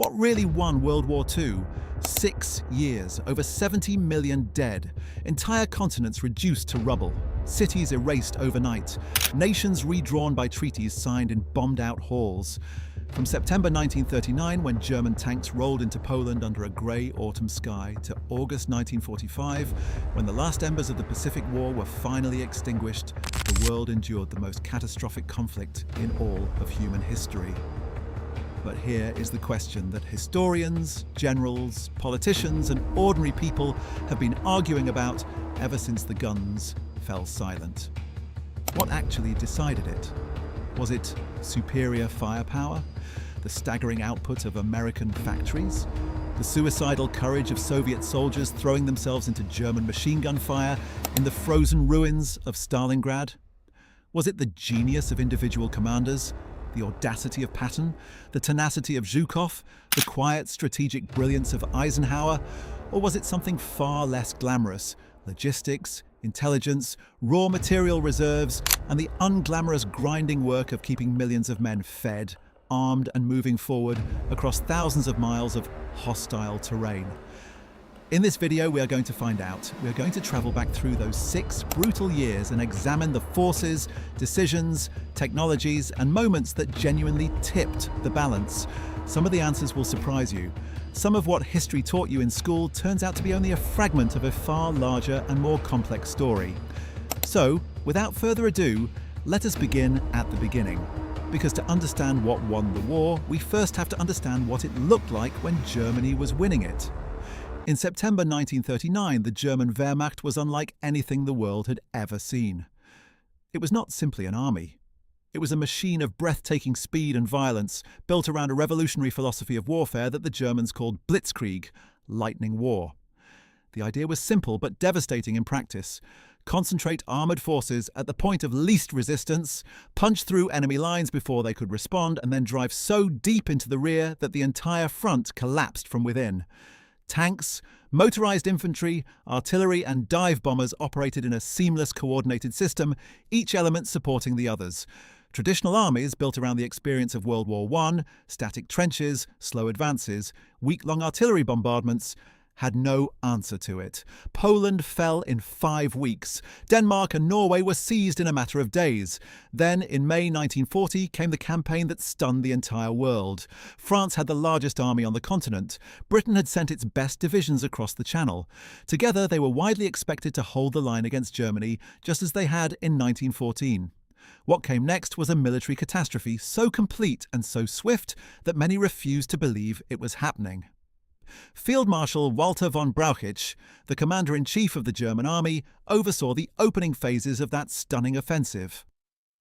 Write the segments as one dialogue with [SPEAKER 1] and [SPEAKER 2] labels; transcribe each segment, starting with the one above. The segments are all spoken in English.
[SPEAKER 1] What really won World War II? 6 years, over 70 million dead, entire continents reduced to rubble, cities erased overnight, nations redrawn by treaties signed in bombed-out halls. From September 1939, when German tanks rolled into Poland under a grey autumn sky, to August 1945, when the last embers of the Pacific War were finally extinguished, the world endured the most catastrophic conflict in all of human history. But here is the question that historians, generals, politicians, and ordinary people have been arguing about ever since the guns fell silent. What actually decided it? Was it superior firepower? The staggering output of American factories? The suicidal courage of Soviet soldiers throwing themselves into German machine gun fire in the frozen ruins of Stalingrad? Was it the genius of individual commanders? The audacity of Patton, the tenacity of Zhukov, the quiet strategic brilliance of Eisenhower? Or was it something far less glamorous? Logistics, intelligence, raw material reserves, and the unglamorous grinding work of keeping millions of men fed, armed and moving forward across thousands of miles of hostile terrain. In this video, we are going to find out. We are going to travel back through those 6 brutal years and examine the forces, decisions, technologies, and moments that genuinely tipped the balance. Some of the answers will surprise you. Some of what history taught you in school turns out to be only a fragment of a far larger and more complex story. So, without further ado, let us begin at the beginning. Because to understand what won the war, we first have to understand what it looked like when Germany was winning it. In September 1939, the German Wehrmacht was unlike anything the world had ever seen. It was not simply an army. It was a machine of breathtaking speed and violence, built around a revolutionary philosophy of warfare that the Germans called blitzkrieg, lightning war. The idea was simple but devastating in practice. Concentrate armoured forces at the point of least resistance, punch through enemy lines before they could respond, and then drive so deep into the rear that the entire front collapsed from within. Tanks, motorized infantry, artillery, and dive bombers operated in a seamless, coordinated system, each element supporting the others. Traditional armies built around the experience of World War I, static trenches, slow advances, week-long artillery bombardments, had no answer to it. Poland fell in 5 weeks. Denmark and Norway were seized in a matter of days. Then, in May 1940, came the campaign that stunned the entire world. France had the largest army on the continent. Britain had sent its best divisions across the Channel. Together, they were widely expected to hold the line against Germany, just as they had in 1914. What came next was a military catastrophe so complete and so swift that many refused to believe it was happening. Field Marshal Walter von Brauchitsch, the commander-in-chief of the German army, oversaw the opening phases of that stunning offensive.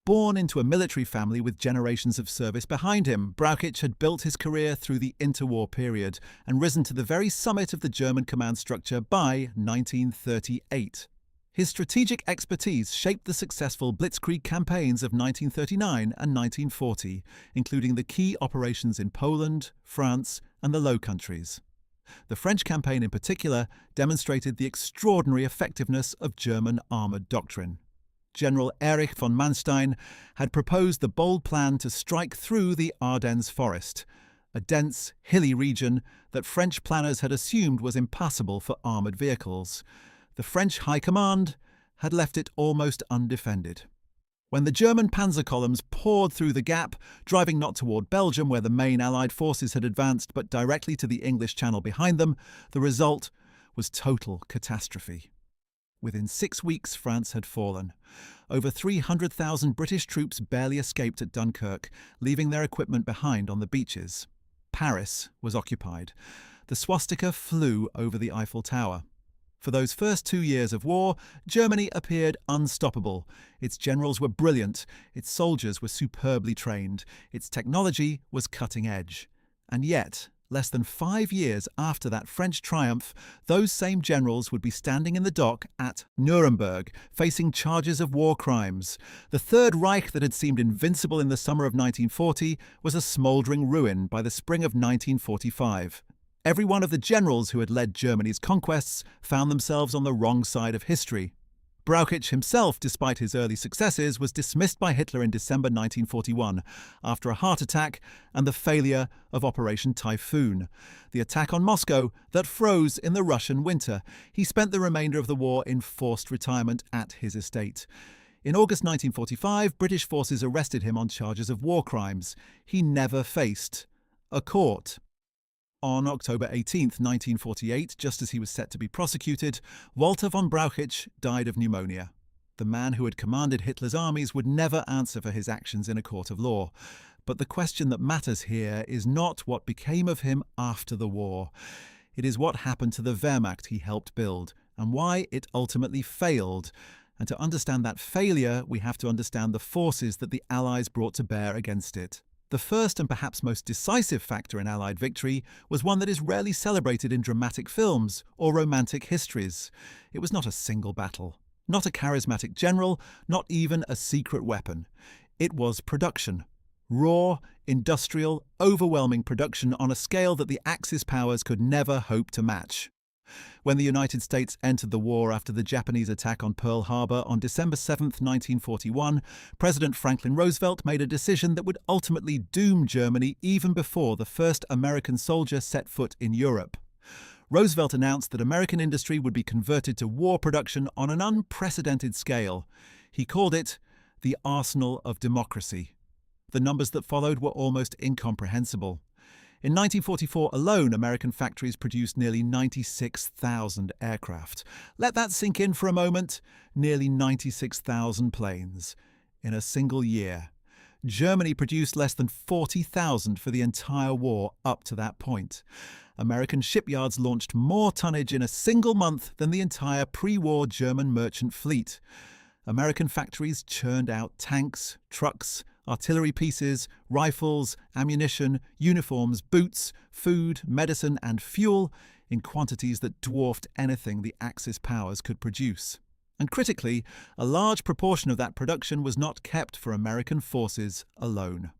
[SPEAKER 1] Born into a military family with generations of service behind him, Brauchitsch had built his career through the interwar period and risen to the very summit of the German command structure by 1938. His strategic expertise shaped the successful blitzkrieg campaigns of 1939 and 1940, including the key operations in Poland, France, and the Low Countries. The French campaign in particular demonstrated the extraordinary effectiveness of German armoured doctrine. General Erich von Manstein had proposed the bold plan to strike through the Ardennes forest, a dense, hilly region that French planners had assumed was impassable for armoured vehicles. The French High Command had left it almost undefended. When the German panzer columns poured through the gap, driving not toward Belgium where the main Allied forces had advanced, but directly to the English Channel behind them, the result was total catastrophe. Within 6 weeks, France had fallen. Over 300,000 British troops barely escaped at Dunkirk, leaving their equipment behind on the beaches. Paris was occupied. The swastika flew over the Eiffel Tower. For those first 2 years of war, Germany appeared unstoppable. Its generals were brilliant, its soldiers were superbly trained, its technology was cutting edge. And yet, less than 5 years after that French triumph, those same generals would be standing in the dock at Nuremberg, facing charges of war crimes. The Third Reich that had seemed invincible in the summer of 1940 was a smouldering ruin by the spring of 1945. Every one of the generals who had led Germany's conquests found themselves on the wrong side of history. Brauchitsch himself, despite his early successes, was dismissed by Hitler in December 1941 after a heart attack and the failure of Operation Typhoon, the attack on Moscow that froze in the Russian winter. He spent the remainder of the war in forced retirement at his estate. In August 1945, British forces arrested him on charges of war crimes. He never faced a court. On October 18, 1948, just as he was set to be prosecuted, Walter von Brauchitsch died of pneumonia. The man who had commanded Hitler's armies would never answer for his actions in a court of law. But the question that matters here is not what became of him after the war. It is what happened to the Wehrmacht he helped build, and why it ultimately failed. And to understand that failure, we have to understand the forces that the Allies brought to bear against it. The first and perhaps most decisive factor in Allied victory was one that is rarely celebrated in dramatic films or romantic histories. It was not a single battle, not a charismatic general, not even a secret weapon. It was production. Raw, industrial, overwhelming production on a scale that the Axis powers could never hope to match. When the United States entered the war after the Japanese attack on Pearl Harbor on December 7, 1941, President Franklin Roosevelt made a decision that would ultimately doom Germany even before the first American soldier set foot in Europe. Roosevelt announced that American industry would be converted to war production on an unprecedented scale. He called it the arsenal of democracy. The numbers that followed were almost incomprehensible. In 1944 alone, American factories produced nearly 96,000 aircraft. Let that sink in for a moment. Nearly 96,000 planes in a single year. Germany produced less than 40,000 for the entire war up to that point. American shipyards launched more tonnage in a single month than the entire pre-war German merchant fleet. American factories churned out tanks, trucks, artillery pieces, rifles, ammunition, uniforms, boots, food, medicine, and fuel in quantities that dwarfed anything the Axis powers could produce. And critically, a large proportion of that production was not kept for American forces alone.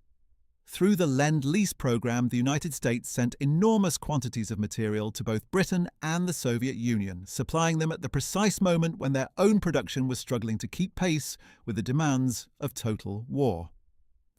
[SPEAKER 1] Through the Lend-Lease program, the United States sent enormous quantities of material to both Britain and the Soviet Union, supplying them at the precise moment when their own production was struggling to keep pace with the demands of total war.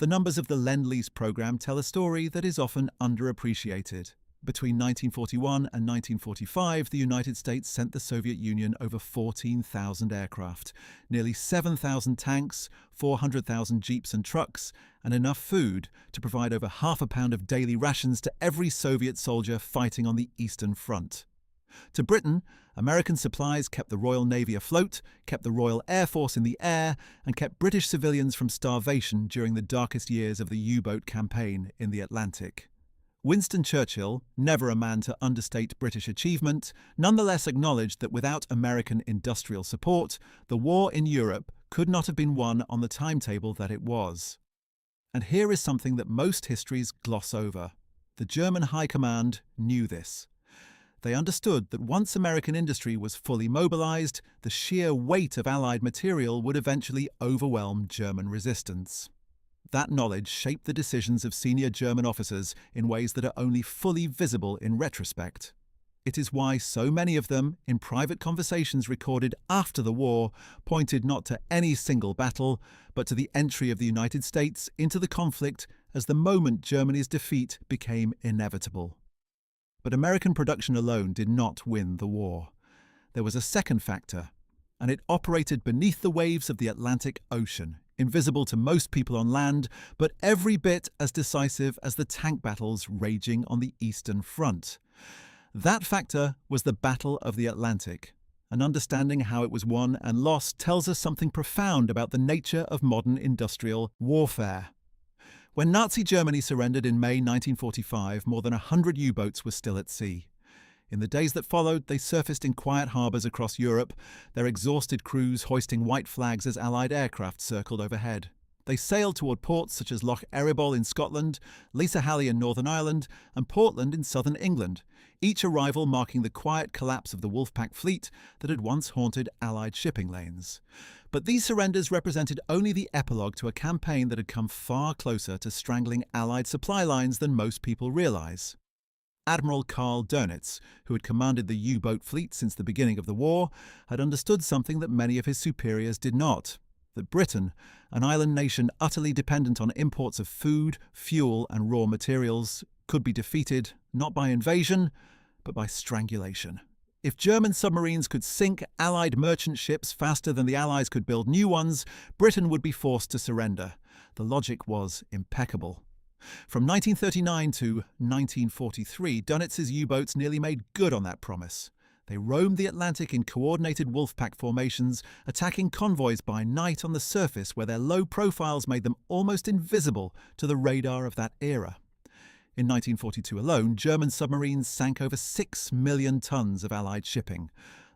[SPEAKER 1] The numbers of the Lend-Lease program tell a story that is often underappreciated. Between 1941 and 1945, the United States sent the Soviet Union over 14,000 aircraft, nearly 7,000 tanks, 400,000 jeeps and trucks, and enough food to provide over half a pound of daily rations to every Soviet soldier fighting on the Eastern Front. To Britain, American supplies kept the Royal Navy afloat, kept the Royal Air Force in the air, and kept British civilians from starvation during the darkest years of the U-boat campaign in the Atlantic. Winston Churchill, never a man to understate British achievement, nonetheless acknowledged that without American industrial support, the war in Europe could not have been won on the timetable that it was. And here is something that most histories gloss over. The German High Command knew this. They understood that once American industry was fully mobilized, the sheer weight of Allied material would eventually overwhelm German resistance. That knowledge shaped the decisions of senior German officers in ways that are only fully visible in retrospect. It is why so many of them, in private conversations recorded after the war, pointed not to any single battle, but to the entry of the United States into the conflict as the moment Germany's defeat became inevitable. But American production alone did not win the war. There was a second factor, and it operated beneath the waves of the Atlantic Ocean, invisible to most people on land, but every bit as decisive as the tank battles raging on the Eastern Front. That factor was the Battle of the Atlantic, and understanding how it was won and lost tells us something profound about the nature of modern industrial warfare. When Nazi Germany surrendered in May 1945, more than 100 U-boats were still at sea. In the days that followed, they surfaced in quiet harbours across Europe, their exhausted crews hoisting white flags as Allied aircraft circled overhead. They sailed toward ports such as Loch Erebol in Scotland, Leasahallie in Northern Ireland, and Portland in southern England, each arrival marking the quiet collapse of the Wolfpack fleet that had once haunted Allied shipping lanes. But these surrenders represented only the epilogue to a campaign that had come far closer to strangling Allied supply lines than most people realise. Admiral Karl Dönitz, who had commanded the U-boat fleet since the beginning of the war, had understood something that many of his superiors did not: that Britain, an island nation utterly dependent on imports of food, fuel, and raw materials, could be defeated not by invasion, but by strangulation. If German submarines could sink Allied merchant ships faster than the Allies could build new ones, Britain would be forced to surrender. The logic was impeccable. From 1939 to 1943, Dönitz's U-boats nearly made good on that promise. They roamed the Atlantic in coordinated wolfpack formations, attacking convoys by night on the surface where their low profiles made them almost invisible to the radar of that era. In 1942 alone, German submarines sank over 6 million tons of Allied shipping.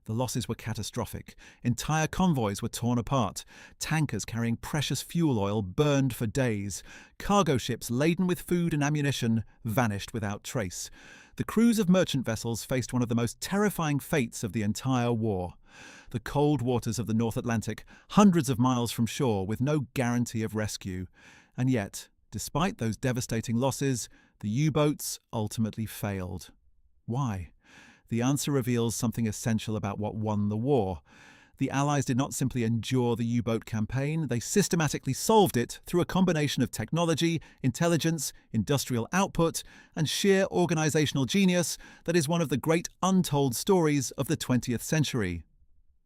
[SPEAKER 1] The losses were catastrophic. Entire convoys were torn apart. Tankers carrying precious fuel oil burned for days. Cargo ships laden with food and ammunition vanished without trace. The crews of merchant vessels faced one of the most terrifying fates of the entire war. The cold waters of the North Atlantic, hundreds of miles from shore, with no guarantee of rescue. And yet, despite those devastating losses, the U-boats ultimately failed. Why? The answer reveals something essential about what won the war. The Allies did not simply endure the U-boat campaign, they systematically solved it through a combination of technology, intelligence, industrial output, and sheer organizational genius that is one of the great untold stories of the 20th century.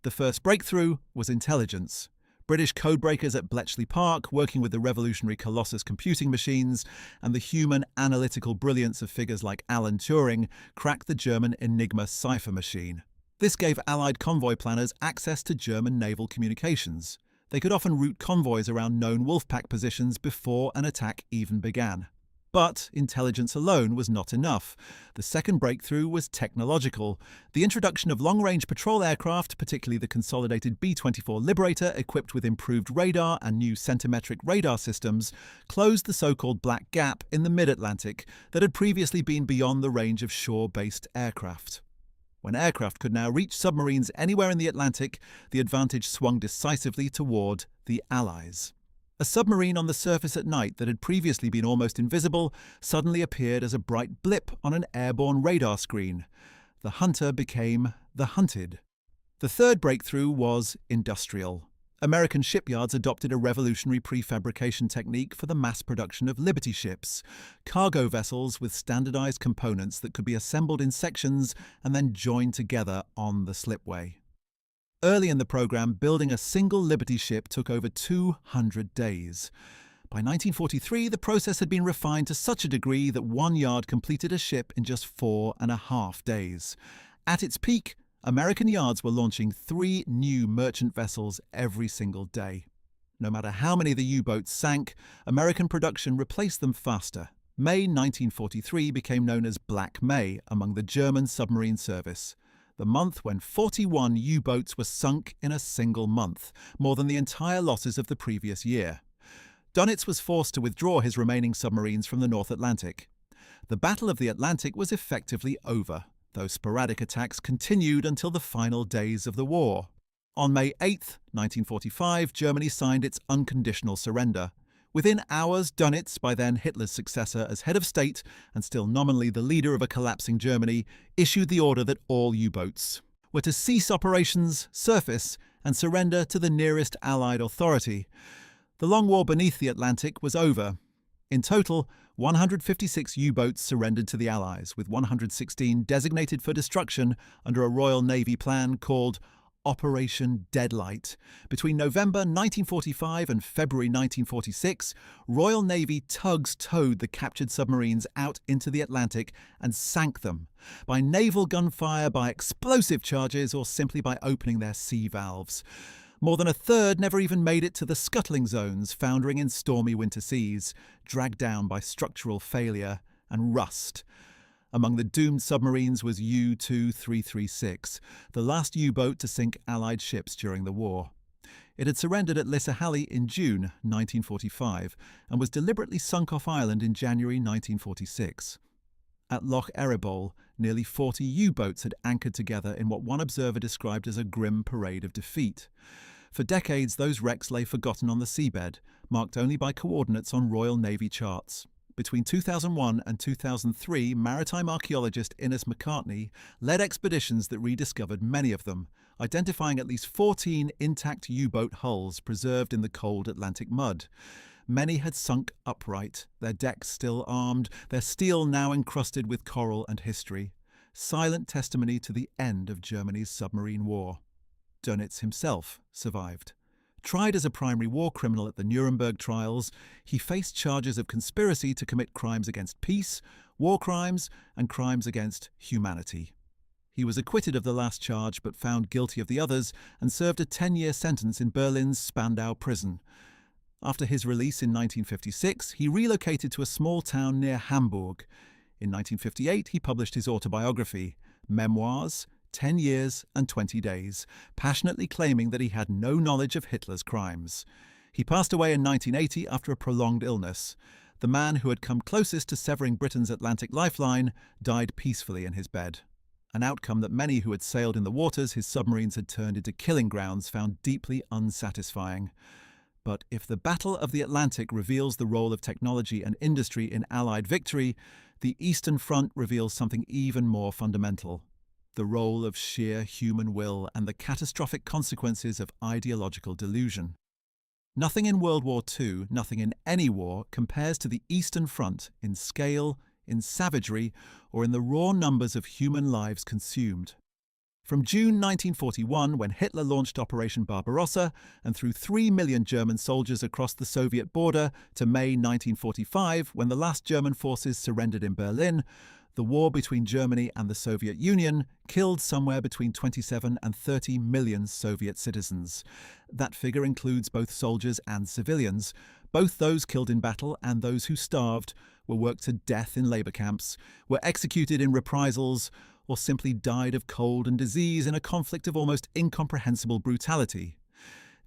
[SPEAKER 1] The first breakthrough was intelligence. British codebreakers at Bletchley Park, working with the revolutionary Colossus computing machines, and the human analytical brilliance of figures like Alan Turing, cracked the German Enigma cipher machine. This gave Allied convoy planners access to German naval communications. They could often route convoys around known wolfpack positions before an attack even began. But intelligence alone was not enough. The second breakthrough was technological. The introduction of long-range patrol aircraft, particularly the consolidated B-24 Liberator equipped with improved radar and new centimetric radar systems, closed the so-called black gap in the mid-Atlantic that had previously been beyond the range of shore-based aircraft. When aircraft could now reach submarines anywhere in the Atlantic, the advantage swung decisively toward the Allies. A submarine on the surface at night that had previously been almost invisible suddenly appeared as a bright blip on an airborne radar screen. The hunter became the hunted. The third breakthrough was industrial. American shipyards adopted a revolutionary prefabrication technique for the mass production of Liberty ships, cargo vessels with standardized components that could be assembled in sections and then joined together on the slipway. Early in the program, building a single Liberty ship took over 200 days. By 1943, the process had been refined to such a degree that one yard completed a ship in just 4.5 days. At its peak, American yards were launching 3 new merchant vessels every single day. No matter how many the U-boats sank, American production replaced them faster. May 1943 became known as Black May among the German submarine service. The month when 41 U-boats were sunk in a single month, more than the entire losses of the previous year. Dönitz was forced to withdraw his remaining submarines from the North Atlantic. The Battle of the Atlantic was effectively over, though sporadic attacks continued until the final days of the war. On May 8, 1945, Germany signed its unconditional surrender. Within hours, Dönitz, by then Hitler's successor as head of state and still nominally the leader of a collapsing Germany, issued the order that all U-boats were to cease operations, surface, and surrender to the nearest Allied authority. The long war beneath the Atlantic was over. In total, 156 U-boats surrendered to the Allies, with 116 designated for destruction under a Royal Navy plan called Operation Deadlight. Between November 1945 and February 1946, Royal Navy tugs towed the captured submarines out into the Atlantic and sank them by naval gunfire, by explosive charges, or simply by opening their sea valves. More than a third never even made it to the scuttling zones, foundering in stormy winter seas, dragged down by structural failure and rust. Among the doomed submarines was U-2336, the last U-boat to sink Allied ships during the war. It had surrendered at Lissahalli in June 1945 and was deliberately sunk off island in January 1946. At Loch Erebol, nearly 40 U-boats had anchored together in what one observer described as a grim parade of defeat. For decades, those wrecks lay forgotten on the seabed, marked only by coordinates on Royal Navy charts. Between 2001 and 2003, maritime archaeologist Innes McCartney led expeditions that rediscovered many of them, identifying at least 14 intact U-boat hulls preserved in the cold Atlantic mud. Many had sunk upright, their decks still armed, their steel now encrusted with coral and history. Silent testimony to the end of Germany's submarine war. Dönitz himself survived. Tried as a primary war criminal at the Nuremberg trials, he faced charges of conspiracy to commit crimes against peace, war crimes, and crimes against humanity. He was acquitted of the last charge but found guilty of the others and served a 10-year sentence in Berlin's Spandau prison. After his release in 1956, he relocated to a small town near Hamburg. In 1958, he published his autobiography, Memoirs, 10 Years and 20 Days, passionately claiming that he had no knowledge of Hitler's crimes. He passed away in 1980 after a prolonged illness. The man who had come closest to severing Britain's Atlantic lifeline died peacefully in his bed, an outcome that many who had sailed in the waters his submarines had turned into killing grounds found deeply unsatisfying. But if the Battle of the Atlantic reveals the role of technology and industry in Allied victory, the Eastern Front reveals something even more fundamental: the role of sheer human will and the catastrophic consequences of ideological delusion. Nothing in World War II, nothing in any war, compares to the Eastern Front in scale, in savagery, or in the raw numbers of human lives consumed. From June 1941, when Hitler launched Operation Barbarossa, and through 3 million German soldiers across the Soviet border, to May 1945, when the last German forces surrendered in Berlin, the war between Germany and the Soviet Union killed somewhere between 27 and 30 million Soviet citizens. That figure includes both soldiers and civilians. Both those killed in battle and those who starved, were worked to death in labor camps, were executed in reprisals, or simply died of cold and disease in a conflict of almost incomprehensible brutality.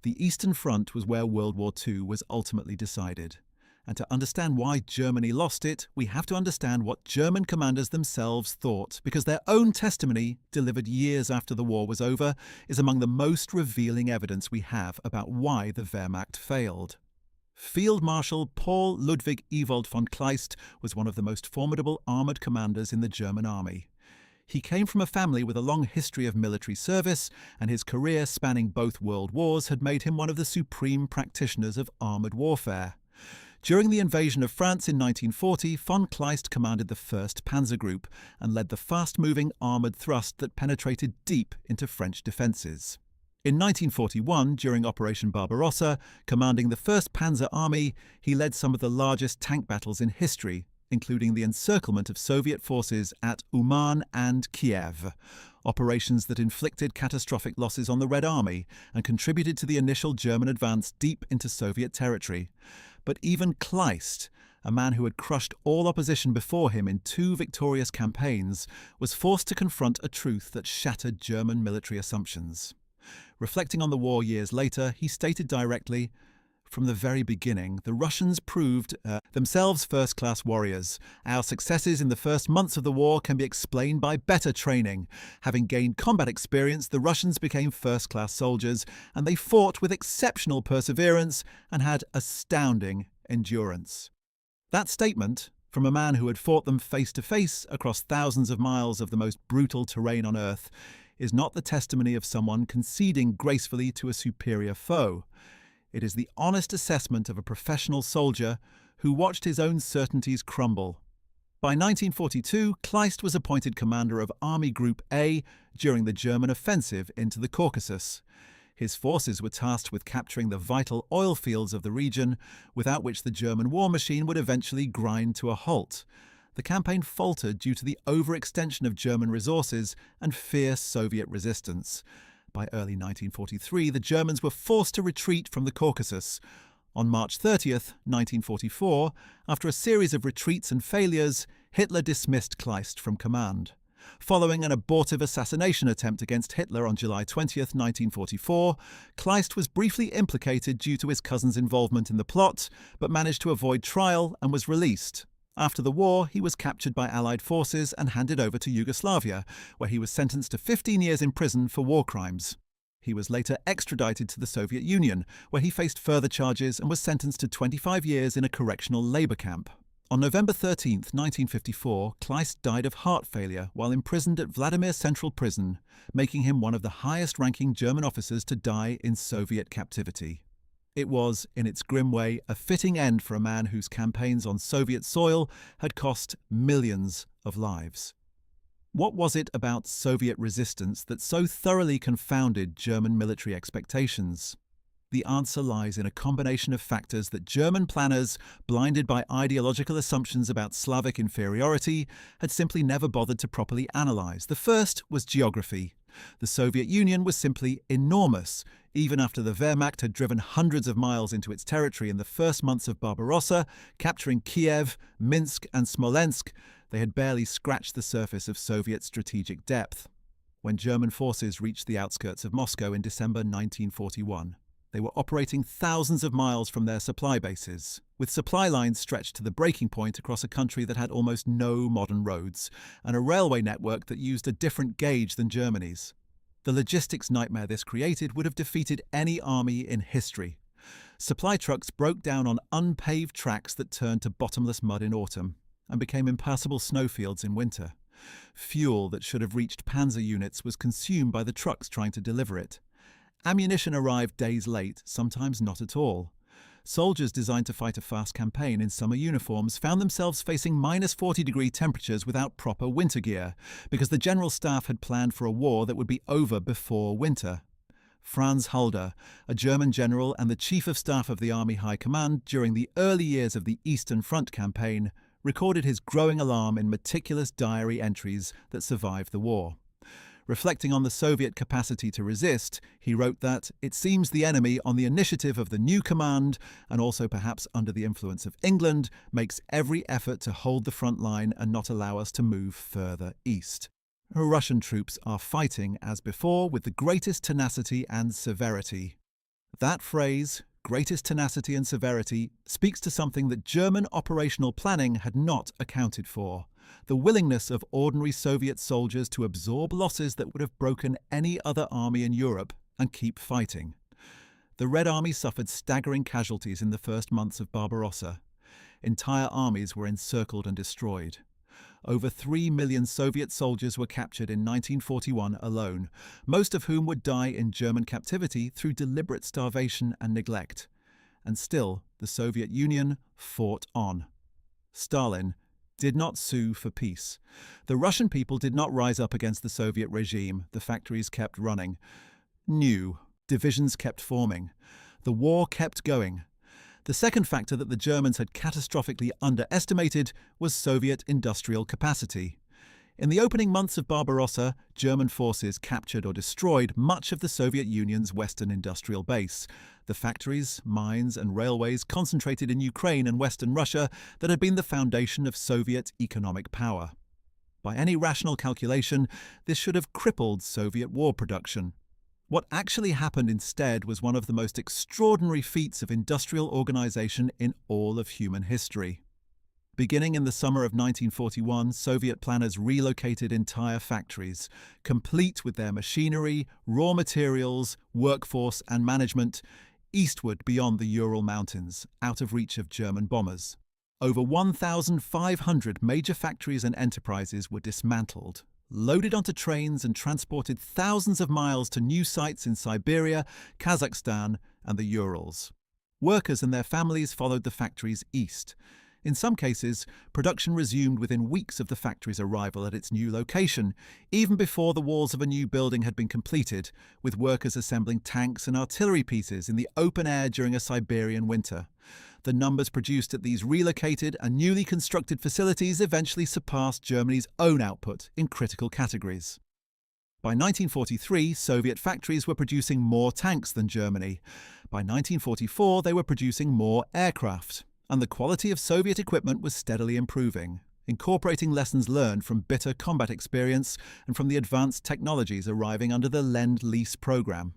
[SPEAKER 1] The Eastern Front was where World War II was ultimately decided. And to understand why Germany lost it, we have to understand what German commanders themselves thought, because their own testimony, delivered years after the war was over, is among the most revealing evidence we have about why the Wehrmacht failed. Field Marshal Paul Ludwig Ewald von Kleist was one of the most formidable armoured commanders in the German army. He came from a family with a long history of military service, and his career spanning both world wars had made him one of the supreme practitioners of armoured warfare. During the invasion of France in 1940, von Kleist commanded the 1st Panzer Group and led the fast-moving armoured thrust that penetrated deep into French defences. In 1941, during Operation Barbarossa, commanding the 1st Panzer Army, he led some of the largest tank battles in history, including the encirclement of Soviet forces at Uman and Kiev, operations that inflicted catastrophic losses on the Red Army and contributed to the initial German advance deep into Soviet territory. But even Kleist, a man who had crushed all opposition before him in 2 victorious campaigns, was forced to confront a truth that shattered German military assumptions. Reflecting on the war years later, he stated directly, "From the very beginning, the Russians proved themselves first-class warriors. Our successes in the first months of the war can be explained by better training. Having gained combat experience, the Russians became first-class soldiers, and they fought with exceptional perseverance and had astounding endurance." That statement, from a man who had fought them face-to-face across thousands of miles of the most brutal terrain on Earth, is not the testimony of someone conceding gracefully to a superior foe. It is the honest assessment of a professional soldier who watched his own certainties crumble. By 1942, Kleist was appointed commander of Army Group A during the German offensive into the Caucasus. His forces were tasked with capturing the vital oil fields of the region, without which the German war machine would eventually grind to a halt. The campaign faltered due to the overextension of German resources and fierce Soviet resistance. By early 1943, the Germans were forced to retreat from the Caucasus. On March 30th, 1944, after a series of retreats and failures, Hitler dismissed Kleist from command. Following an abortive assassination attempt against Hitler on July 20th, 1944, Kleist was briefly implicated due to his cousin's involvement in the plot, but managed to avoid trial and was released. After the war, he was captured by Allied forces and handed over to Yugoslavia, where he was sentenced to 15 years in prison for war crimes. He was later extradited to the Soviet Union, where he faced further charges and was sentenced to 25 years in a correctional labor camp. On November 13, 1954, Kleist died of heart failure while imprisoned at Vladimir Central Prison, making him one of the highest-ranking German officers to die in Soviet captivity. It was, in its grim way, a fitting end for a man whose campaigns on Soviet soil had cost millions of lives. What was it about Soviet resistance that so thoroughly confounded German military expectations? The answer lies in a combination of factors that German planners, blinded by ideological assumptions about Slavic inferiority, had simply never bothered to properly analyze. The first was geography. The Soviet Union was simply enormous. Even after the Wehrmacht had driven hundreds of miles into its territory in the first months of Barbarossa, capturing Kiev, Minsk, and Smolensk, they had barely scratched the surface of Soviet strategic depth. When German forces reached the outskirts of Moscow in December 1941, they were operating thousands of miles from their supply bases, with supply lines stretched to the breaking point across a country that had almost no modern roads, and a railway network that used a different gauge than Germany's. The logistics nightmare this created would have defeated any army in history. Supply trucks broke down on unpaved tracks that turned to bottomless mud in autumn, and became impassable snowfields in winter. Fuel that should have reached panzer units was consumed by the trucks trying to deliver it. Ammunition arrived days late, sometimes not at all. Soldiers designed to fight a fast campaign in summer uniforms found themselves facing -40-degree temperatures without proper winter gear, because the General Staff had planned for a war that would be over before winter. Franz Halder, a German general and the Chief of Staff of the Army High Command during the early years of the Eastern Front campaign, recorded his growing alarm in meticulous diary entries that survived the war. Reflecting on the Soviet capacity to resist, he wrote that, "It seems the enemy, on the initiative of the new command, and also perhaps under the influence of England, makes every effort to hold the front line and not allow us to move further east. Russian troops are fighting, as before, with the greatest tenacity and severity." That phrase, greatest tenacity and severity, speaks to something that German operational planning had not accounted for: the willingness of ordinary Soviet soldiers to absorb losses that would have broken any other army in Europe and keep fighting. The Red Army suffered staggering casualties in the first months of Barbarossa. Entire armies were encircled and destroyed. Over 3 million Soviet soldiers were captured in 1941 alone, most of whom would die in German captivity through deliberate starvation and neglect. And still, the Soviet Union fought on. Stalin did not sue for peace. The Russian people did not rise up against the Soviet regime. The factories kept running. New divisions kept forming. The war kept going. The second factor that the Germans had catastrophically underestimated was Soviet industrial capacity. In the opening months of Barbarossa, German forces captured or destroyed much of the Soviet Union's western industrial base, the factories, mines, and railways concentrated in Ukraine and western Russia that had been the foundation of Soviet economic power. By any rational calculation, this should have crippled Soviet war production. What actually happened instead was one of the most extraordinary feats of industrial organization in all of human history. Beginning in the summer of 1941, Soviet planners relocated entire factories, complete with their machinery, raw materials, workforce, and management, eastward beyond the Ural Mountains, out of reach of German bombers. Over 1,500 major factories and enterprises were dismantled, loaded onto trains, and transported thousands of miles to new sites in Siberia, Kazakhstan, and the Urals. Workers and their families followed the factories east. In some cases, production resumed within weeks of the factory's arrival at its new location, even before the walls of a new building had been completed, with workers assembling tanks and artillery pieces in the open air during a Siberian winter. The numbers produced at these relocated and newly constructed facilities eventually surpassed Germany's own output in critical categories. By 1943, Soviet factories were producing more tanks than Germany. By 1944, they were producing more aircraft. And the quality of Soviet equipment was steadily improving, incorporating lessons learned from bitter combat experience and from the advanced technologies arriving under the Lend-Lease program.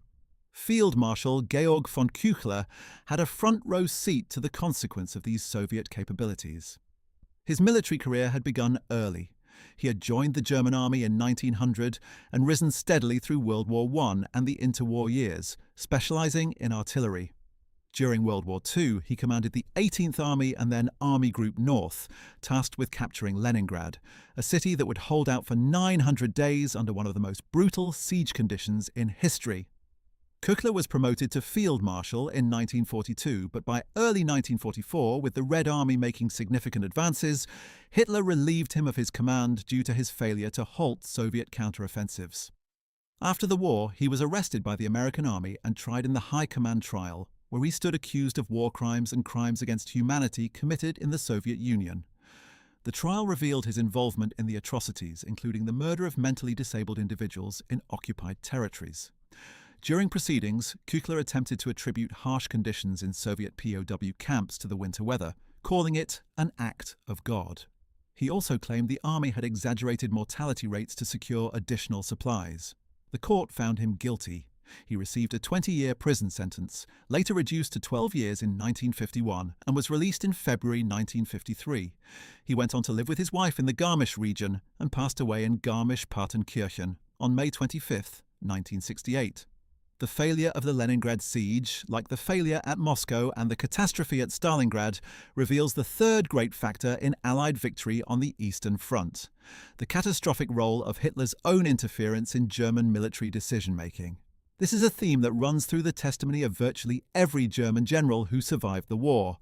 [SPEAKER 1] Field Marshal Georg von Küchler had a front-row seat to the consequence of these Soviet capabilities. His military career had begun early. He had joined the German army in 1900 and risen steadily through World War I and the interwar years, specializing in artillery. During World War II, he commanded the 18th Army and then Army Group North, tasked with capturing Leningrad, a city that would hold out for 900 days under one of the most brutal siege conditions in history. Küchler was promoted to Field Marshal in 1942, but by early 1944, with the Red Army making significant advances, Hitler relieved him of his command due to his failure to halt Soviet counteroffensives. After the war, he was arrested by the American Army and tried in the High Command trial, where he stood accused of war crimes and crimes against humanity committed in the Soviet Union. The trial revealed his involvement in the atrocities, including the murder of mentally disabled individuals in occupied territories. During proceedings, Küchler attempted to attribute harsh conditions in Soviet POW camps to the winter weather, calling it an act of God. He also claimed the army had exaggerated mortality rates to secure additional supplies. The court found him guilty. He received a 20-year prison sentence, later reduced to 12 years in 1951, and was released in February 1953. He went on to live with his wife in the Garmisch region and passed away in Garmisch-Partenkirchen on May 25, 1968. The failure of the Leningrad siege, like the failure at Moscow and the catastrophe at Stalingrad, reveals the third great factor in Allied victory on the Eastern Front: the catastrophic role of Hitler's own interference in German military decision-making. This is a theme that runs through the testimony of virtually every German general who survived the war.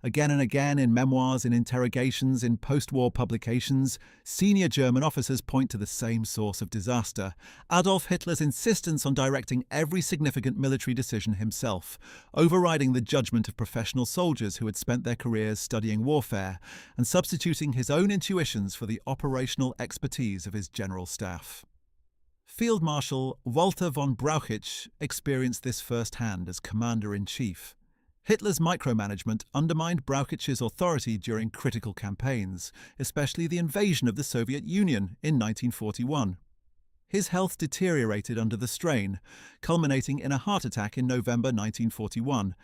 [SPEAKER 1] Again and again, in memoirs, in interrogations, in post-war publications, senior German officers point to the same source of disaster: Adolf Hitler's insistence on directing every significant military decision himself, overriding the judgment of professional soldiers who had spent their careers studying warfare, and substituting his own intuitions for the operational expertise of his general staff. Field Marshal Walter von Brauchitsch experienced this firsthand as Commander-in-Chief. Hitler's micromanagement undermined Brauchitsch's authority during critical campaigns, especially the invasion of the Soviet Union in 1941. His health deteriorated under the strain, culminating in a heart attack in November 1941,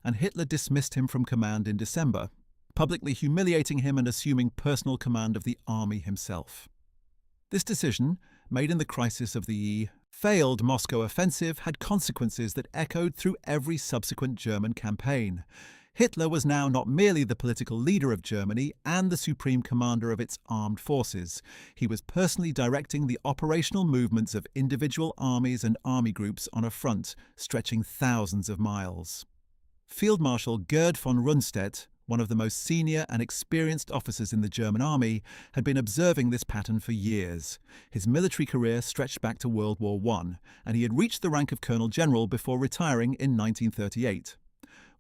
[SPEAKER 1] and Hitler dismissed him from command in December, publicly humiliating him and assuming personal command of the army himself. This decision, made in the crisis of the failed Moscow offensive, had consequences that echoed through every subsequent German campaign. Hitler was now not merely the political leader of Germany and the supreme commander of its armed forces. He was personally directing the operational movements of individual armies and army groups on a front stretching thousands of miles. Field Marshal Gerd von Rundstedt, one of the most senior and experienced officers in the German army, had been observing this pattern for years. His military career stretched back to World War I, and he had reached the rank of Colonel General before retiring in 1938.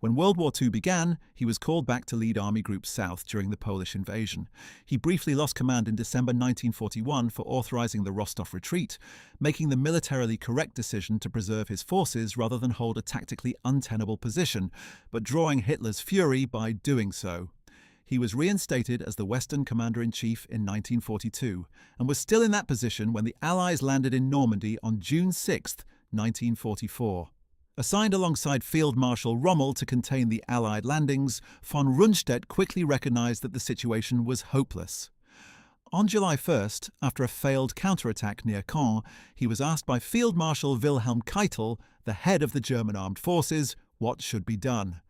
[SPEAKER 1] When World War II began, he was called back to lead Army Group South during the Polish invasion. He briefly lost command in December 1941 for authorizing the Rostov retreat, making the militarily correct decision to preserve his forces rather than hold a tactically untenable position, but drawing Hitler's fury by doing so. He was reinstated as the Western Commander-in-Chief in 1942, and was still in that position when the Allies landed in Normandy on June 6, 1944. Assigned alongside Field Marshal Rommel to contain the Allied landings, von Rundstedt quickly recognized that the situation was hopeless. On July 1st, after a failed counterattack near Caen, he was asked by Field Marshal Wilhelm Keitel, the head of the German armed forces, what should be done.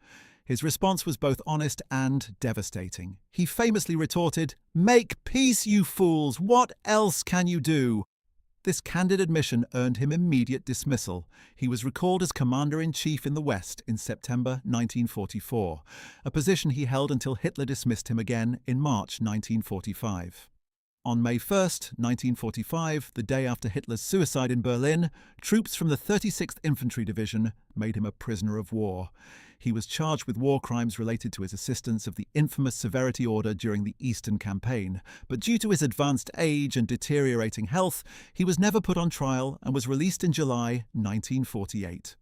[SPEAKER 1] His response was both honest and devastating. He famously retorted, "Make peace, you fools! What else can you do?" This candid admission earned him immediate dismissal. He was recalled as Commander-in-Chief in the West in September 1944, a position he held until Hitler dismissed him again in March 1945. On May 1, 1945, the day after Hitler's suicide in Berlin, troops from the 36th Infantry Division made him a prisoner of war. He was charged with war crimes related to his assistance of the infamous Severity Order during the Eastern Campaign, but due to his advanced age and deteriorating health, he was never put on trial and was released in July 1948.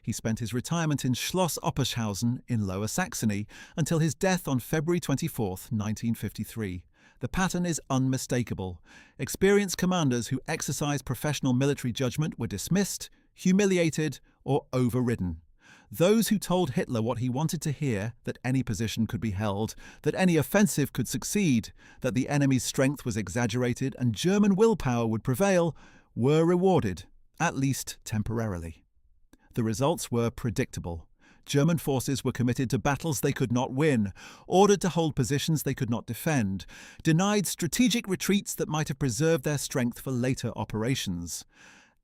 [SPEAKER 1] He spent his retirement in Schloss Oppershausen in Lower Saxony until his death on February 24, 1953. The pattern is unmistakable. Experienced commanders who exercised professional military judgment were dismissed, humiliated, or overridden. Those who told Hitler what he wanted to hear, that any position could be held, that any offensive could succeed, that the enemy's strength was exaggerated and German willpower would prevail, were rewarded, at least temporarily. The results were predictable. German forces were committed to battles they could not win, ordered to hold positions they could not defend, denied strategic retreats that might have preserved their strength for later operations.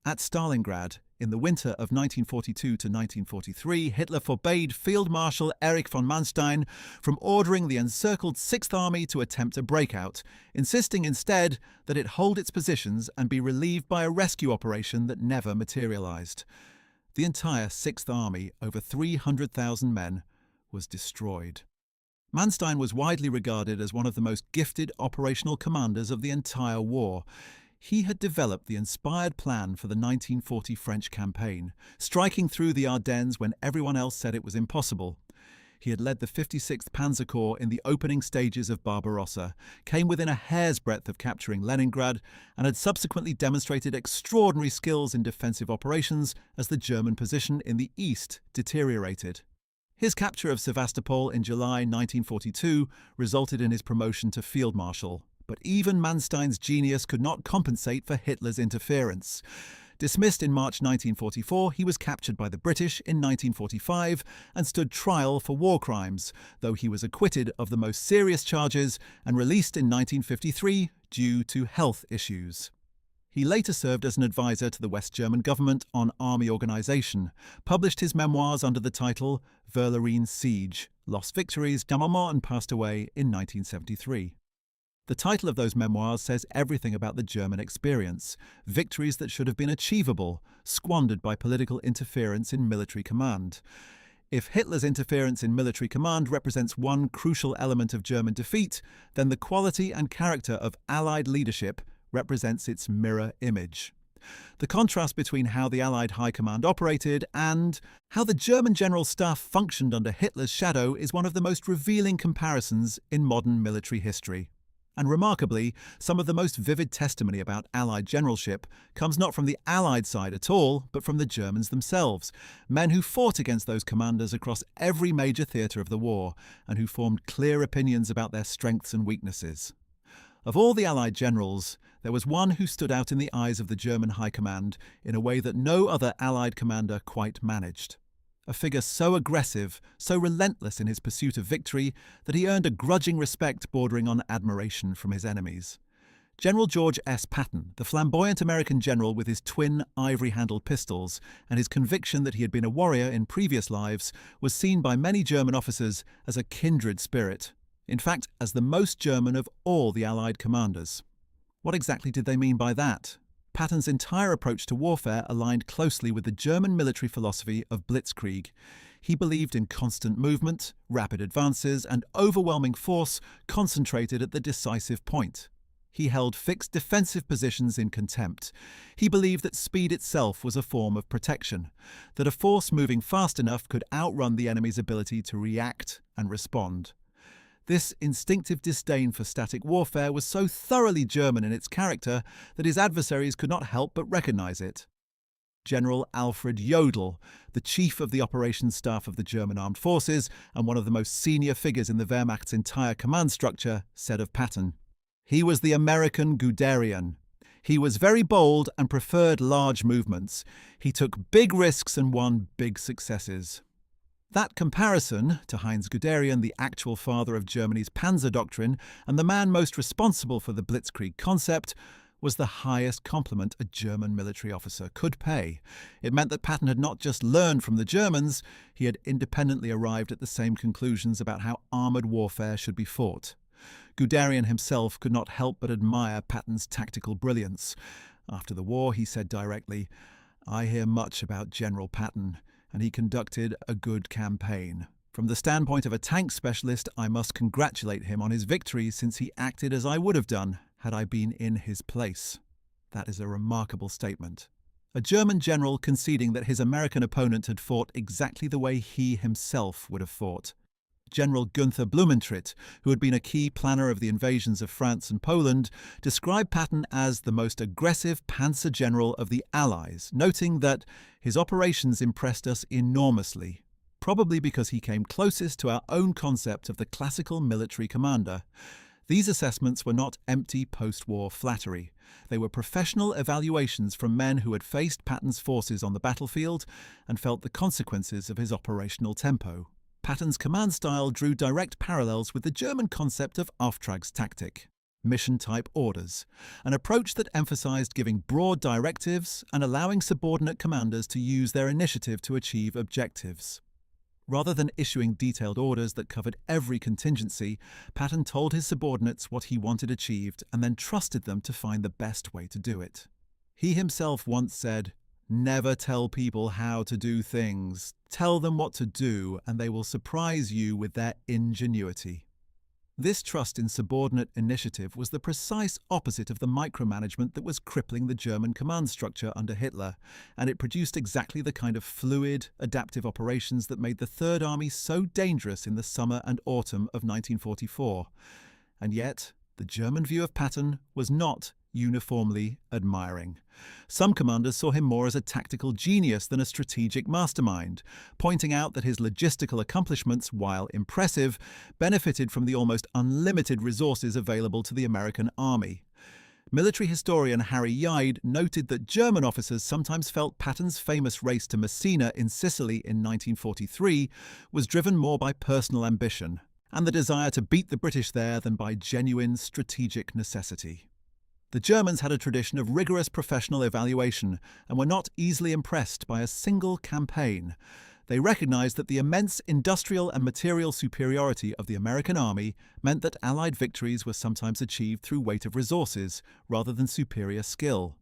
[SPEAKER 1] At Stalingrad, in the winter of 1942 to 1943, Hitler forbade Field Marshal Erich von Manstein from ordering the encircled Sixth Army to attempt a breakout, insisting instead that it hold its positions and be relieved by a rescue operation that never materialized. The entire Sixth Army, over 300,000 men, was destroyed. Manstein was widely regarded as one of the most gifted operational commanders of the entire war. He had developed the inspired plan for the 1940 French campaign, striking through the Ardennes when everyone else said it was impossible. He had led the 56th Panzer Corps in the opening stages of Barbarossa, came within a hair's breadth of capturing Leningrad, and had subsequently demonstrated extraordinary skills in defensive operations as the German position in the east deteriorated. His capture of Sevastopol in July 1942 resulted in his promotion to Field Marshal. But even Manstein's genius could not compensate for Hitler's interference. Dismissed in March 1944, he was captured by the British in 1945 and stood trial for war crimes, though he was acquitted of the most serious charges and released in 1953 due to health issues. He later served as an advisor to the West German government on army organization, published his memoirs under the title Verlorene Siege, Lost Victories, and passed away in 1973. The title of those memoirs says everything about the German experience, victories that should have been achievable, squandered by political interference in military command. If Hitler's interference in military command represents one crucial element of German defeat, then the quality and character of Allied leadership represents its mirror image. The contrast between how the Allied High Command operated and how the German General Staff functioned under Hitler's shadow is one of the most revealing comparisons in modern military history. And remarkably, some of the most vivid testimony about Allied generalship comes not from the Allied side at all, but from the Germans themselves, men who fought against those commanders across every major theatre of the war, and who formed clear opinions about their strengths and weaknesses. Of all the Allied generals, there was one who stood out in the eyes of the German High Command in a way that no other Allied commander quite managed. A figure so aggressive, so relentless in his pursuit of victory, that he earned a grudging respect bordering on admiration from his enemies. General George S. Patton, the flamboyant American general with his twin ivory-handled pistols and his conviction that he had been a warrior in previous lives, was seen by many German officers as a kindred spirit, in fact, as the most German of all the Allied commanders. What exactly did they mean by that? Patton's entire approach to warfare aligned closely with the German military philosophy of blitzkrieg. He believed in constant movement, rapid advances, and overwhelming force concentrated at the decisive point. He held fixed defensive positions in contempt. He believed that speed itself was a form of protection, that a force moving fast enough could outrun the enemy's ability to react and respond. This instinctive disdain for static warfare was so thoroughly German in its character that his adversaries could not help but recognize it. General Alfred Jodl, the chief of the operations staff of the German armed forces and one of the most senior figures in the Wehrmacht's entire command structure, said of Patton, "He was the American Guderian. He was very bold and preferred large movements. He took big risks and won big successes." That comparison to Heinz Guderian, the actual father of Germany's Panzer doctrine and the man most responsible for the blitzkrieg concept, was the highest compliment a German military officer could pay. It meant that Patton had not just learned from the Germans, he had independently arrived at the same conclusions about how armoured warfare should be fought. Guderian himself could not help but admire Patton's tactical brilliance. After the war, he said directly, "I hear much about General Patton, and he conducted a good campaign. From the standpoint of a tank specialist, I must congratulate him on his victory since he acted as I would have done had I been in his place." That is a remarkable statement. A German general conceding that his American opponent had fought exactly the way he himself would have fought. General Günther Blumentritt, who had been a key planner of the invasions of France and Poland, described Patton as the most aggressive panzer general of the Allies, noting that his operations impressed us enormously, probably because he came closest to our own concept of the classical military commander. These assessments were not empty post-war flattery. They were professional evaluations from men who had faced Patton's forces on the battlefield and felt the consequences of his operational tempo. Patton's command style drew direct parallels with the German concept of Auftragstactic, mission-type orders, an approach that emphasized giving broad directives and allowing subordinate commanders to use their initiative to achieve objectives. Rather than issuing detailed orders that covered every contingency, Patton told his subordinates what he wanted achieved and then trusted them to find the best way to do it. He himself once said, "Never tell people how to do things. Tell them what to do, and they will surprise you with their ingenuity." This trust in subordinate initiative was the precise opposite of the micromanagement that was crippling the German command structure under Hitler, and it produced exactly the kind of fluid, adaptive operations that made the Third Army so dangerous in the summer and autumn of 1944. And yet, the German view of Patton was not uniformly admiring. Some commanders saw him more as a tactical genius than a strategic mastermind, pointing out that his logistical accomplishments, while impressive, benefited from the almost unlimited resources available to the American army. Military historian Harry Yide noted that German officers sometimes felt Patton's famous race to Messina in Sicily in 1943 was driven more by personal ambition and the desire to beat the British there than by genuine strategic necessity. The Germans had a tradition of rigorous professional evaluation and were not easily impressed by a single campaign. They recognized that the immense industrial and material superiority of the American army meant that Allied victories were sometimes achieved through weight of resources rather than superior skill.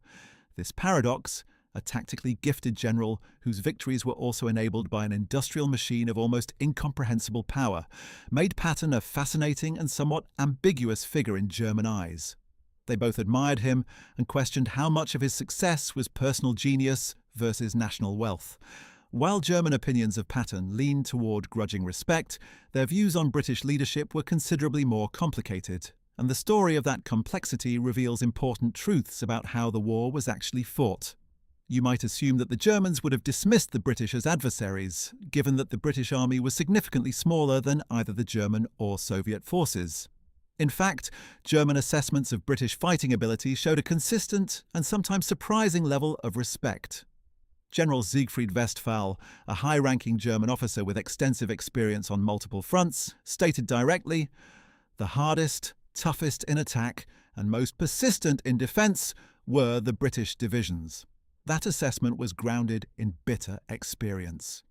[SPEAKER 1] This paradox, a tactically gifted general whose victories were also enabled by an industrial machine of almost incomprehensible power, made Patton a fascinating and somewhat ambiguous figure in German eyes. They both admired him and questioned how much of his success was personal genius versus national wealth. While German opinions of Patton leaned toward grudging respect, their views on British leadership were considerably more complicated, and the story of that complexity reveals important truths about how the war was actually fought. You might assume that the Germans would have dismissed the British as adversaries, given that the British army was significantly smaller than either the German or Soviet forces. In fact, German assessments of British fighting ability showed a consistent and sometimes surprising level of respect. General Siegfried Westphal, a high-ranking German officer with extensive experience on multiple fronts, stated directly, "The hardest, toughest in attack, and most persistent in defence were the British divisions." That assessment was grounded in bitter experience.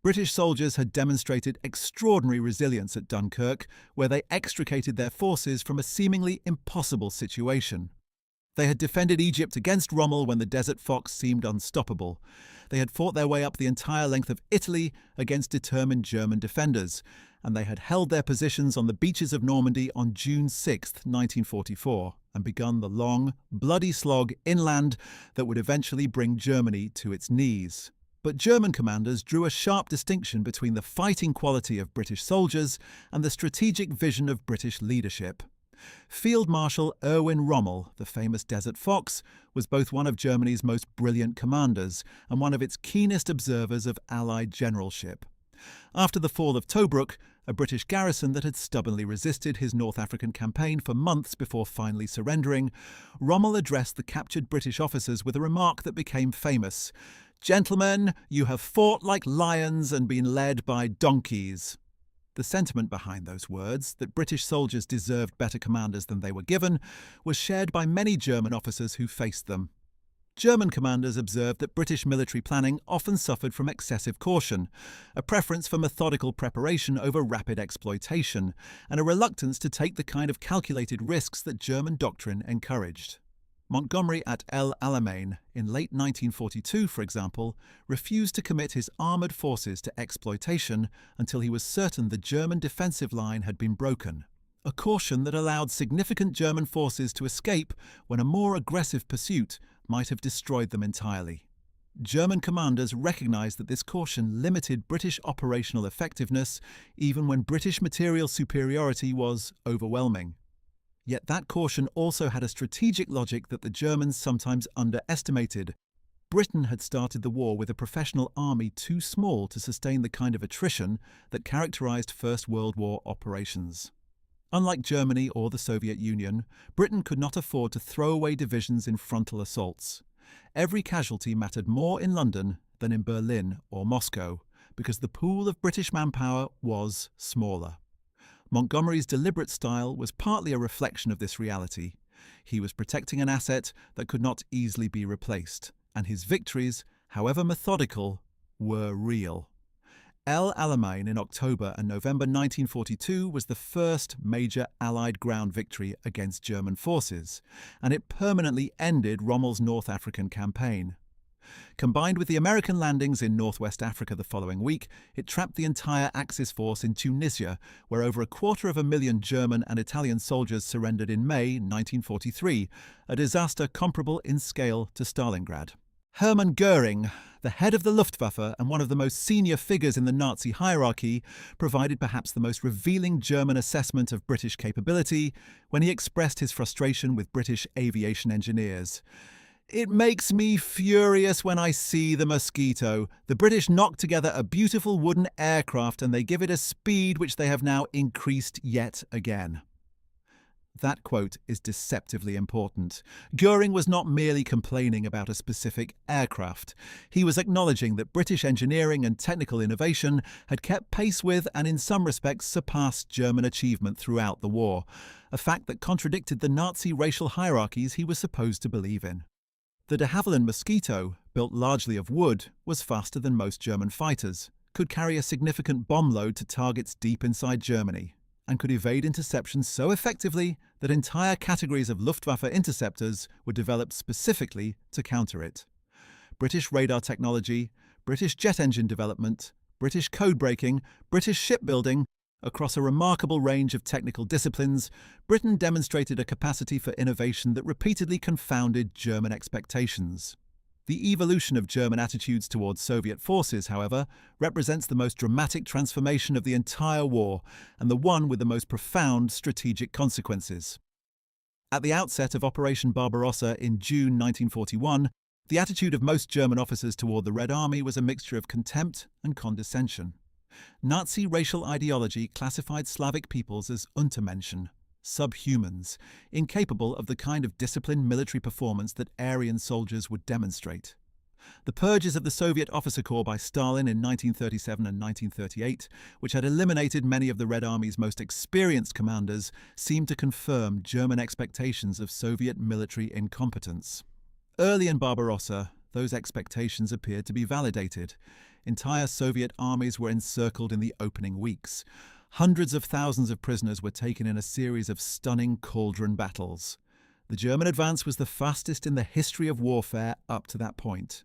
[SPEAKER 1] British soldiers had demonstrated extraordinary resilience at Dunkirk, where they extricated their forces from a seemingly impossible situation. They had defended Egypt against Rommel when the Desert Fox seemed unstoppable. They had fought their way up the entire length of Italy against determined German defenders, and they had held their positions on the beaches of Normandy on June 6, 1944, and begun the long, bloody slog inland that would eventually bring Germany to its knees. But German commanders drew a sharp distinction between the fighting quality of British soldiers and the strategic vision of British leadership. Field Marshal Erwin Rommel, the famous Desert Fox, was both one of Germany's most brilliant commanders and one of its keenest observers of Allied generalship. After the fall of Tobruk, a British garrison that had stubbornly resisted his North African campaign for months before finally surrendering, Rommel addressed the captured British officers with a remark that became famous: "Gentlemen, you have fought like lions and been led by donkeys." The sentiment behind those words, that British soldiers deserved better commanders than they were given, was shared by many German officers who faced them. German commanders observed that British military planning often suffered from excessive caution, a preference for methodical preparation over rapid exploitation, and a reluctance to take the kind of calculated risks that German doctrine encouraged. Montgomery at El Alamein, in late 1942, for example, refused to commit his armoured forces to exploitation until he was certain the German defensive line had been broken, a caution that allowed significant German forces to escape when a more aggressive pursuit might have destroyed them entirely. German commanders recognized that this caution limited British operational effectiveness even when British material superiority was overwhelming. Yet that caution also had a strategic logic that the Germans sometimes underestimated. Britain had started the war with a professional army too small to sustain the kind of attrition that characterized First World War operations. Unlike Germany or the Soviet Union, Britain could not afford to throw away divisions in frontal assaults. Every casualty mattered more in London than in Berlin or Moscow, because the pool of British manpower was smaller. Montgomery's deliberate style was partly a reflection of this reality. He was protecting an asset that could not easily be replaced, and his victories, however methodical, were real. El Alamein in October and November 1942 was the first major Allied ground victory against German forces, and it permanently ended Rommel's North African campaign. Combined with the American landings in northwest Africa the following week, it trapped the entire Axis force in Tunisia, where over 250,000 German and Italian soldiers surrendered in May 1943, a disaster comparable in scale to Stalingrad. Hermann Göring, the head of the Luftwaffe and one of the most senior figures in the Nazi hierarchy, provided perhaps the most revealing German assessment of British capability when he expressed his frustration with British aviation engineers. "It makes me furious when I see the Mosquito. The British knock together a beautiful wooden aircraft and they give it a speed which they have now increased yet again." That quote is deceptively important. Göring was not merely complaining about a specific aircraft. He was acknowledging that British engineering and technical innovation had kept pace with and in some respects surpassed German achievement throughout the war, a fact that contradicted the Nazi racial hierarchies he was supposed to believe in. The de Havilland Mosquito, built largely of wood, was faster than most German fighters, could carry a significant bomb load to targets deep inside Germany, and could evade interception so effectively that entire categories of Luftwaffe interceptors were developed specifically to counter it. British radar technology, British jet engine development, British code breaking, British shipbuilding, across a remarkable range of technical disciplines, Britain demonstrated a capacity for innovation that repeatedly confounded German expectations. The evolution of German attitudes towards Soviet forces, however, represents the most dramatic transformation of the entire war and the one with the most profound strategic consequences. At the outset of Operation Barbarossa in June 1941, the attitude of most German officers toward the Red Army was a mixture of contempt and condescension. Nazi racial ideology classified Slavic peoples as Untermenschen, subhumans, incapable of the kind of disciplined military performance that Aryan soldiers would demonstrate. The purges of the Soviet officer corps by Stalin in 1937 and 1938, which had eliminated many of the Red Army's most experienced commanders, seemed to confirm German expectations of Soviet military incompetence. Early in Barbarossa, those expectations appeared to be validated. Entire Soviet armies were encircled in the opening weeks. Hundreds of thousands of prisoners were taken in a series of stunning cauldron battles. The German advance was the fastest in the history of warfare up to that point.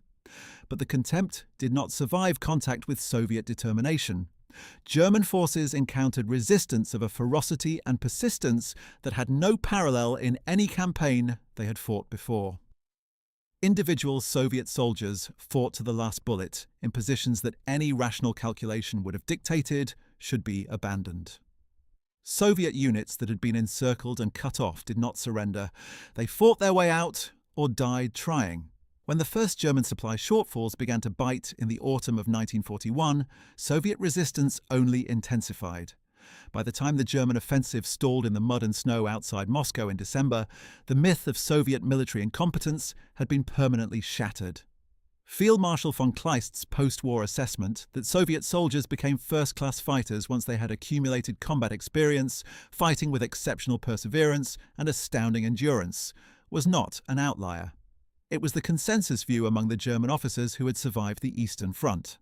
[SPEAKER 1] But the contempt did not survive contact with Soviet determination. German forces encountered resistance of a ferocity and persistence that had no parallel in any campaign they had fought before. Individual Soviet soldiers fought to the last bullet in positions that any rational calculation would have dictated should be abandoned. Soviet units that had been encircled and cut off did not surrender. They fought their way out or died trying. When the first German supply shortfalls began to bite in the autumn of 1941, Soviet resistance only intensified. By the time the German offensive stalled in the mud and snow outside Moscow in December, the myth of Soviet military incompetence had been permanently shattered. Field Marshal von Kleist's post-war assessment that Soviet soldiers became first-class fighters once they had accumulated combat experience, fighting with exceptional perseverance and astounding endurance, was not an outlier. It was the consensus view among the German officers who had survived the Eastern Front.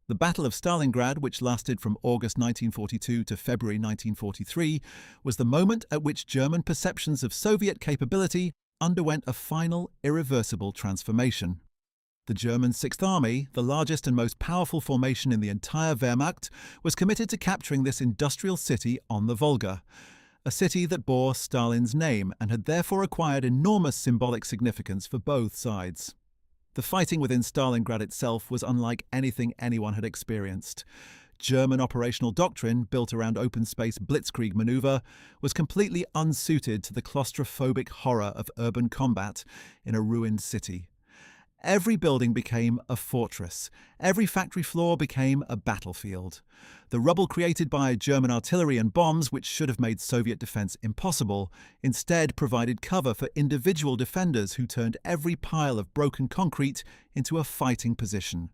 [SPEAKER 1] The Battle of Stalingrad, which lasted from August 1942 to February 1943, was the moment at which German perceptions of Soviet capability underwent a final, irreversible transformation. The German Sixth Army, the largest and most powerful formation in the entire Wehrmacht, was committed to capturing this industrial city on the Volga, a city that bore Stalin's name and had therefore acquired enormous symbolic significance for both sides. The fighting within Stalingrad itself was unlike anything anyone had experienced. German operational doctrine, built around open-space blitzkrieg maneuver, was completely unsuited to the claustrophobic horror of urban combat in a ruined city. Every building became a fortress. Every factory floor became a battlefield. The rubble created by German artillery and bombs, which should have made Soviet defense impossible, instead provided cover for individual defenders who turned every pile of broken concrete into a fighting position.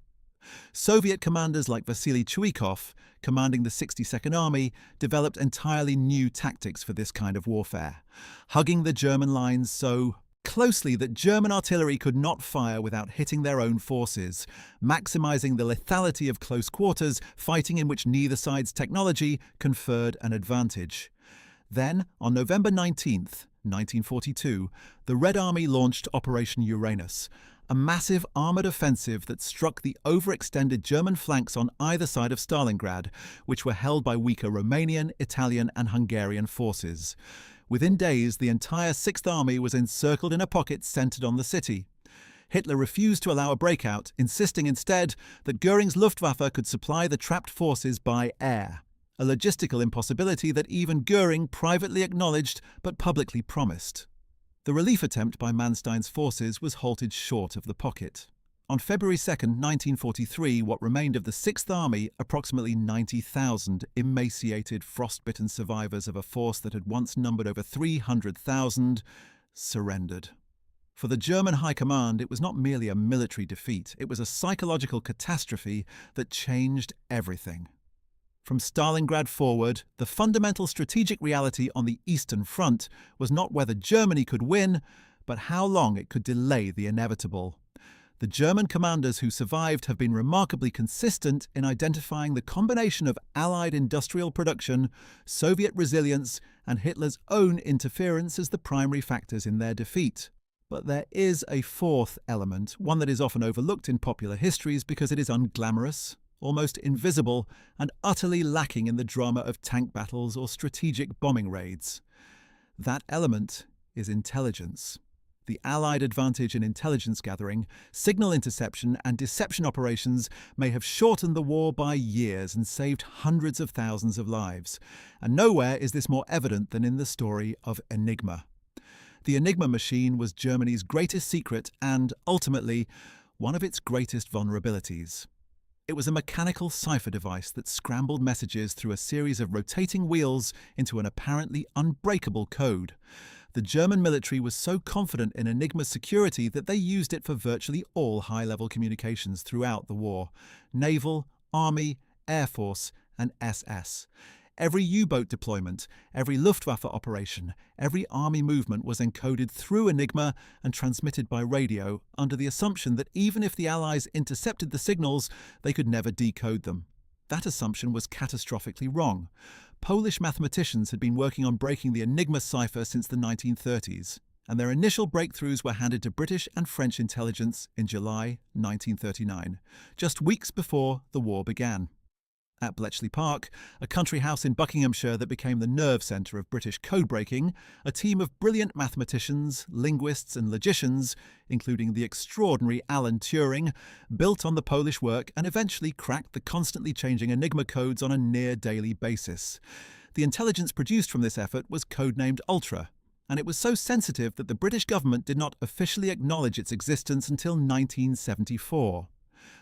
[SPEAKER 1] Soviet commanders like Vasily Chuikov, commanding the 62nd Army, developed entirely new tactics for this kind of warfare, hugging the German lines so closely that German artillery could not fire without hitting their own forces, maximizing the lethality of close quarters, fighting in which neither side's technology conferred an advantage. Then, on November 19th, 1942, the Red Army launched Operation Uranus, a massive armoured offensive that struck the overextended German flanks on either side of Stalingrad, which were held by weaker Romanian, Italian and Hungarian forces. Within days, the entire Sixth Army was encircled in a pocket centred on the city. Hitler refused to allow a breakout, insisting instead that Göring's Luftwaffe could supply the trapped forces by air, a logistical impossibility that even Göring privately acknowledged but publicly promised. The relief attempt by Manstein's forces was halted short of the pocket. On February 2, 1943, what remained of the Sixth Army, approximately 90,000 emaciated, frostbitten survivors of a force that had once numbered over 300,000, surrendered. For the German High Command, it was not merely a military defeat, it was a psychological catastrophe that changed everything. From Stalingrad forward, the fundamental strategic reality on the Eastern Front was not whether Germany could win, but how long it could delay the inevitable. The German commanders who survived have been remarkably consistent in identifying the combination of Allied industrial production, Soviet resilience, and Hitler's own interference as the primary factors in their defeat. But there is a fourth element, one that is often overlooked in popular histories because it is unglamorous, almost invisible, and utterly lacking in the drama of tank battles or strategic bombing raids. That element is intelligence. The Allied advantage in intelligence gathering, signal interception, and deception operations may have shortened the war by years and saved hundreds of thousands of lives. And nowhere is this more evident than in the story of Enigma. The Enigma machine was Germany's greatest secret and, ultimately, one of its greatest vulnerabilities. It was a mechanical cipher device that scrambled messages through a series of rotating wheels into an apparently unbreakable code. The German military was so confident in Enigma's security that they used it for virtually all high-level communications throughout the war: naval, army, air force, and SS. Every U-boat deployment, every Luftwaffe operation, every army movement was encoded through Enigma and transmitted by radio, under the assumption that even if the Allies intercepted the signals, they could never decode them. That assumption was catastrophically wrong. Polish mathematicians had been working on breaking the Enigma cipher since the 1930s, and their initial breakthroughs were handed to British and French intelligence in July 1939, just weeks before the war began. At Bletchley Park, a country house in Buckinghamshire that became the nerve centre of British code-breaking, a team of brilliant mathematicians, linguists and logicians, including the extraordinary Alan Turing, built on the Polish work and eventually cracked the constantly changing Enigma codes on a near-daily basis. The intelligence produced from this effort was codenamed Ultra, and it was so sensitive that the British government did not officially acknowledge its existence until 1974.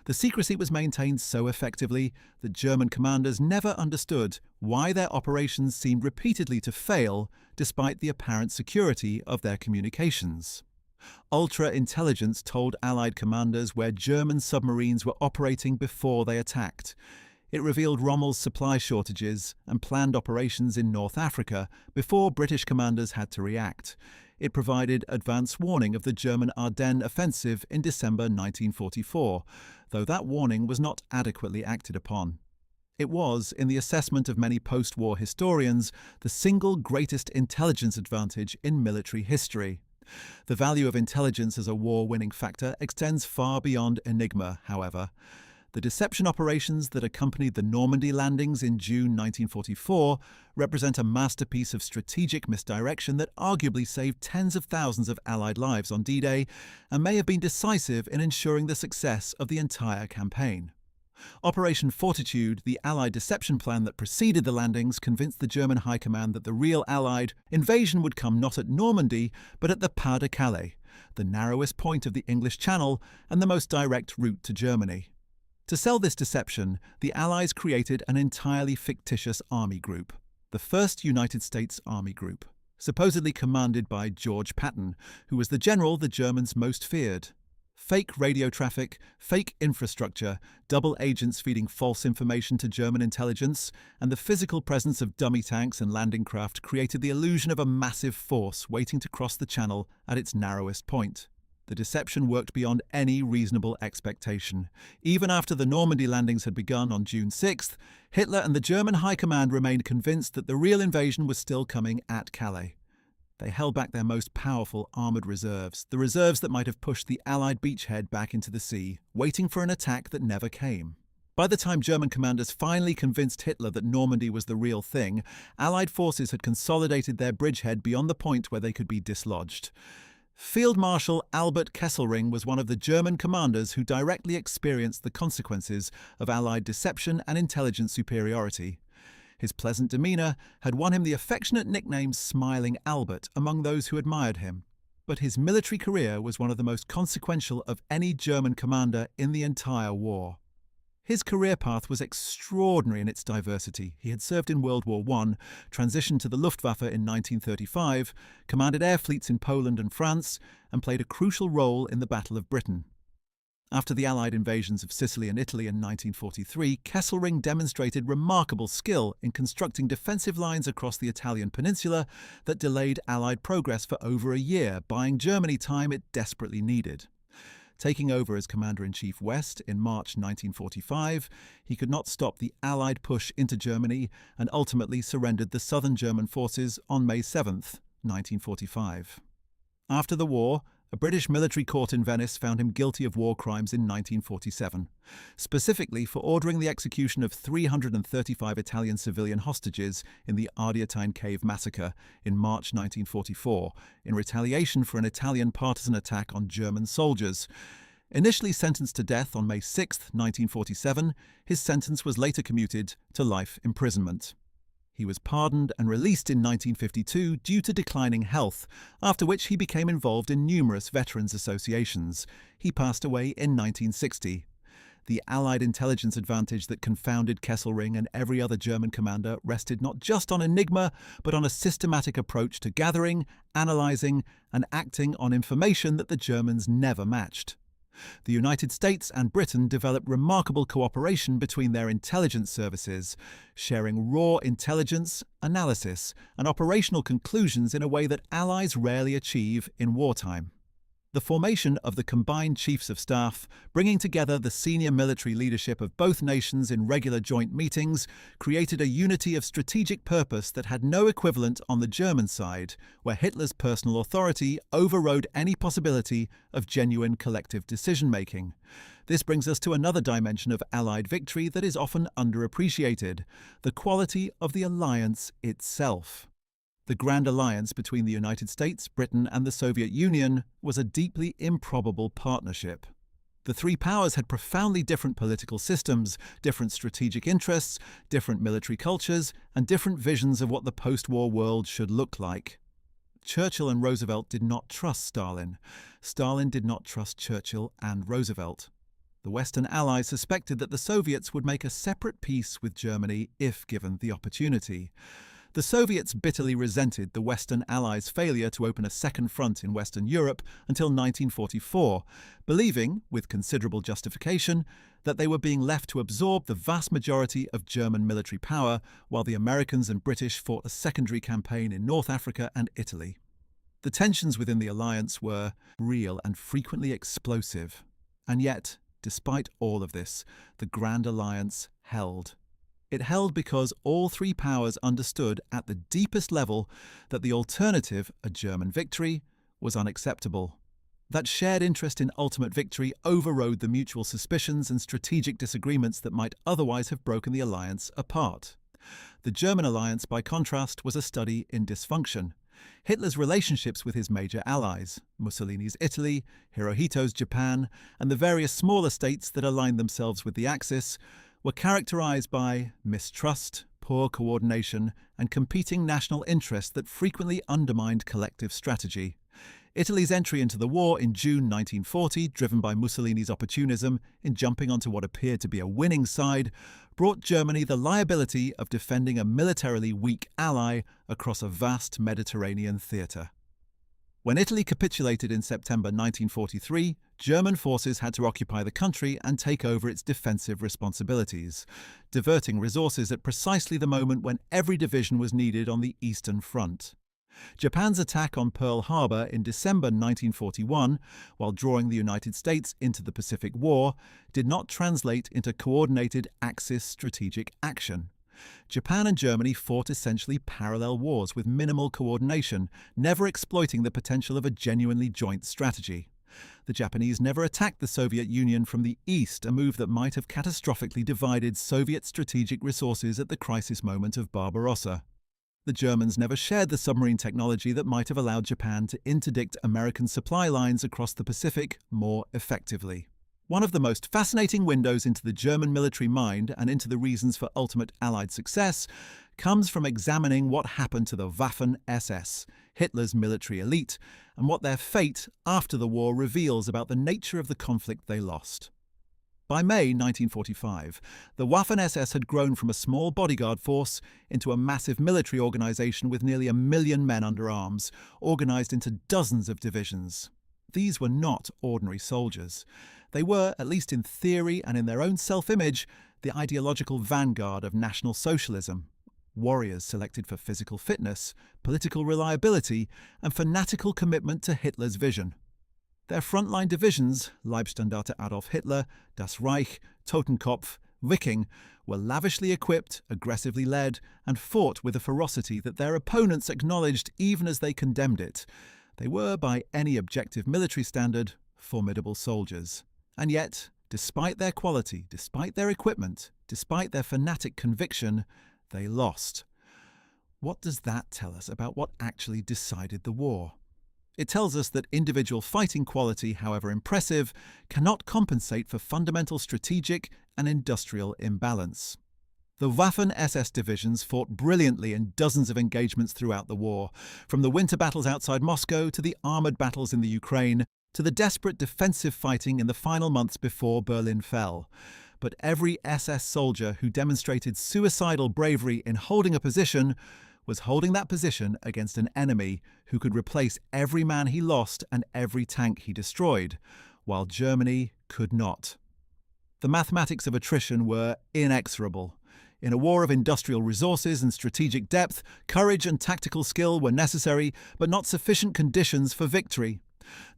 [SPEAKER 1] The secrecy was maintained so effectively that German commanders never understood why their operations seemed repeatedly to fail despite the apparent security of their communications. Ultra-intelligence told Allied commanders where German submarines were operating before they attacked. It revealed Rommel's supply shortages and planned operations in North Africa before British commanders had to react. It provided advance warning of the German Ardennes offensive in December 1944, though that warning was not adequately acted upon. It was, in the assessment of many post-war historians, the single greatest intelligence advantage in military history. The value of intelligence as a war-winning factor extends far beyond Enigma, however. The deception operations that accompanied the Normandy landings in June 1944 represent a masterpiece of strategic misdirection that arguably saved tens of thousands of Allied lives on D-Day and may have been decisive in ensuring the success of the entire campaign. Operation Fortitude, the Allied deception plan that preceded the landings, convinced the German High Command that the real Allied invasion would come not at Normandy, but at the Pas de Calais, the narrowest point of the English Channel and the most direct route to Germany. To sell this deception, the Allies created an entirely fictitious army group, the First United States Army Group, supposedly commanded by George Patton, who was the general the Germans most feared. Fake radio traffic, fake infrastructure, double agents feeding false information to German intelligence, and the physical presence of dummy tanks and landing craft created the illusion of a massive force waiting to cross the Channel at its narrowest point. The deception worked beyond any reasonable expectation. Even after the Normandy landings had begun on June 6th, Hitler and the German High Command remained convinced that the real invasion was still coming at Calais. They held back their most powerful armoured reserves, the reserves that might have pushed the Allied beachhead back into the sea, waiting for an attack that never came. By the time German commanders finally convinced Hitler that Normandy was the real thing, Allied forces had consolidated their bridgehead beyond the point where they could be dislodged. Field Marshal Albert Kesselring was one of the German commanders who directly experienced the consequences of Allied deception and intelligence superiority. His pleasant demeanour had won him the affectionate nickname Smiling Albert among those who admired him, but his military career was one of the most consequential of any German commander in the entire war. His career path was extraordinary in its diversity. He had served in World War I, transitioned to the Luftwaffe in 1935, commanded air fleets in Poland and France, and played a crucial role in the Battle of Britain. After the Allied invasions of Sicily and Italy in 1943, Kesselring demonstrated remarkable skill in constructing defensive lines across the Italian peninsula that delayed Allied progress for over a year, buying Germany time it desperately needed. Taking over as Commander-in-Chief West in March 1945, he could not stop the Allied push into Germany and ultimately surrendered the southern German forces on May 7, 1945. After the war, a British military court in Venice found him guilty of war crimes in 1947, specifically for ordering the execution of 335 Italian civilian hostages in the Ardeatine Cave massacre in March 1944, in retaliation for an Italian partisan attack on German soldiers. Initially sentenced to death on May 6, 1947, his sentence was later commuted to life imprisonment. He was pardoned and released in 1952 due to declining health, after which he became involved in numerous veterans' associations. He passed away in 1960. The Allied intelligence advantage that confounded Kesselring and every other German commander rested not just on enigma, but on a systematic approach to gathering, analysing, and acting on information that the Germans never matched. The United States and Britain developed remarkable cooperation between their intelligence services, sharing raw intelligence, analysis, and operational conclusions in a way that Allies rarely achieve in wartime. The formation of the Combined Chiefs of Staff, bringing together the senior military leadership of both nations in regular joint meetings, created a unity of strategic purpose that had no equivalent on the German side, where Hitler's personal authority overrode any possibility of genuine collective decision-making. This brings us to another dimension of Allied victory that is often underappreciated: the quality of the alliance itself. The Grand Alliance between the United States, Britain, and the Soviet Union was a deeply improbable partnership. The three powers had profoundly different political systems, different strategic interests, different military cultures, and different visions of what the post-war world should look like. Churchill and Roosevelt did not trust Stalin. Stalin did not trust Churchill and Roosevelt. The Western Allies suspected that the Soviets would make a separate peace with Germany if given the opportunity. The Soviets bitterly resented the Western Allies' failure to open a second front in Western Europe until 1944, believing, with considerable justification, that they were being left to absorb the vast majority of German military power, while the Americans and British fought a secondary campaign in North Africa and Italy. The tensions within the alliance were real and frequently explosive. And yet, despite all of this, the Grand Alliance held. It held because all three powers understood at the deepest level that the alternative, a German victory, was unacceptable. That shared interest in ultimate victory overrode the mutual suspicions and strategic disagreements that might otherwise have broken the alliance apart. The German alliance, by contrast, was a study in dysfunction. Hitler's relationships with his major allies, Mussolini's Italy, Hirohito's Japan, and the various smaller states that aligned themselves with the Axis, were characterized by mistrust, poor coordination, and competing national interests that frequently undermined collective strategy. Italy's entry into the war in June 1940, driven by Mussolini's opportunism in jumping onto what appeared to be a winning side, brought Germany the liability of defending a militarily weak ally across a vast Mediterranean theatre. When Italy capitulated in September 1943, German forces had to occupy the country and take over its defensive responsibilities, diverting resources at precisely the moment when every division was needed on the Eastern Front. Japan's attack on Pearl Harbor in December 1941, while drawing the United States into the Pacific War, did not translate into coordinated Axis strategic action. Japan and Germany fought essentially parallel wars with minimal coordination, never exploiting the potential of a genuinely joint strategy. The Japanese never attacked the Soviet Union from the east, a move that might have catastrophically divided Soviet strategic resources at the crisis moment of Barbarossa. The Germans never shared the submarine technology that might have allowed Japan to interdict American supply lines across the Pacific more effectively. One of the most fascinating windows into the German military mind and into the reasons for ultimate Allied success comes from examining what happened to the Waffen-SS, Hitler's military elite, and what their fate after the war reveals about the nature of the conflict they lost. By May 1945, the Waffen-SS had grown from a small bodyguard force into a massive military organization with nearly 1 million men under arms, organized into dozens of divisions. These were not ordinary soldiers. They were, at least in theory and in their own self-image, the ideological vanguard of National Socialism. Warriors selected for physical fitness, political reliability, and fanatical commitment to Hitler's vision. Their frontline divisions, Leibstandarte Adolf Hitler, Das Reich, Totenkopf, Wiking, were lavishly equipped, aggressively led, and fought with a ferocity that their opponents acknowledged even as they condemned it. They were, by any objective military standard, formidable soldiers. And yet, despite their quality, despite their equipment, despite their fanatic conviction, they lost. What does that tell us about what actually decided the war? It tells us that individual fighting quality, however impressive, cannot compensate for fundamental strategic and industrial imbalance. The Waffen-SS divisions fought brilliantly in dozens of engagements throughout the war, from the winter battles outside Moscow to the armoured battles in the Ukraine, to the desperate defensive fighting in the final months before Berlin fell. But every SS soldier who demonstrated suicidal bravery in holding a position was holding that position against an enemy who could replace every man he lost and every tank he destroyed, while Germany could not. The mathematics of attrition were inexorable. In a war of industrial resources and strategic depth, courage and tactical skill were necessary, but not sufficient conditions for victory.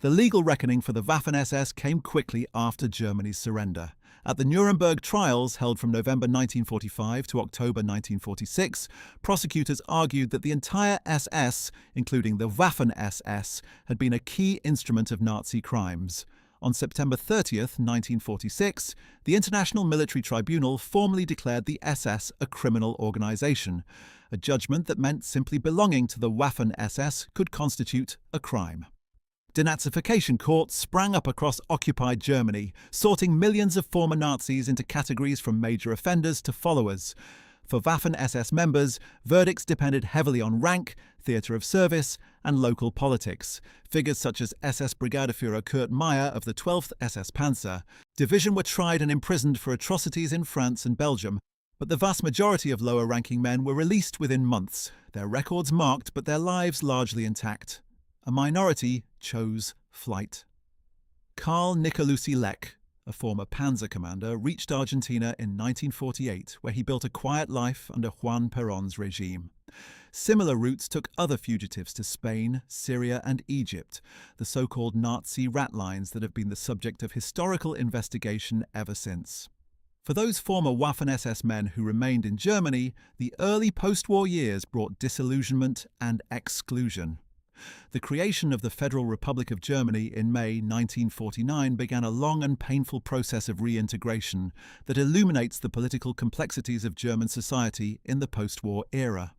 [SPEAKER 1] The legal reckoning for the Waffen-SS came quickly after Germany's surrender. At the Nuremberg trials, held from November 1945 to October 1946, prosecutors argued that the entire SS, including the Waffen-SS, had been a key instrument of Nazi crimes. On September 30th, 1946, the International Military Tribunal formally declared the SS a criminal organization, a judgment that meant simply belonging to the Waffen-SS could constitute a crime. Denazification courts sprang up across occupied Germany, sorting millions of former Nazis into categories from major offenders to followers. For Waffen-SS members, verdicts depended heavily on rank, theatre of service, and local politics. Figures such as SS Brigadeführer Kurt Meyer of the 12th SS Panzer Division were tried and imprisoned for atrocities in France and Belgium, but the vast majority of lower-ranking men were released within months, their records marked but their lives largely intact. A minority chose flight. Karl Nicolucci Lech, a former panzer commander, reached Argentina in 1948, where he built a quiet life under Juan Perón's regime. Similar routes took other fugitives to Spain, Syria, and Egypt, the so-called Nazi rat lines that have been the subject of historical investigation ever since. For those former Waffen-SS men who remained in Germany, the early post-war years brought disillusionment and exclusion. The creation of the Federal Republic of Germany in May 1949 began a long and painful process of reintegration that illuminates the political complexities of German society in the post-war era.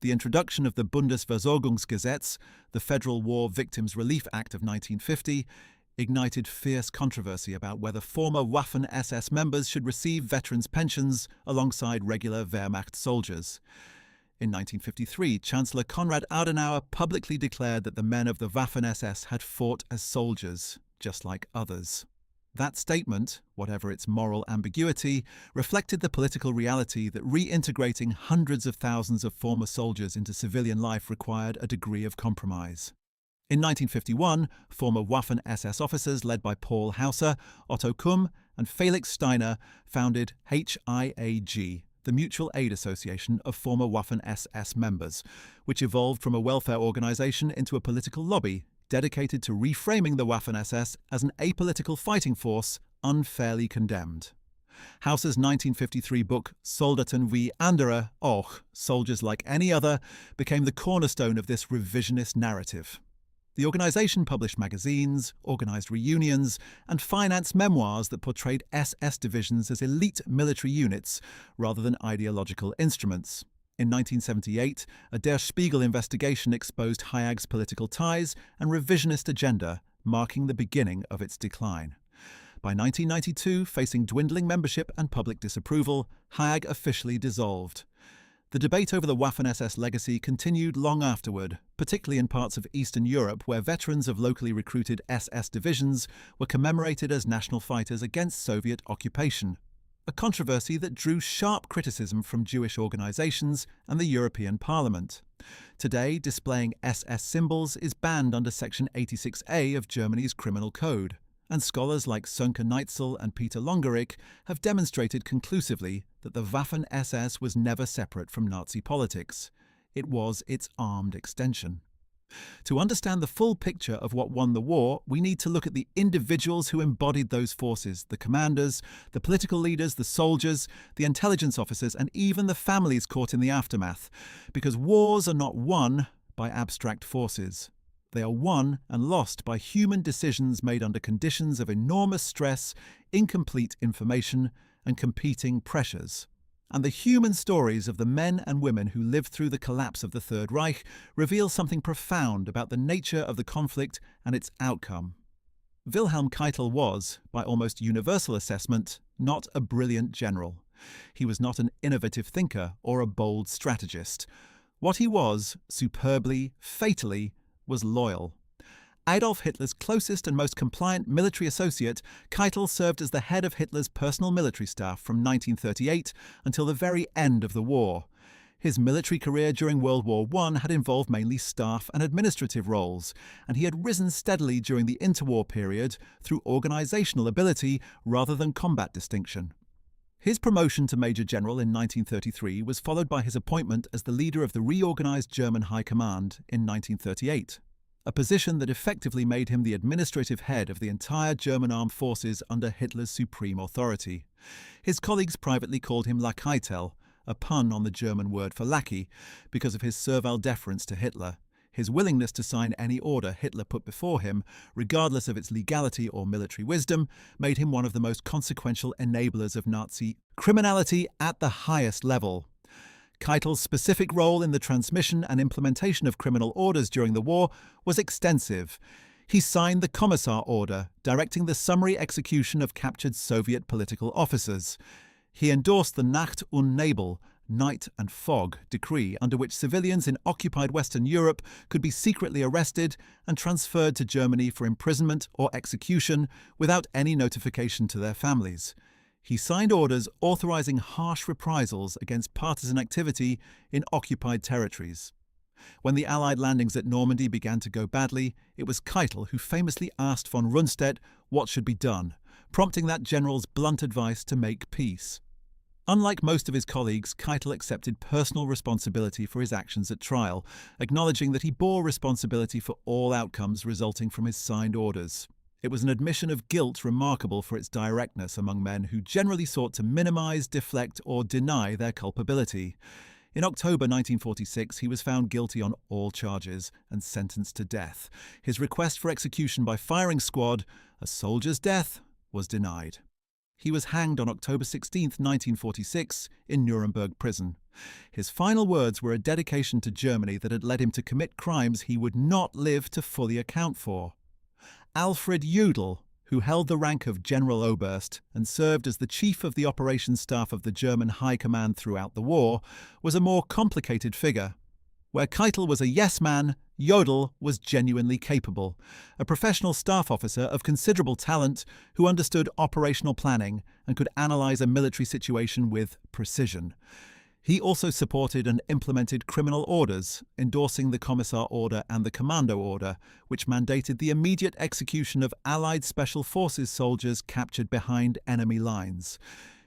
[SPEAKER 1] The introduction of the Bundesversorgungsgesetz, the Federal War Victims Relief Act of 1950, ignited fierce controversy about whether former Waffen-SS members should receive veterans' pensions alongside regular Wehrmacht soldiers. In 1953, Chancellor Konrad Adenauer publicly declared that the men of the Waffen-SS had fought as soldiers, just like others. That statement, whatever its moral ambiguity, reflected the political reality that reintegrating hundreds of thousands of former soldiers into civilian life required a degree of compromise. In 1951, former Waffen-SS officers led by Paul Hauser, Otto Kumm, and Felix Steiner founded HIAG, the Mutual Aid Association of former Waffen-SS members, which evolved from a welfare organization into a political lobby dedicated to reframing the Waffen-SS as an apolitical fighting force unfairly condemned. Hauser's 1953 book Soldaten wie andere auch, Soldiers Like Any Other, became the cornerstone of this revisionist narrative. The organization published magazines, organized reunions, and financed memoirs that portrayed SS divisions as elite military units rather than ideological instruments. In 1978, a Der Spiegel investigation exposed HIAG's political ties and revisionist agenda, marking the beginning of its decline. By 1992, facing dwindling membership and public disapproval, HIAG officially dissolved. The debate over the Waffen-SS legacy continued long afterward, particularly in parts of Eastern Europe where veterans of locally recruited SS divisions were commemorated as national fighters against Soviet occupation, a controversy that drew sharp criticism from Jewish organizations and the European Parliament. Today, displaying SS symbols is banned under Section 86A of Germany's Criminal Code, and scholars like Sönke Neitzel and Peter Longerich have demonstrated conclusively that the Waffen-SS was never separate from Nazi politics. It was its armed extension. To understand the full picture of what won the war, we need to look at the individuals who embodied those forces, the commanders, the political leaders, the soldiers, the intelligence officers, and even the families caught in the aftermath, because wars are not won by abstract forces. They are won and lost by human decisions made under conditions of enormous stress, incomplete information, and competing pressures. And the human stories of the men and women who lived through the collapse of the Third Reich reveal something profound about the nature of the conflict and its outcome. Wilhelm Keitel was, by almost universal assessment, not a brilliant general. He was not an innovative thinker or a bold strategist. What he was, superbly, fatally, was loyal. Adolf Hitler's closest and most compliant military associate, Keitel served as the head of Hitler's personal military staff from 1938 until the very end of the war. His military career during World War I had involved mainly staff and administrative roles, and he had risen steadily during the interwar period through organizational ability rather than combat distinction. His promotion to Major General in 1933 was followed by his appointment as the leader of the reorganized German High Command in 1938. A position that effectively made him the administrative head of the entire German armed forces under Hitler's supreme authority. His colleagues privately called him Lacaitel, a pun on the German word for lackey, because of his servile deference to Hitler. His willingness to sign any order Hitler put before him, regardless of its legality or military wisdom, made him one of the most consequential enablers of Nazi criminality at the highest level. Keitel's specific role in the transmission and implementation of criminal orders during the war was extensive. He signed the Commissar Order, directing the summary execution of captured Soviet political officers. He endorsed the Nacht und Nebel, Night and Fog decree, under which civilians in occupied Western Europe could be secretly arrested and transferred to Germany for imprisonment or execution without any notification to their families. He signed orders authorizing harsh reprisals against partisan activity in occupied territories. When the Allied landings at Normandy began to go badly, it was Keitel who famously asked von Rundstedt what should be done, prompting that general's blunt advice to make peace. Unlike most of his colleagues, Keitel accepted personal responsibility for his actions at trial, acknowledging that he bore responsibility for all outcomes resulting from his signed orders. It was an admission of guilt remarkable for its directness among men who generally sought to minimize, deflect, or deny their culpability. In October 1946, he was found guilty on all charges and sentenced to death. His request for execution by firing squad, a soldier's death, was denied. He was hanged on October 16, 1946, in Nuremberg prison. His final words were a dedication to Germany that had led him to commit crimes he would not live to fully account for. Alfred Jodl, who held the rank of General Oberst and served as the chief of the operations staff of the German High Command throughout the war, was a more complicated figure. Where Keitel was a yes-man, Jodl was genuinely capable, a professional staff officer of considerable talent who understood operational planning and could analyze a military situation with precision. He also supported and implemented criminal orders, endorsing the Commissar Order and the Commando Order, which mandated the immediate execution of Allied Special Forces soldiers captured behind enemy lines.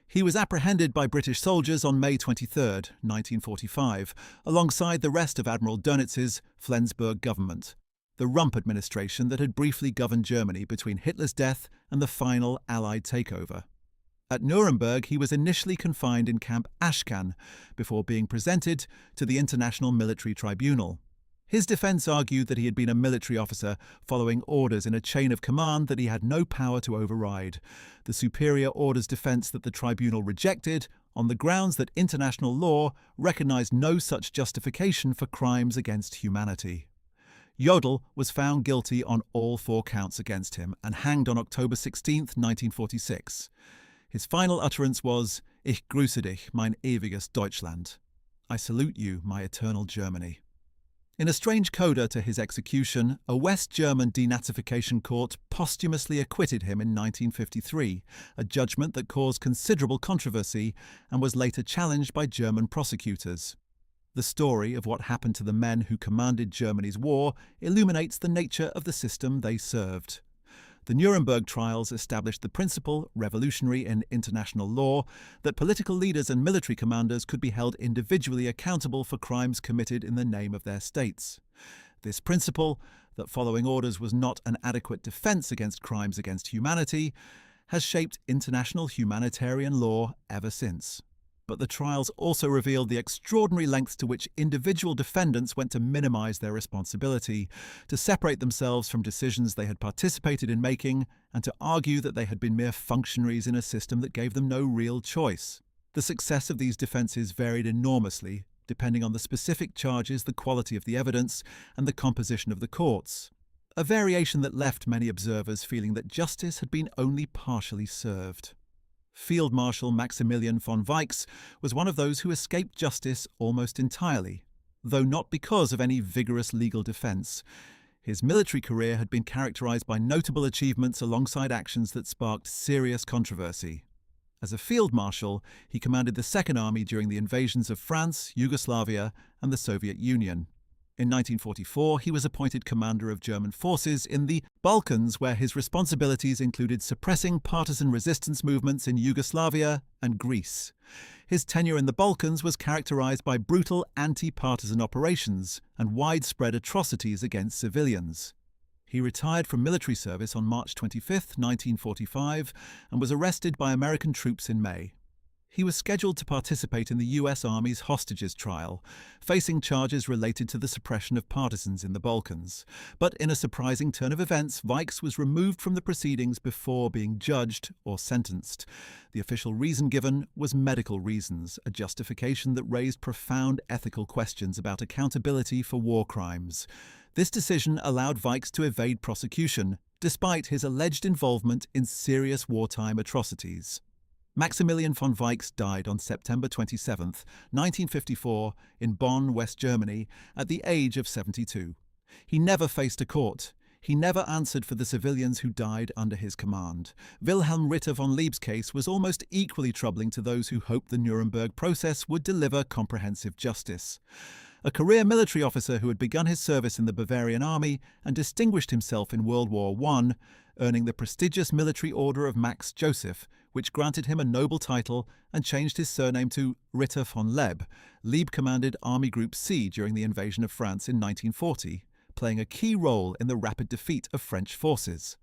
[SPEAKER 1] He was apprehended by British soldiers on May 23, 1945, alongside the rest of Admiral Dönitz's Flensburg government, the Rump administration that had briefly governed Germany between Hitler's death and the final Allied takeover. At Nuremberg, he was initially confined in Camp Ashcan before being presented to the International Military Tribunal. His defense argued that he had been a military officer following orders in a chain of command that he had no power to override. The superior orders defense that the tribunal rejected on the grounds that international law recognized no such justification for crimes against humanity. Jodl was found guilty on all 4 counts against him and hanged on October 16, 1946. His final utterance was, "Ich grüße dich, mein ewiges Deutschland." I salute you, my eternal Germany. In a strange coda to his execution, a West German denazification court posthumously acquitted him in 1953, a judgment that caused considerable controversy and was later challenged by German prosecutors. The story of what happened to the men who commanded Germany's war illuminates the nature of the system they served. The Nuremberg trials established the principle, revolutionary in international law, that political leaders and military commanders could be held individually accountable for crimes committed in the name of their states. This principle, that following orders was not an adequate defense against crimes against humanity, has shaped international humanitarian law ever since. But the trials also revealed the extraordinary lengths to which individual defendants went to minimize their responsibility, to separate themselves from decisions they had participated in making, and to argue that they had been mere functionaries in a system that gave them no real choice. The success of these defenses varied enormously, depending on the specific charges, the quality of the evidence, and the composition of the courts. A variation that left many observers feeling that justice had been only partially served. Field Marshal Maximilian von Weichs was one of those who escaped justice almost entirely, though not because of any vigorous legal defense. His military career had been characterized by notable achievements alongside actions that sparked serious controversy. As a field marshal, he commanded the Second Army during the invasions of France, Yugoslavia, and the Soviet Union. In 1944, he was appointed commander of German forces in the Balkans, where his responsibilities included suppressing partisan resistance movements in Yugoslavia and Greece. His tenure in the Balkans was characterized by brutal anti-partisan operations and widespread atrocities against civilians. He retired from military service on March 25, 1945, and was arrested by American troops in May. He was scheduled to participate in the U.S. Army's hostages trial, facing charges related to the suppression of partisans in the Balkans. But in a surprising turn of events, Weichs was removed from the proceedings before being judged or sentenced. The official reason given was medical reasons, a justification that raised profound ethical questions about accountability for war crimes. This decision allowed Weichs to evade prosecution, despite his alleged involvement in serious wartime atrocities. Maximilian von Weichs died on September 27, 1954, in Bonn, West Germany, at the age of 72. He never faced a court. He never answered for the civilians who died under his command. Wilhelm Ritter von Lieb's case was almost equally troubling to those who hoped the Nuremberg process would deliver comprehensive justice. A career military officer who had begun his service in the Bavarian Army and distinguished himself in World War I, earning the prestigious military order of Max Joseph, which granted him a noble title and changed his surname to Ritter von Leb. Lieb commanded Army Group C during the invasion of France in 1940, playing a key role in the rapid defeat of French forces.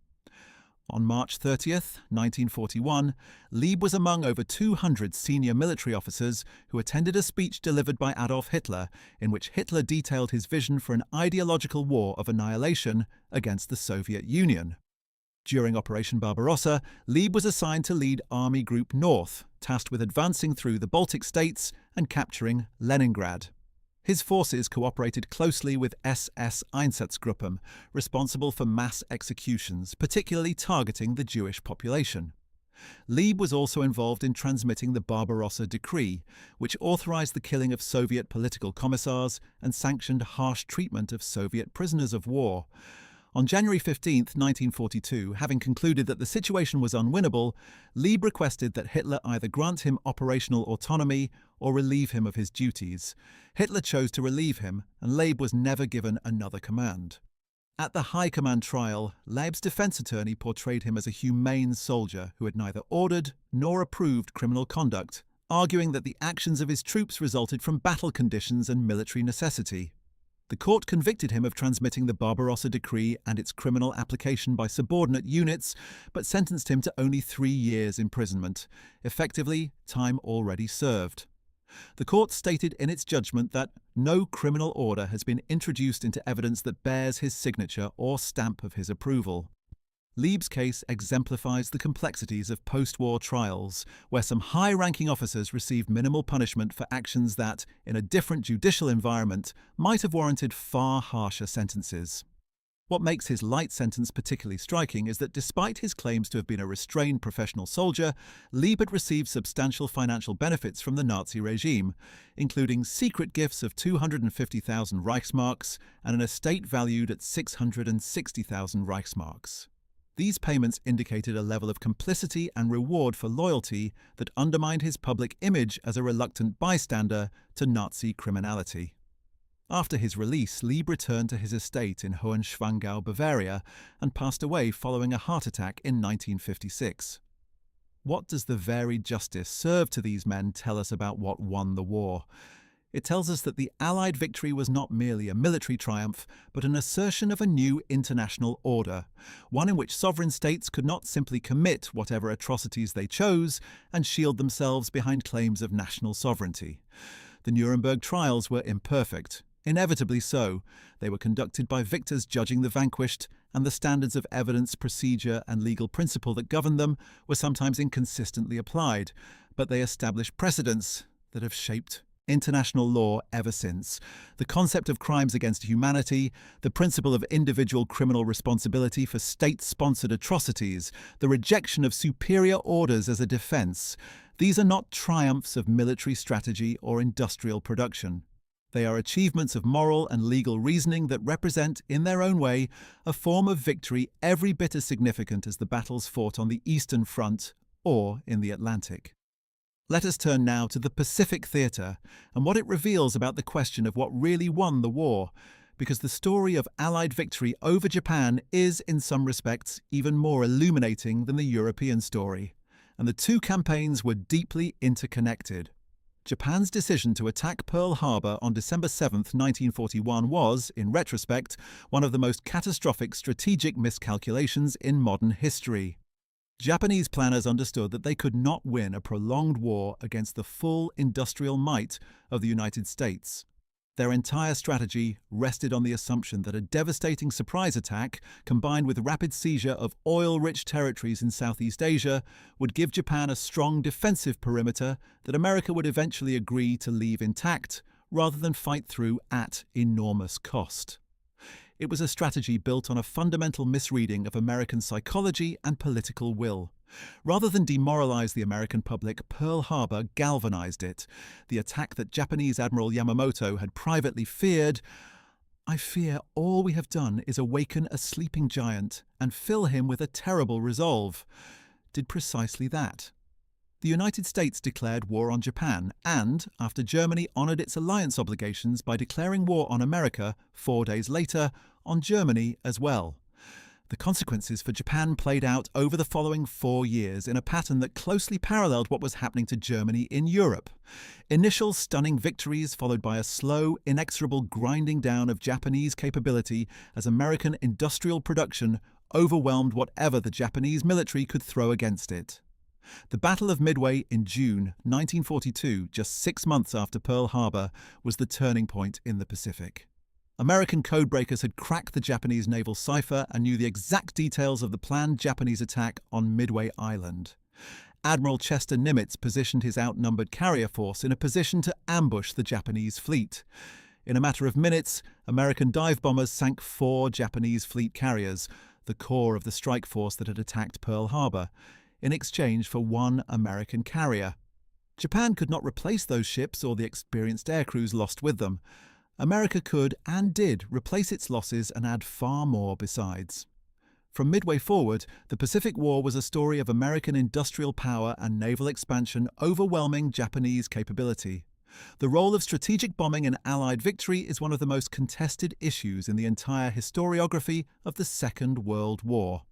[SPEAKER 1] On March 30, 1941, Lieb was among over 200 senior military officers who attended a speech delivered by Adolf Hitler, in which Hitler detailed his vision for an ideological war of annihilation against the Soviet Union. During Operation Barbarossa, Lieb was assigned to lead Army Group North, tasked with advancing through the Baltic states and capturing Leningrad. His forces cooperated closely with SS Einsatzgruppen, responsible for mass executions, particularly targeting the Jewish population. Lieb was also involved in transmitting the Barbarossa Decree, which authorized the killing of Soviet political commissars and sanctioned harsh treatment of Soviet prisoners of war. On January 15, 1942, having concluded that the situation was unwinnable, Lieb requested that Hitler either grant him operational autonomy or relieve him of his duties. Hitler chose to relieve him, and Lieb was never given another command. At the High Command trial, Lieb's defense attorney portrayed him as a humane soldier who had neither ordered nor approved criminal conduct, arguing that the actions of his troops resulted from battle conditions and military necessity. The court convicted him of transmitting the Barbarossa Decree and its criminal application by subordinate units, but sentenced him to only 3 years imprisonment, effectively time already served. The court stated in its judgment that no criminal order has been introduced into evidence that bears his signature or stamp of his approval. Lieb's case exemplifies the complexities of post-war trials, where some high-ranking officers received minimal punishment for actions that, in a different judicial environment, might have warranted far harsher sentences. What makes his light sentence particularly striking is that despite his claims to have been a restrained professional soldier, Lieb had received substantial financial benefits from the Nazi regime, including secret gifts of 250,000 Reichsmarks and an estate valued at 660,000 Reichsmarks. These payments indicated a level of complicity and reward for loyalty that undermined his public image as a reluctant bystander to Nazi criminality. After his release, Lieb returned to his estate in Hohenschwangau, Bavaria, and passed away following a heart attack in 1956. What does the varied justice served to these men tell us about what won the war? It tells us that the Allied victory was not merely a military triumph, but an assertion of a new international order, one in which sovereign states could not simply commit whatever atrocities they chose and shield themselves behind claims of national sovereignty. The Nuremberg trials were imperfect. Inevitably so. They were conducted by victors judging the vanquished, and the standards of evidence, procedure, and legal principle that governed them were sometimes inconsistently applied, but they established precedents that have shaped international law ever since. The concept of crimes against humanity, the principle of individual criminal responsibility for state-sponsored atrocities, the rejection of superior orders as a defense. These are not triumphs of military strategy or industrial production. They are achievements of moral and legal reasoning that represent, in their own way, a form of victory every bit as significant as the battles fought on the Eastern Front or in the Atlantic. Let us turn now to the Pacific Theatre and what it reveals about the question of what really won the war, because the story of Allied victory over Japan is, in some respects, even more illuminating than the European story, and the two campaigns were deeply interconnected. Japan's decision to attack Pearl Harbor on December 7, 1941 was, in retrospect, one of the most catastrophic strategic miscalculations in modern history. Japanese planners understood that they could not win a prolonged war against the full industrial might of the United States. Their entire strategy rested on the assumption that a devastating surprise attack, combined with rapid seizure of oil-rich territories in Southeast Asia, would give Japan a strong defensive perimeter that America would eventually agree to leave intact, rather than fight through at enormous cost. It was a strategy built on a fundamental misreading of American psychology and political will. Rather than demoralize the American public, Pearl Harbor galvanized it. The attack that Japanese Admiral Yamamoto had privately feared, "I fear all we have done is awaken a sleeping giant and fill him with a terrible resolve," did precisely that. The United States declared war on Japan and, after Germany honored its alliance obligations by declaring war on America 4 days later, on Germany as well. The consequences for Japan played out over the following 4 years in a pattern that closely paralleled what was happening to Germany in Europe. Initial stunning victories followed by a slow, inexorable grinding down of Japanese capability as American industrial production overwhelmed whatever the Japanese military could throw against it. The Battle of Midway in June 1942, just 6 months after Pearl Harbor, was the turning point in the Pacific. American codebreakers had cracked the Japanese naval cipher and knew the exact details of the planned Japanese attack on Midway Island. Admiral Chester Nimitz positioned his outnumbered carrier force in a position to ambush the Japanese fleet. In a matter of minutes, American dive bombers sank 4 Japanese fleet carriers, the core of the strike force that had attacked Pearl Harbor, in exchange for 1 American carrier. Japan could not replace those ships or the experienced aircrews lost with them. America could and did replace its losses and add far more besides. From midway forward, the Pacific War was a story of American industrial power and naval expansion overwhelming Japanese capability. The role of strategic bombing in Allied victory is one of the most contested issues in the entire historiography of the Second World War.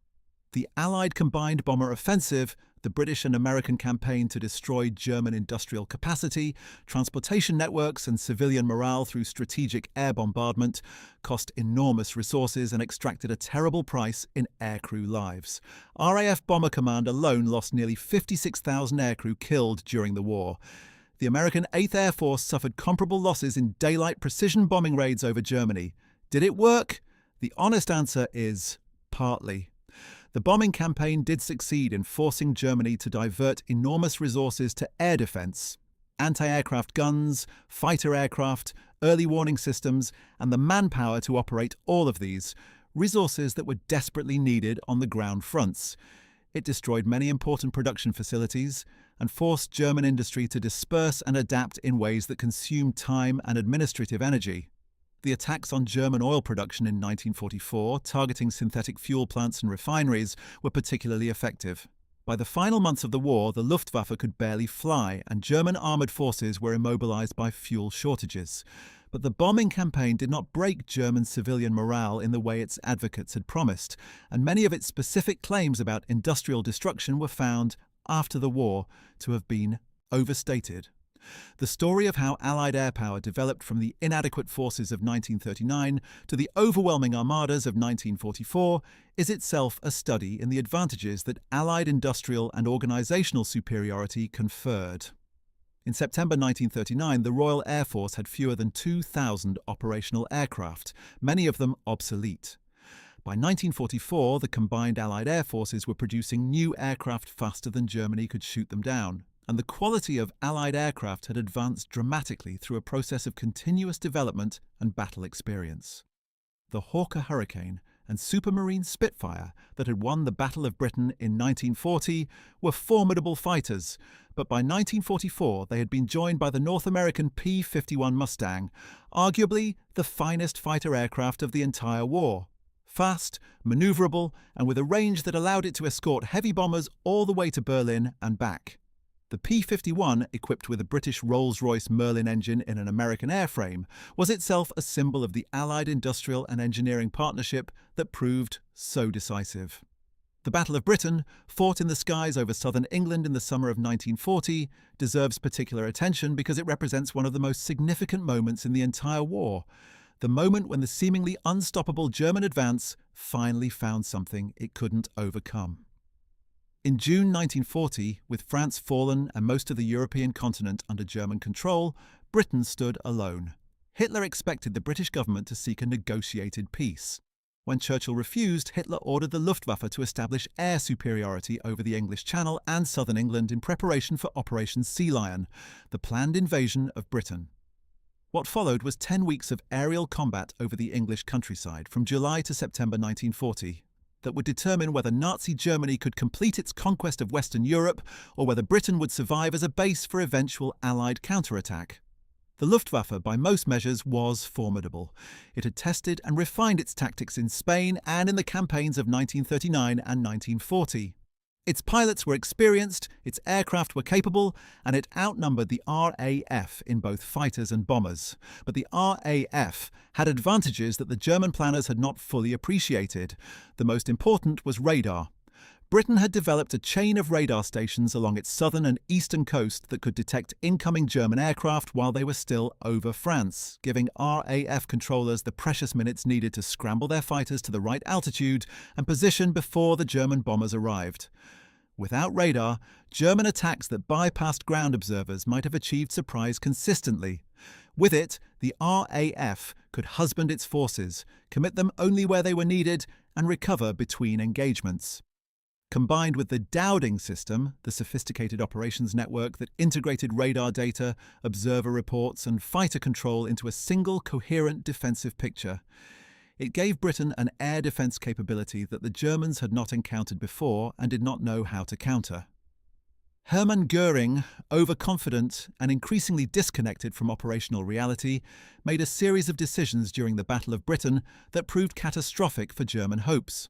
[SPEAKER 1] The Allied combined bomber offensive, the British and American campaign to destroy German industrial capacity, transportation networks and civilian morale through strategic air bombardment, cost enormous resources and extracted a terrible price in aircrew lives. RAF Bomber Command alone lost nearly 56,000 aircrew killed during the war. The American 8th Air Force suffered comparable losses in daylight precision bombing raids over Germany. Did it work? The honest answer is partly. The bombing campaign did succeed in forcing Germany to divert enormous resources to air defense, anti-aircraft guns, fighter aircraft, early warning systems, and the manpower to operate all of these, resources that were desperately needed on the ground fronts. It destroyed many important production facilities and forced German industry to disperse and adapt in ways that consumed time and administrative energy. The attacks on German oil production in 1944, targeting synthetic fuel plants and refineries, were particularly effective. By the final months of the war, the Luftwaffe could barely fly, and German armoured forces were immobilized by fuel shortages. But the bombing campaign did not break German civilian morale in the way its advocates had promised, and many of its specific claims about industrial destruction were found, after the war, to have been overstated. The story of how Allied air power developed from the inadequate forces of 1939 to the overwhelming armadas of 1944 is itself a study in the advantages that Allied industrial and organisational superiority conferred. In September 1939, the Royal Air Force had fewer than 2,000 operational aircraft, many of them obsolete. By 1944, the combined Allied air forces were producing new aircraft faster than Germany could shoot them down, and the quality of Allied aircraft had advanced dramatically through a process of continuous development and battle experience. The Hawker Hurricane and Supermarine Spitfire that had won the Battle of Britain in 1940 were formidable fighters, but by 1944 they had been joined by the North American P-51 Mustang, arguably the finest fighter aircraft of the entire war. Fast, manoeuvrable, and with a range that allowed it to escort heavy bombers all the way to Berlin and back. The P-51, equipped with a British Rolls-Royce Merlin engine in an American airframe, was itself a symbol of the Allied industrial and engineering partnership that proved so decisive. The Battle of Britain, fought in the skies over southern England in the summer of 1940, deserves particular attention because it represents one of the most significant moments in the entire war. The moment when the seemingly unstoppable German advance finally found something it couldn't overcome. In June 1940, with France fallen and most of the European continent under German control, Britain stood alone. Hitler expected the British government to seek a negotiated peace. When Churchill refused, Hitler ordered the Luftwaffe to establish air superiority over the English Channel and southern England in preparation for Operation Sea Lion, the planned invasion of Britain. What followed was 10 weeks of aerial combat over the English countryside from July to September 1940 that would determine whether Nazi Germany could complete its conquest of Western Europe or whether Britain would survive as a base for eventual Allied counterattack. The Luftwaffe, by most measures, was formidable. It had tested and refined its tactics in Spain and in the campaigns of 1939 and 1940. Its pilots were experienced, its aircraft were capable, and it outnumbered the RAF in both fighters and bombers. But the RAF had advantages that the German planners had not fully appreciated. The most important was radar. Britain had developed a chain of radar stations along its southern and eastern coast that could detect incoming German aircraft while they were still over France, giving RAF controllers the precious minutes needed to scramble their fighters to the right altitude and position before the German bombers arrived. Without radar, German attacks that bypassed ground observers might have achieved surprise consistently. With it, the RAF could husband its forces, commit them only where they were needed, and recover between engagements. Combined with the dowding system, the sophisticated operations network that integrated radar data, observer reports, and fighter control into a single coherent defensive picture, it gave Britain an air defense capability that the Germans had not encountered before and did not know how to counter. Hermann Göring, overconfident and increasingly disconnected from operational reality, made a series of decisions during the Battle of Britain that proved catastrophic for German hopes.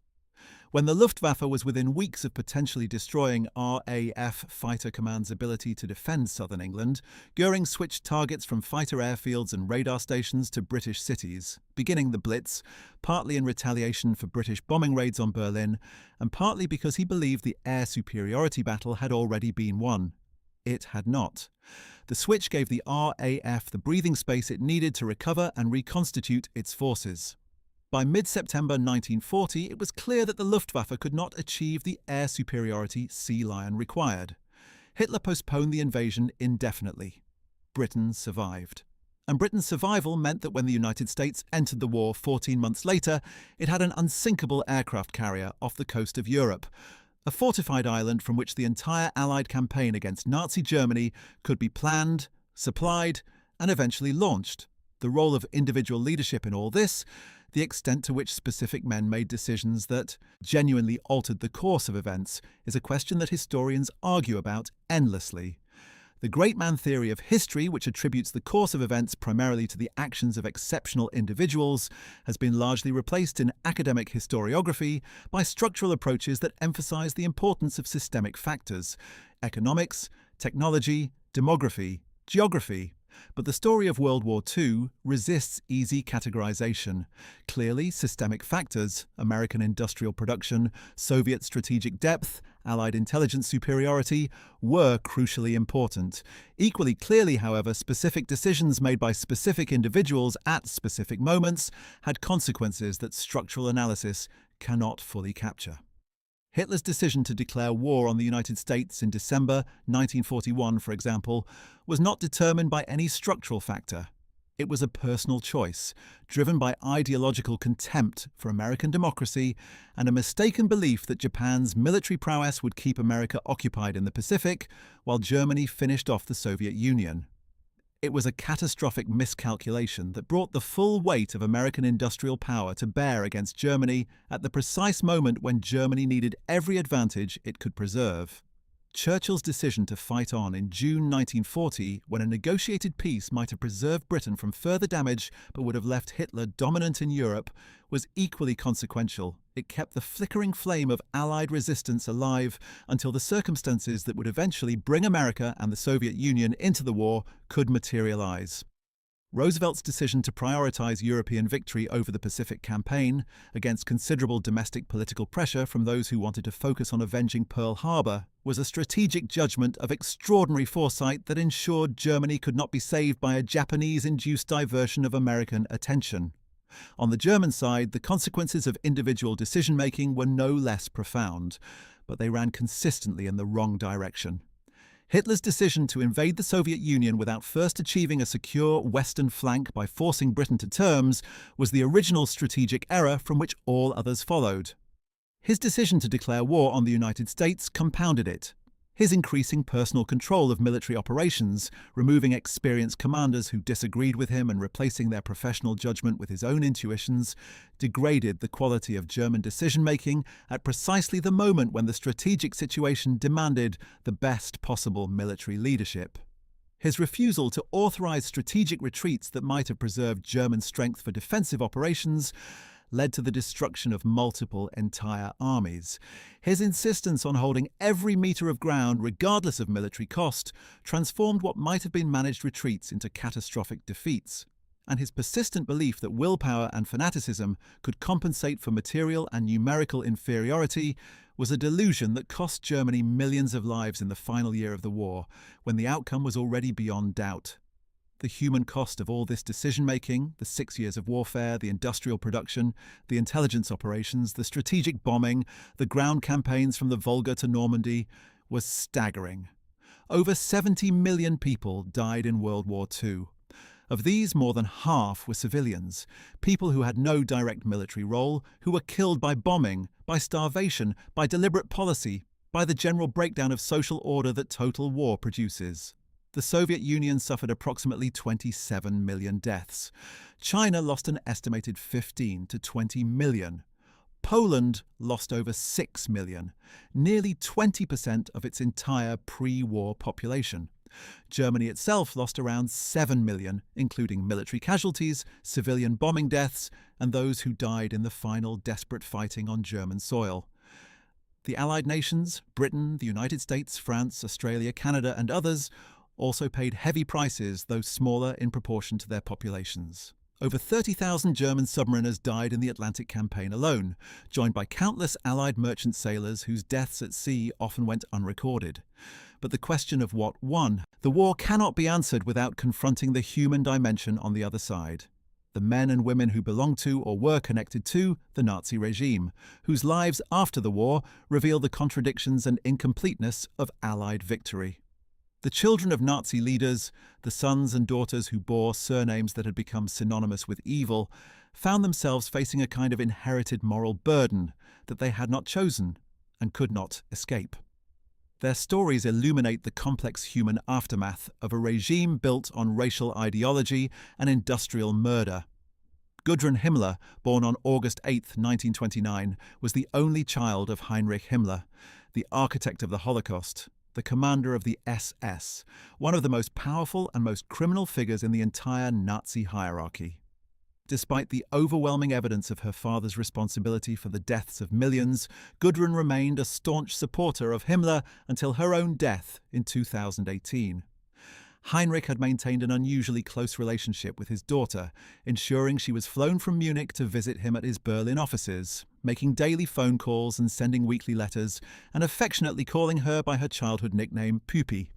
[SPEAKER 1] When the Luftwaffe was within weeks of potentially destroying RAF Fighter Command's ability to defend southern England, Göring switched targets from fighter airfields and radar stations to British cities, beginning the Blitz, partly in retaliation for British bombing raids on Berlin, and partly because he believed the air superiority battle had already been won. It had not. The switch gave the RAF the breathing space it needed to recover and reconstitute its forces. By mid-September 1940, it was clear that the Luftwaffe could not achieve the air superiority Sea Lion required. Hitler postponed the invasion indefinitely. Britain survived. And Britain's survival meant that when the United States entered the war 14 months later, it had an unsinkable aircraft carrier off the coast of Europe, a fortified island from which the entire Allied campaign against Nazi Germany could be planned, supplied, and eventually launched. The role of individual leadership in all this, the extent to which specific men made decisions that genuinely altered the course of events, is a question that historians argue about endlessly. The great man theory of history, which attributes the course of events primarily to the actions of exceptional individuals, has been largely replaced in academic historiography by structural approaches that emphasize the importance of systemic factors: economics, technology, demography, geography. But the story of World War II resists easy categorization. Clearly, systemic factors, American industrial production, Soviet strategic depth, Allied intelligence superiority, were crucially important. Equally clearly, however, specific decisions made by specific individuals at specific moments had consequences that structural analysis cannot fully capture. Hitler's decision to declare war on the United States in December 1941, for example, was not determined by any structural factor. It was a personal choice, driven by ideological contempt for American democracy and a mistaken belief that Japan's military prowess would keep America occupied in the Pacific, while Germany finished off the Soviet Union. It was a catastrophic miscalculation that brought the full weight of American industrial power to bear against Germany at the precise moment when Germany needed every advantage it could preserve. Churchill's decision to fight on in June 1940, when a negotiated peace might have preserved Britain from further damage but would have left Hitler dominant in Europe, was equally consequential. It kept the flickering flame of Allied resistance alive until the circumstances that would eventually bring America and the Soviet Union into the war could materialize. Roosevelt's decision to prioritize European victory over the Pacific campaign, against considerable domestic political pressure from those who wanted to focus on avenging Pearl Harbor, was a strategic judgment of extraordinary foresight that ensured Germany could not be saved by a Japanese-induced diversion of American attention. On the German side, the consequences of individual decision-making were no less profound, but they ran consistently in the wrong direction. Hitler's decision to invade the Soviet Union without first achieving a secure western flank by forcing Britain to terms was the original strategic error from which all others followed. His decision to declare war on the United States compounded it. His increasing personal control of military operations, removing experienced commanders who disagreed with him and replacing their professional judgment with his own intuitions, degraded the quality of German decision-making at precisely the moment when the strategic situation demanded the best possible military leadership. His refusal to authorize strategic retreats that might have preserved German strength for defensive operations led to the destruction of multiple entire armies. His insistence on holding every meter of ground, regardless of military cost, transformed what might have been managed retreats into catastrophic defeats. And his persistent belief that willpower and fanaticism could compensate for material and numerical inferiority was a delusion that cost Germany millions of lives in the final year of the war, when the outcome was already beyond doubt. The human cost of all this decision-making, the 6 years of warfare, the industrial production, the intelligence operations, the strategic bombing, the ground campaigns from the Volga to Normandy, was staggering. Over 70 million people died in World War II. Of these, more than half were civilians, people who had no direct military role, who were killed by bombing, by starvation, by deliberate policy, by the general breakdown of social order that total war produces. The Soviet Union suffered approximately 27 million deaths. China lost an estimated 15 to 20 million. Poland lost over 6 million, nearly 20% of its entire pre-war population. Germany itself lost around 7 million, including military casualties, civilian bombing deaths, and those who died in the final desperate fighting on German soil. The Allied nations, Britain, the United States, France, Australia, Canada, and others, also paid heavy prices, though smaller in proportion to their populations. Over 30,000 German submariners died in the Atlantic campaign alone, joined by countless Allied merchant sailors whose deaths at sea often went unrecorded. But the question of what won, the war cannot be answered without confronting the human dimension on the other side. The men and women who belonged to or were connected to the Nazi regime, whose lives after the war reveal the contradictions and incompleteness of Allied victory. The children of Nazi leaders, the sons and daughters who bore surnames that had become synonymous with evil, found themselves facing a kind of inherited moral burden that they had not chosen and could not escape. Their stories illuminate the complex human aftermath of a regime built on racial ideology and industrial murder. Gudrun Himmler, born on August 8, 1929, was the only child of Heinrich Himmler, the architect of the Holocaust, the commander of the SS, one of the most powerful and most criminal figures in the entire Nazi hierarchy. Despite the overwhelming evidence of her father's responsibility for the deaths of millions, Gudrun remained a staunch supporter of Himmler until her own death in 2018. Heinrich had maintained an unusually close relationship with his daughter, ensuring she was flown from Munich to visit him at his Berlin offices, making daily phone calls and sending weekly letters, and affectionately calling her by her childhood nickname Pupi.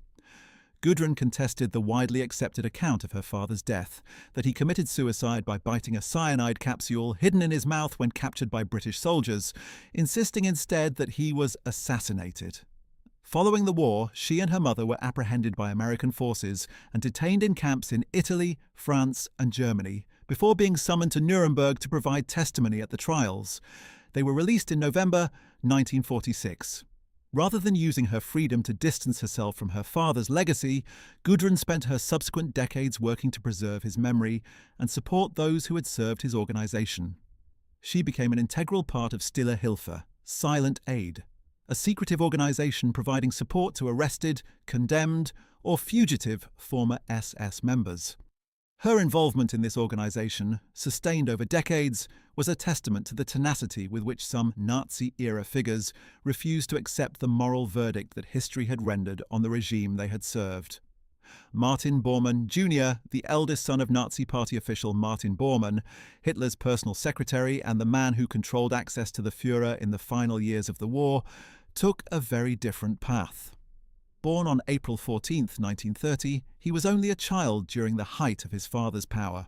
[SPEAKER 1] Gudrun contested the widely accepted account of her father's death, that he committed suicide by biting a cyanide capsule hidden in his mouth when captured by British soldiers, insisting instead that he was assassinated. Following the war, she and her mother were apprehended by American forces and detained in camps in Italy, France, and Germany, before being summoned to Nuremberg to provide testimony at the trials. They were released in November 1946. Rather than using her freedom to distance herself from her father's legacy, Gudrun spent her subsequent decades working to preserve his memory and support those who had served his organization. She became an integral part of Stille Hilfe, Silent Aid, a secretive organization providing support to arrested, condemned, or fugitive former SS members. Her involvement in this organization, sustained over decades, was a testament to the tenacity with which some Nazi-era figures refused to accept the moral verdict that history had rendered on the regime they had served. Martin Bormann Jr., the eldest son of Nazi Party official Martin Bormann, Hitler's personal secretary and the man who controlled access to the Führer in the final years of the war, took a very different path. Born on April 14, 1930, he was only a child during the height of his father's power.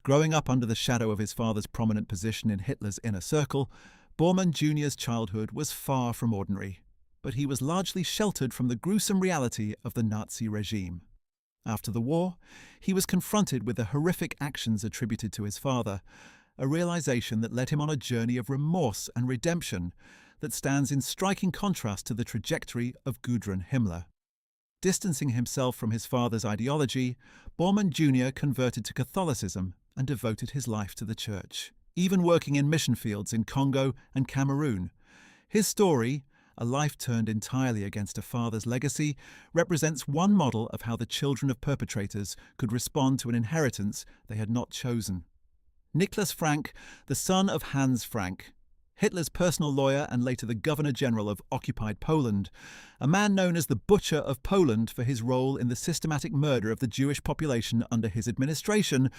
[SPEAKER 1] Growing up under the shadow of his father's prominent position in Hitler's inner circle, Bormann Jr.'s childhood was far from ordinary, but he was largely sheltered from the gruesome reality of the Nazi regime. After the war, he was confronted with the horrific actions attributed to his father, a realization that led him on a journey of remorse and redemption that stands in striking contrast to the trajectory of Gudrun Himmler. Distancing himself from his father's ideology, Bormann Jr. converted to Catholicism and devoted his life to the church, even working in mission fields in Congo and Cameroon. His story, a life turned entirely against a father's legacy, represents one model of how the children of perpetrators could respond to an inheritance they had not chosen. Niklas Frank, the son of Hans Frank, Hitler's personal lawyer and later the Governor-General of occupied Poland, a man known as the Butcher of Poland for his role in the systematic murder of the Jewish population under his administration,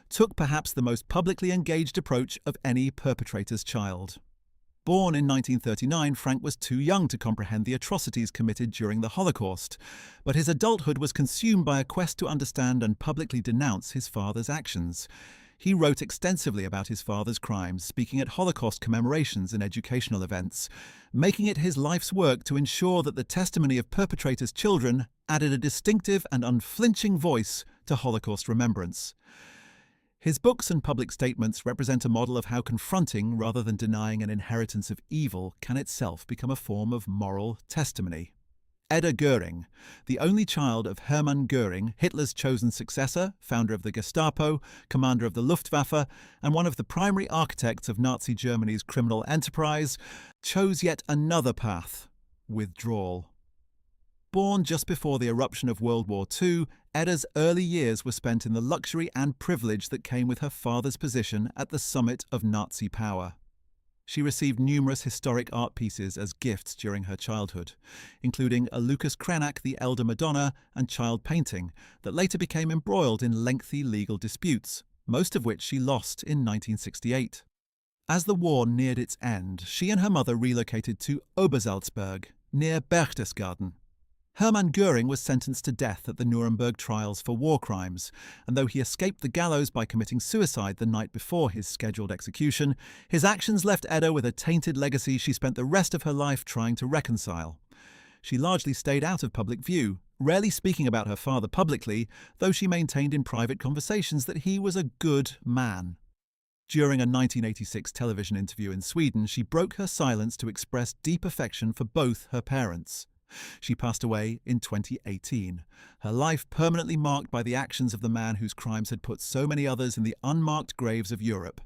[SPEAKER 1] took perhaps the most publicly engaged approach of any perpetrator's child. Born in 1939, Frank was too young to comprehend the atrocities committed during the Holocaust, but his adulthood was consumed by a quest to understand and publicly denounce his father's actions. He wrote extensively about his father's crimes, speaking at Holocaust commemorations and educational events, making it his life's work to ensure that the testimony of perpetrators' children added a distinctive and unflinching voice to Holocaust remembrance. His books and public statements represent a model of how confronting rather than denying an inheritance of evil can itself become a form of moral testimony. Edda Goering, the only child of Hermann Goering, Hitler's chosen successor, founder of the Gestapo, commander of the Luftwaffe, and one of the primary architects of Nazi Germany's criminal enterprise, chose yet another path: withdrawal. Born just before the eruption of World War II, Edda's early years were spent in the luxury and privilege that came with her father's position at the summit of Nazi power. She received numerous historic art pieces as gifts during her childhood, including a Lucas Cranach The Elder Madonna and child painting that later became embroiled in lengthy legal disputes, most of which she lost in 1968. As the war neared its end, she and her mother relocated to Obersalzberg, near Berchtesgaden. Hermann Goering was sentenced to death at the Nuremberg trials for war crimes, and though he escaped the gallows by committing suicide the night before his scheduled execution, his actions left Edda with a tainted legacy she spent the rest of her life trying to reconcile. She largely stayed out of public view, rarely speaking about her father publicly, though she maintained in private conversations that he was a good man. During a 1986 television interview in Sweden, she broke her silence to express deep affection for both her parents. She passed away in 2018, her life permanently marked by the actions of the man whose crimes had put so many others in the unmarked graves of Europe.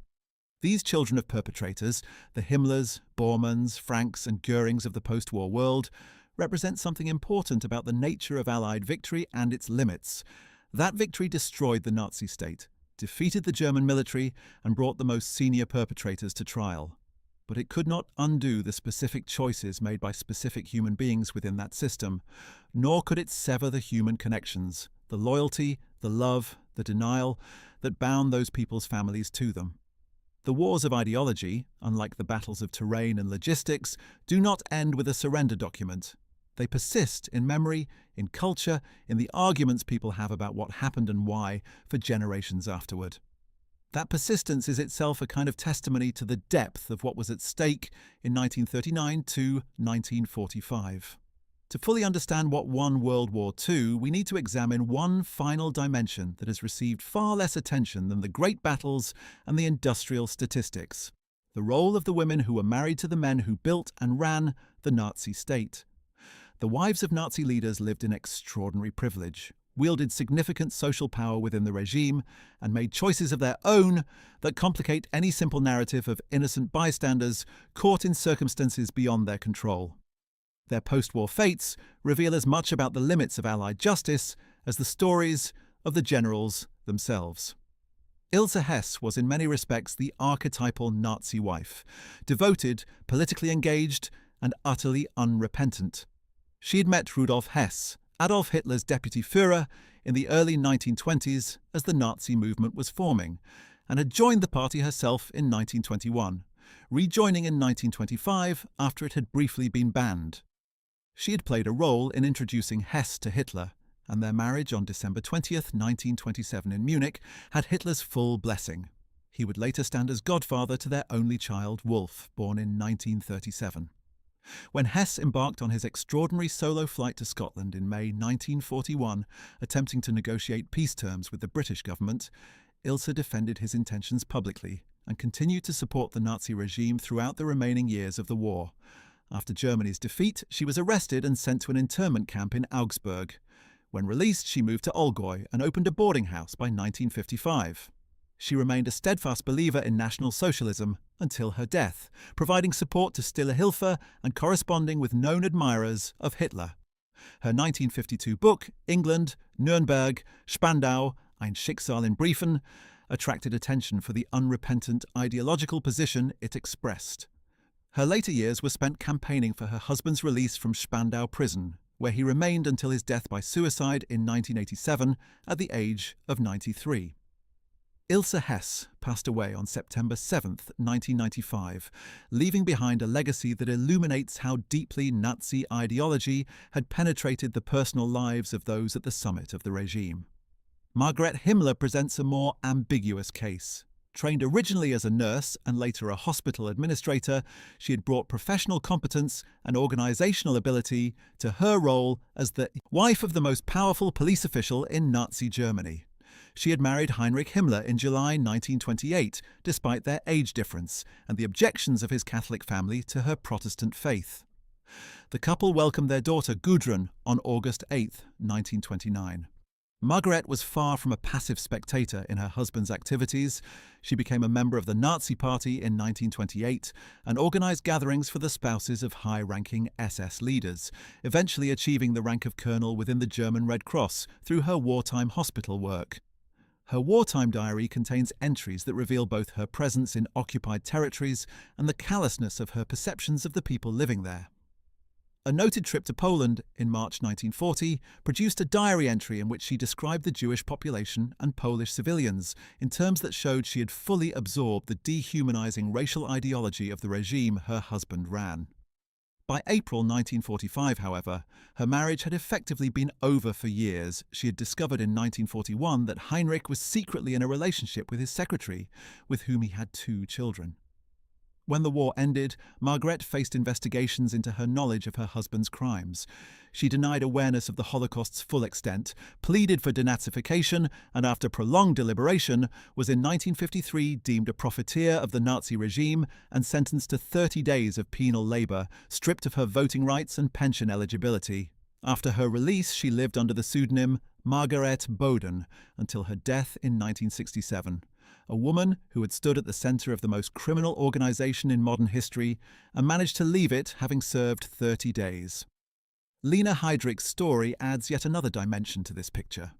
[SPEAKER 1] These children of perpetrators, the Himmlers, Bormanns, Franks and Goerings of the post-war world, represent something important about the nature of Allied victory and its limits. That victory destroyed the Nazi state, defeated the German military and brought the most senior perpetrators to trial. But it could not undo the specific choices made by specific human beings within that system, nor could it sever the human connections, the loyalty, the love, the denial that bound those people's families to them. The wars of ideology, unlike the battles of terrain and logistics, do not end with a surrender document. They persist in memory, in culture, in the arguments people have about what happened and why for generations afterward. That persistence is itself a kind of testimony to the depth of what was at stake in 1939 to 1945. To fully understand what won World War II, we need to examine one final dimension that has received far less attention than the great battles and the industrial statistics: the role of the women who were married to the men who built and ran the Nazi state. The wives of Nazi leaders lived in extraordinary privilege, wielded significant social power within the regime, and made choices of their own that complicate any simple narrative of innocent bystanders caught in circumstances beyond their control. Their post-war fates reveal as much about the limits of Allied justice as the stories of the generals themselves. Ilse Hess was in many respects the archetypal Nazi wife, devoted, politically engaged, and utterly unrepentant. She had met Rudolf Hess, Adolf Hitler's deputy Führer, in the early 1920s as the Nazi movement was forming, and had joined the party herself in 1921, rejoining in 1925 after it had briefly been banned. She had played a role in introducing Hess to Hitler, and their marriage on December 20th, 1927 in Munich had Hitler's full blessing. He would later stand as godfather to their only child, Wolf, born in 1937. When Hess embarked on his extraordinary solo flight to Scotland in May 1941, attempting to negotiate peace terms with the British government, Ilse defended his intentions publicly and continued to support the Nazi regime throughout the remaining years of the war. After Germany's defeat, she was arrested and sent to an internment camp in Augsburg. When released, she moved to Allgäu and opened a boarding house by 1955. She remained a steadfast believer in National Socialism until her death, providing support to Stille Hilfe and corresponding with known admirers of Hitler. Her 1952 book, England, Nürnberg, Spandau, Ein Schicksal in Briefen, attracted attention for the unrepentant ideological position it expressed. Her later years were spent campaigning for her husband's release from Spandau prison, where he remained until his death by suicide in 1987 at the age of 93. Ilse Hess passed away on September 7, 1995, leaving behind a legacy that illuminates how deeply Nazi ideology had penetrated the personal lives of those at the summit of the regime. Margaret Himmler presents a more ambiguous case. Trained originally as a nurse and later a hospital administrator, she had brought professional competence and organizational ability to her role as the wife of the most powerful police official in Nazi Germany. She had married Heinrich Himmler in July 1928, despite their age difference and the objections of his Catholic family to her Protestant faith. The couple welcomed their daughter Gudrun on August 8, 1929. Margaret was far from a passive spectator in her husband's activities. She became a member of the Nazi Party in 1928 and organized gatherings for the spouses of high-ranking SS leaders, eventually achieving the rank of colonel within the German Red Cross through her wartime hospital work. Her wartime diary contains entries that reveal both her presence in occupied territories and the callousness of her perceptions of the people living there. A noted trip to Poland in March 1940 produced a diary entry in which she described the Jewish population and Polish civilians in terms that showed she had fully absorbed the dehumanizing racial ideology of the regime her husband ran. By April 1945, however, her marriage had effectively been over for years. She had discovered in 1941 that Heinrich was secretly in a relationship with his secretary, with whom he had 2 children. When the war ended, Margaret faced investigations into her knowledge of her husband's crimes. She denied awareness of the Holocaust's full extent, pleaded for denazification, and after prolonged deliberation, was in 1953 deemed a profiteer of the Nazi regime and sentenced to 30 days of penal labor, stripped of her voting rights and pension eligibility. After her release, she lived under the pseudonym Margaret Boden until her death in 1967. A woman who had stood at the center of the most criminal organization in modern history and managed to leave it having served 30 days. Lena Heydrich's story adds yet another dimension to this picture.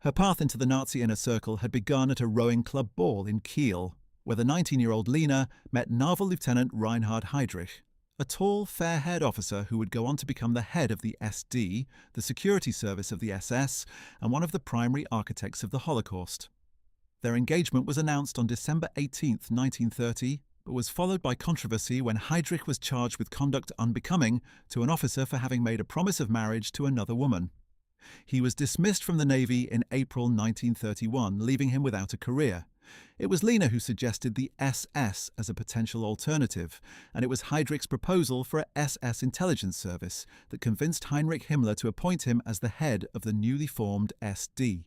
[SPEAKER 1] Her path into the Nazi inner circle had begun at a rowing club ball in Kiel, where the 19-year-old Lena met Naval Lieutenant Reinhard Heydrich, a tall, fair-haired officer who would go on to become the head of the SD, the security service of the SS, and one of the primary architects of the Holocaust. Their engagement was announced on December 18, 1930, but was followed by controversy when Heydrich was charged with conduct unbecoming to an officer for having made a promise of marriage to another woman. He was dismissed from the Navy in April 1931, leaving him without a career. It was Lena who suggested the SS as a potential alternative, and it was Heydrich's proposal for a SS intelligence service that convinced Heinrich Himmler to appoint him as the head of the newly formed SD.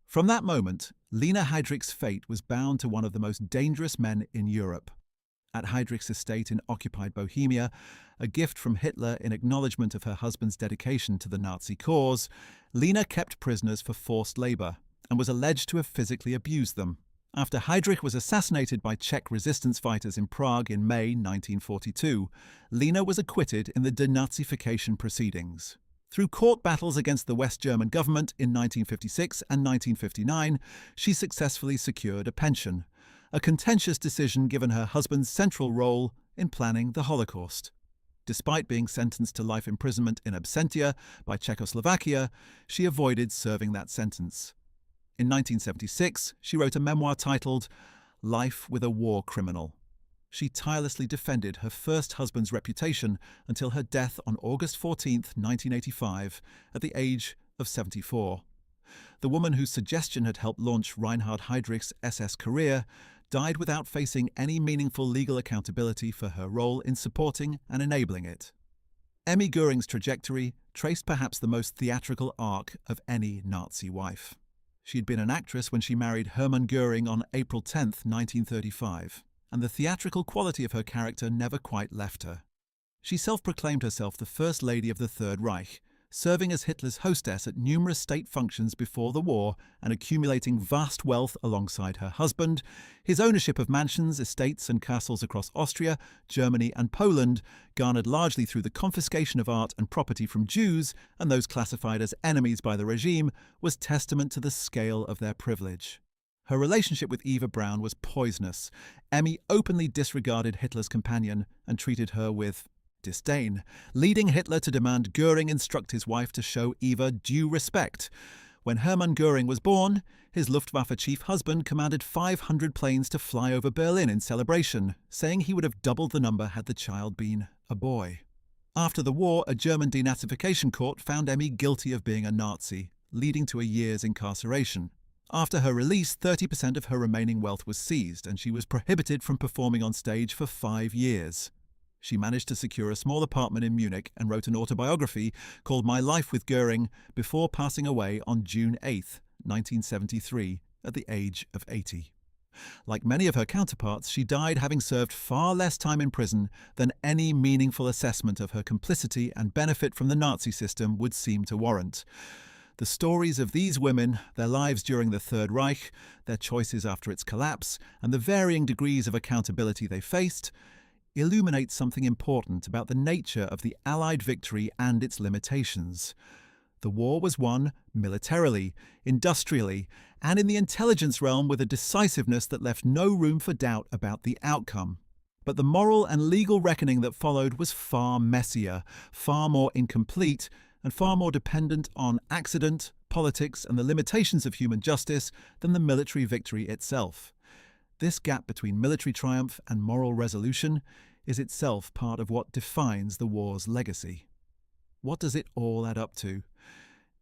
[SPEAKER 1] From that moment, Lena Heydrich's fate was bound to one of the most dangerous men in Europe. At Heydrich's estate in occupied Bohemia, a gift from Hitler in acknowledgement of her husband's dedication to the Nazi cause, Lena kept prisoners for forced labor and was alleged to have physically abused them. After Heydrich was assassinated by Czech resistance fighters in Prague in May 1942, Lena was acquitted in the denazification proceedings. Through court battles against the West German government in 1956 and 1959, she successfully secured a pension, a contentious decision given her husband's central role in planning the Holocaust. Despite being sentenced to life imprisonment in absentia by Czechoslovakia, she avoided serving that sentence. In 1976, she wrote a memoir titled Life with a War Criminal. She tirelessly defended her first husband's reputation until her death on August 14, 1985, at the age of 74. The woman whose suggestion had helped launch Reinhard Heydrich's SS career died without facing any meaningful legal accountability for her role in supporting and enabling it. Emmy Goering's trajectory traced perhaps the most theatrical arc of any Nazi wife. She had been an actress when she married Hermann Goering on April 10, 1935. And the theatrical quality of her character never quite left her. She self-proclaimed herself the First Lady of the Third Reich, serving as Hitler's hostess at numerous state functions before the war and accumulating vast wealth alongside her husband. His ownership of mansions, estates and castles across Austria, Germany and Poland, garnered largely through the confiscation of art and property from Jews and those classified as enemies by the regime, was testament to the scale of their privilege. Her relationship with Eva Braun was poisonous. Emmy openly disregarded Hitler's companion and treated her with disdain, leading Hitler to demand Goering instruct his wife to show Eva due respect. When Hermann Goering was born, his Luftwaffe chief husband commanded 500 planes to fly over Berlin in celebration, saying he would have doubled the number had the child been a boy. After the war, a German denazification court found Emmy guilty of being a Nazi, leading to a year's incarceration. After her release, 30% of her remaining wealth was seized, and she was prohibited from performing on stage for 5 years. She managed to secure a small apartment in Munich and wrote an autobiography called My Life with Goering before passing away on June 8, 1973, at the age of 80. Like many of her counterparts, she died having served far less time in prison than any meaningful assessment of her complicity and benefit from the Nazi system would seem to warrant. The stories of these women, their lives during the Third Reich, their choices after its collapse, and the varying degrees of accountability they faced, illuminate something important about the nature of the Allied victory and its limitations. The war was won militarily, industrially, and in the intelligence realm with a decisiveness that left no room for doubt about the outcome. But the moral and legal reckoning that followed was far messier, far more incomplete, and far more dependent on accident, politics, and the limitations of human justice than the military victory itself. This gap between military triumph and moral resolution is itself part of what defines the war's legacy. What does it all add up to?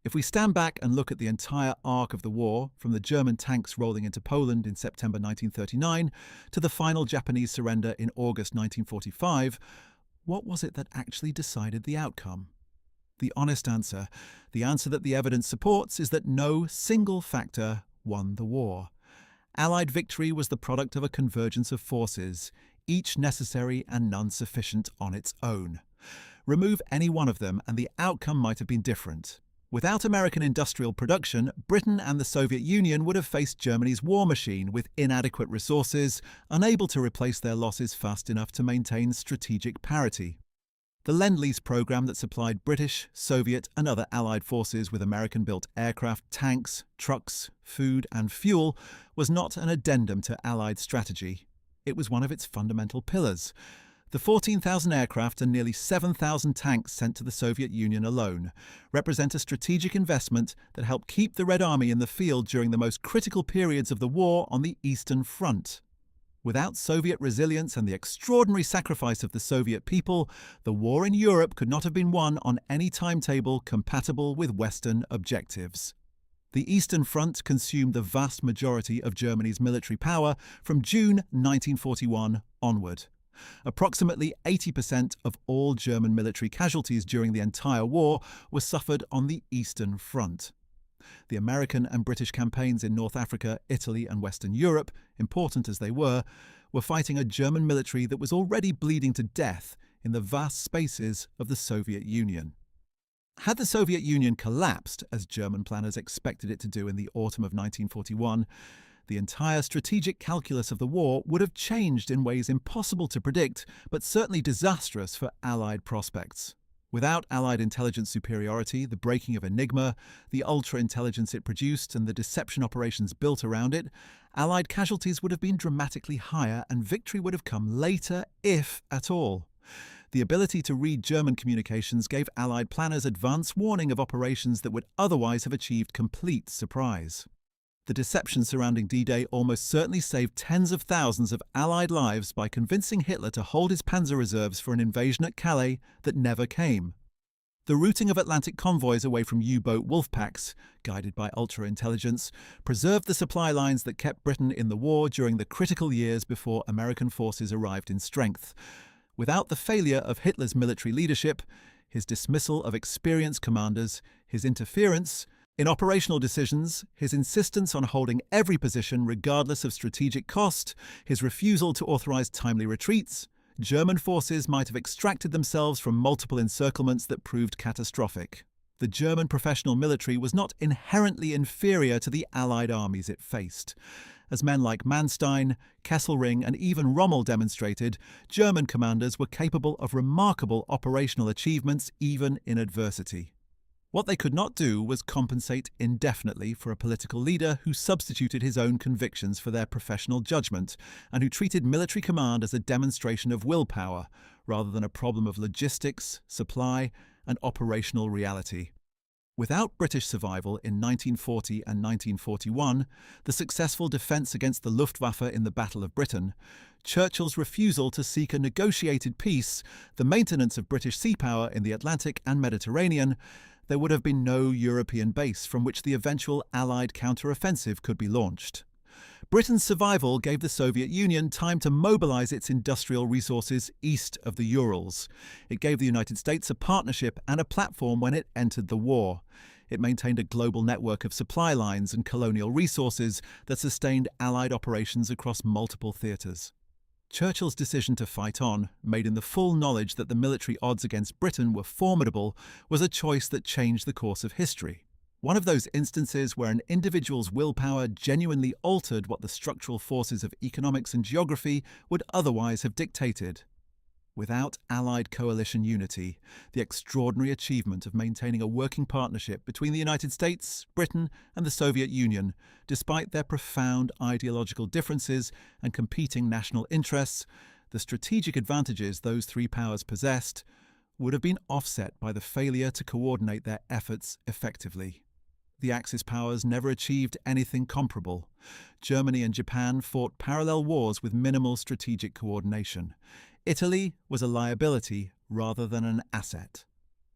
[SPEAKER 1] If we stand back and look at the entire arc of the war, from the German tanks rolling into Poland in September 1939 to the final Japanese surrender in August 1945, what was it that actually decided the outcome? The honest answer, the answer that the evidence supports, is that no single factor won the war. Allied victory was the product of a convergence of forces, each necessary and none sufficient on its own. Remove any one of them and the outcome might have been different. Without American industrial production, Britain and the Soviet Union would have faced Germany's war machine with inadequate resources, unable to replace their losses fast enough to maintain strategic parity. The Lend-Lease program that supplied British, Soviet, and other Allied forces with American-built aircraft, tanks, trucks, food, and fuel was not an addendum to Allied strategy. It was one of its fundamental pillars. The 14,000 aircraft and nearly 7,000 tanks sent to the Soviet Union alone represent a strategic investment that helped keep the Red Army in the field during the most critical periods of the war on the Eastern Front. Without Soviet resilience and the extraordinary sacrifice of the Soviet people, the war in Europe could not have been won on any timetable compatible with Western objectives. The Eastern Front consumed the vast majority of Germany's military power from June 1941 onward. Approximately 80% of all German military casualties during the entire war were suffered on the Eastern Front. The American and British campaigns in North Africa, Italy, and Western Europe, important as they were fighting a German military that was already bleeding to death in the vast spaces of the Soviet Union. Had the Soviet Union collapsed, as German planners expected it to do in the autumn of 1941, the entire strategic calculus of the war would have changed in ways impossible to predict, but certainly disastrous for Allied prospects. Without Allied intelligence superiority, the breaking of Enigma, the ultra-intelligence it produced, and the deception operations built around it, Allied casualties would have been dramatically higher and victory would have come later, if at all. The ability to read German communications gave Allied planners advance warning of operations that would otherwise have achieved complete surprise. The deception surrounding D-Day almost certainly saved tens of thousands of Allied lives by convincing Hitler to hold his panzer reserves for an invasion at Calais that never came. The routing of Atlantic convoys away from U-boat wolf packs, guided by ultra-intelligence, preserved the supply lines that kept Britain in the war during the critical years before American forces arrived in strength. Without the failure of Hitler's military leadership, his dismissal of experienced commanders, his interference in operational decisions, his insistence on holding every position regardless of strategic cost, his refusal to authorize timely retreats, German forces might have extracted themselves from multiple encirclements that proved catastrophic. The German professional military was not inherently inferior to the Allied armies it faced. As men like Manstein, Kesselring, and even Rommel demonstrated, German commanders were capable of remarkable operational achievements even in adversity. What they could not do was compensate indefinitely for a political leader who substituted his own convictions for their professional judgment and who treated military command as a demonstration of willpower rather than a problem of logistics, supply, and operational reality. Without British survival in 1940 and 1941, the successful defence against the Luftwaffe in the Battle of Britain, Churchill's refusal to seek a negotiated peace, the maintenance of British sea power in the Atlantic and Mediterranean, there would have been no European base from which the eventual Allied counter-offensive could be launched. Britain's survival gave the Soviet Union time to mobilize its industrial resources east of the Urals. It gave the United States a partnership and a platform when it entered the war. It maintained a global network of supply lines and colonial resources that sustained Allied operations across multiple theatres. Churchill's decision to fight on, made in the full knowledge that the military odds against Britain were formidable, was a choice that changed the course of history. One of those instances where an individual's willpower genuinely altered what the structural forces of economics and geography would otherwise have dictated. Without Allied coalition unity, the extraordinary achievement of maintaining a working partnership between the United States, Britain, and the Soviet Union, despite their profound ideological differences and competing national interests, the strategic advantages those three powers possessed, would have been offset by the failure to coordinate their efforts effectively. The Axis powers never achieved anything comparable. Germany and Japan fought parallel wars with minimal strategic coordination. Italy was a liability rather than an asset.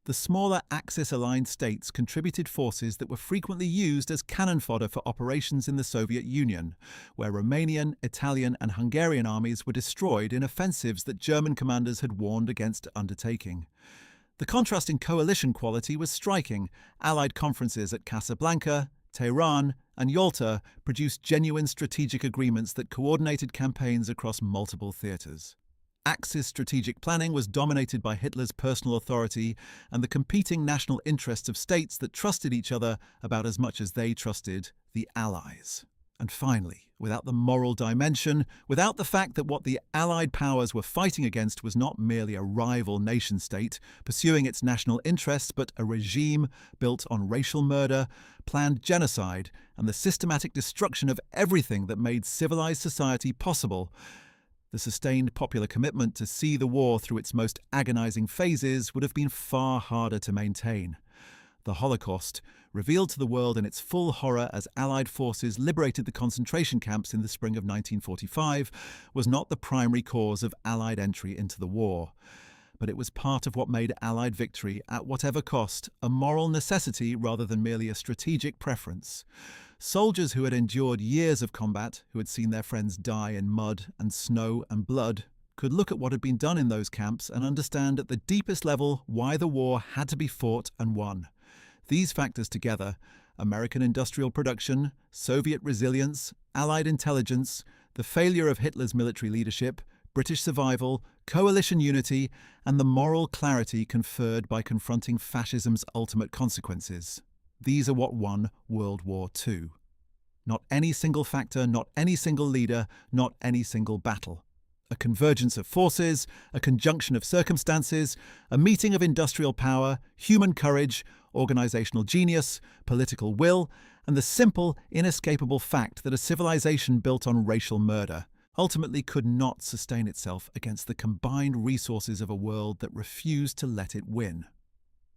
[SPEAKER 1] The smaller Axis-aligned states contributed forces that were frequently used as cannon fodder for operations in the Soviet Union, where Romanian, Italian and Hungarian armies were destroyed in offensives that German commanders had warned against undertaking. The contrast in coalition quality was striking. Allied conferences at Casablanca, Tehran, and Yalta produced genuine strategic agreements that coordinated campaigns across multiple theatres. Axis strategic planning was dominated by Hitler's personal authority and the competing national interests of states that trusted each other about as much as they trusted the Allies. And finally, without the moral dimension, without the fact that what the Allied powers were fighting against was not merely a rival nation-state pursuing its national interests, but a regime built on racial murder, planned genocide, and the systematic destruction of everything that made civilized society possible, the sustained popular commitment to see the war through its most agonizing phases would have been far harder to maintain. The Holocaust, revealed to the world in its full horror as Allied forces liberated the concentration camps in the spring of 1945, was not the primary cause of Allied entry into the war. But it was part of what made Allied victory, at whatever cost, a moral necessity rather than merely a strategic preference. Soldiers who had endured years of combat, who had seen their friends die in mud and snow and blood, could look at what had been done in those camps and understand at the deepest level why the war had to be fought and won. These factors together, American industrial production, Soviet resilience, Allied intelligence, the failure of Hitler's military leadership, British survival, coalition unity, and the moral clarity conferred by confronting fascism's ultimate consequences. These are what won World War II. Not any single factor, not any single leader, not any single battle. A convergence of forces, a conjunction of circumstances, a meeting of industrial power, human courage, organizational genius, political will, and the simple, inescapable fact that a civilization built on racial murder ultimately could not sustain itself against the combined resources of a world that refused to let it win.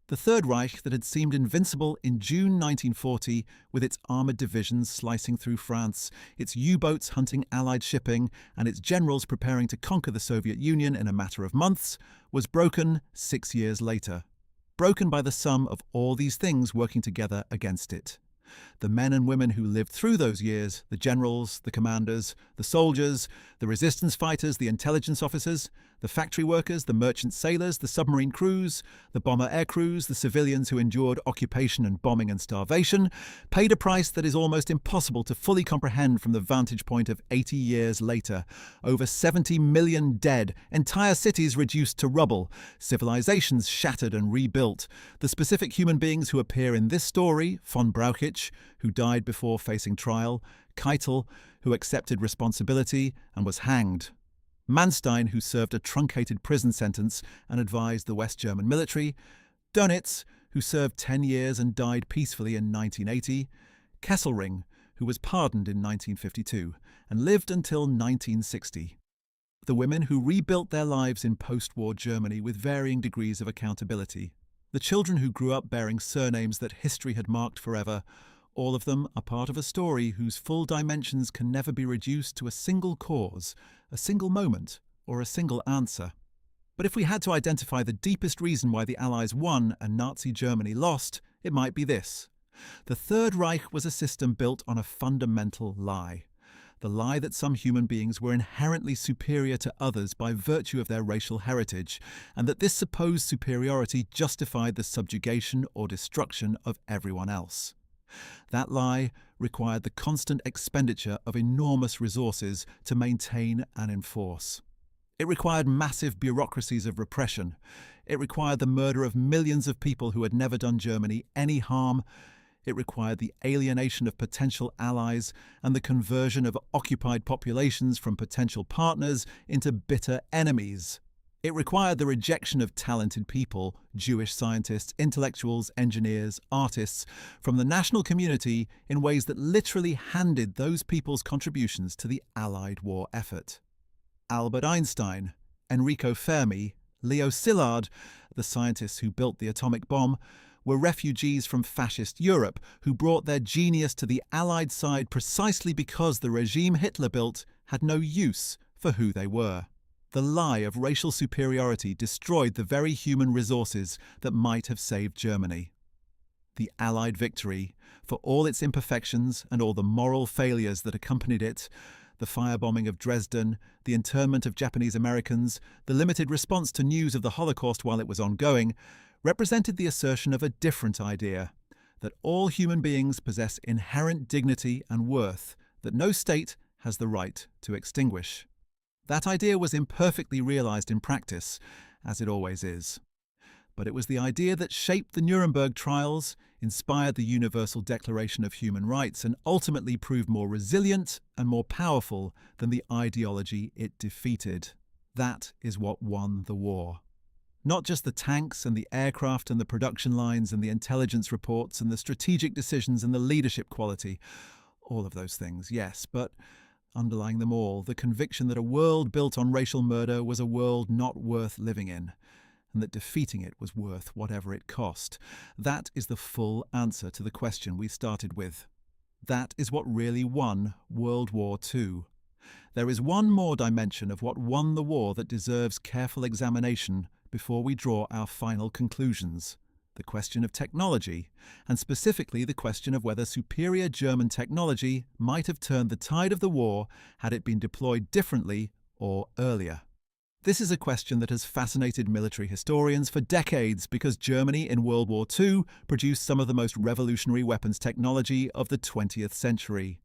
[SPEAKER 1] The Third Reich that had seemed invincible in June 1940, with its armoured divisions slicing through France, its U-boats hunting Allied shipping, and its generals preparing to conquer the Soviet Union in a matter of months, was broken 6 years later. Broken by the sum of all these things working together against it. The men and women who lived through those years, the generals, the commanders, the soldiers, the resistance fighters, the intelligence officers, the factory workers, the merchant sailors, the submarine crews, the bomber air crews, the civilians who endured occupation and bombing and starvation, paid a price that is almost impossible to fully comprehend from the vantage point of 80 years later. Over 70 million dead, entire cities reduced to rubble, civilizations shattered and rebuilt. The specific human beings who appear in this story, von Brauchitsch, who died before facing trial, Keitel, who accepted responsibility and was hanged, Manstein, who served a truncated prison sentence and advised the West German military, Dönitz, who served 10 years and died peacefully in 1980, Kesselring, who was pardoned in 1952 and lived until 1960. The women who rebuilt their lives in post-war Germany with varying degrees of accountability. The children who grew up bearing surnames that history had marked forever. All of them are part of a story whose full dimensions can never be reduced to a single cause, a single moment, or a single answer. But if we had to identify the deepest reason why the Allies won and Nazi Germany lost, it might be this. The Third Reich was a system built on a fundamental lie. The lie that some human beings were inherently superior to others by virtue of their racial heritage, and that this supposed superiority justified the subjugation or destruction of everyone else. That lie required the constant expenditure of enormous resources to maintain and enforce. It required massive bureaucracies of repression. It required the murder of millions of people who had never done Germany any harm. It required the alienation of potential allies and the conversion of occupied populations from potential partners into bitter enemies. It required the rejection of talented people, Jewish scientists, intellectuals, engineers, artists, from the national community in ways that literally handed those people's contributions to the Allied war effort. Albert Einstein, Enrico Fermi, Leo Szilard, the scientists who built the atomic bomb, were refugees from fascist Europe who brought their genius to the Allied side precisely because the regime Hitler built had no use for who they were. The lie of racial superiority destroyed the very human resources that might have saved Germany. The Allied victory, for all its imperfections and all the moral failures that accompanied it, the firebombing of Dresden, the internment of Japanese Americans, the limited response to news of the Holocaust while it was ongoing, represented the assertion of a different idea, that all human beings possess inherent dignity and worth that no state has the right to extinguish. That idea was imperfectly realized in practice, as it always is. But it was the idea that shaped the Nuremberg trials, inspired the Universal Declaration of Human Rights, and ultimately proved more resilient and more powerful than the ideology it defeated. That is what won the war. Not just the tanks and the aircraft and the production lines and the intelligence reports and the strategic decisions and the leadership quality. All of those things, yes, but underlying them all, the conviction that a world built on racial murder was a world not worth living in, and that defeating it was worth whatever it cost. That is the full answer to the question we started with. That is what really won World War II. There is one more dimension of what won the war that deserves careful examination before we draw our final conclusions. The question of technology, and specifically the question of whether superior German technology might have turned the tide of the war had it been deployed differently or earlier. This is a question that has fascinated military historians for decades because Germany in World War II produced some of the most revolutionary weapons technology of the 20th century.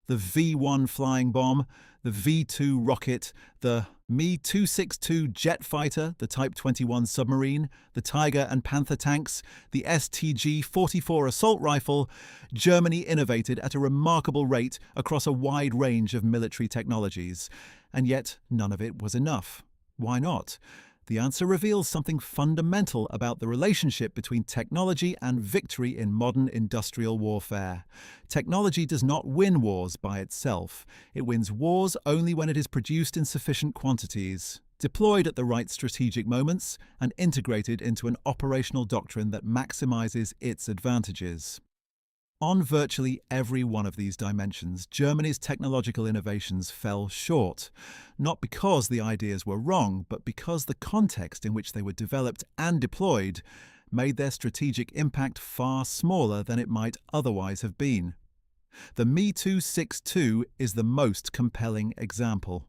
[SPEAKER 1] The V-1 flying bomb, the V-2 rocket, the Me-262 jet fighter, the Type 21 submarine, the Tiger and Panther tanks, the STG-44 assault rifle, Germany innovated at a remarkable rate across a wide range of military technologies. And yet, none of it was enough. Why not? The answer reveals something fundamental about the relationship between technology and victory in modern industrial warfare. Technology does not win wars by itself. It wins wars only when it is produced in sufficient quantities, deployed at the right strategic moments, and integrated into an operational doctrine that maximizes its advantages. On virtually every one of these dimensions, Germany's technological innovations fell short, not because the ideas were wrong, but because the context in which they were developed and deployed made their strategic impact far smaller than it might otherwise have been. The Me-262 is the most compelling example.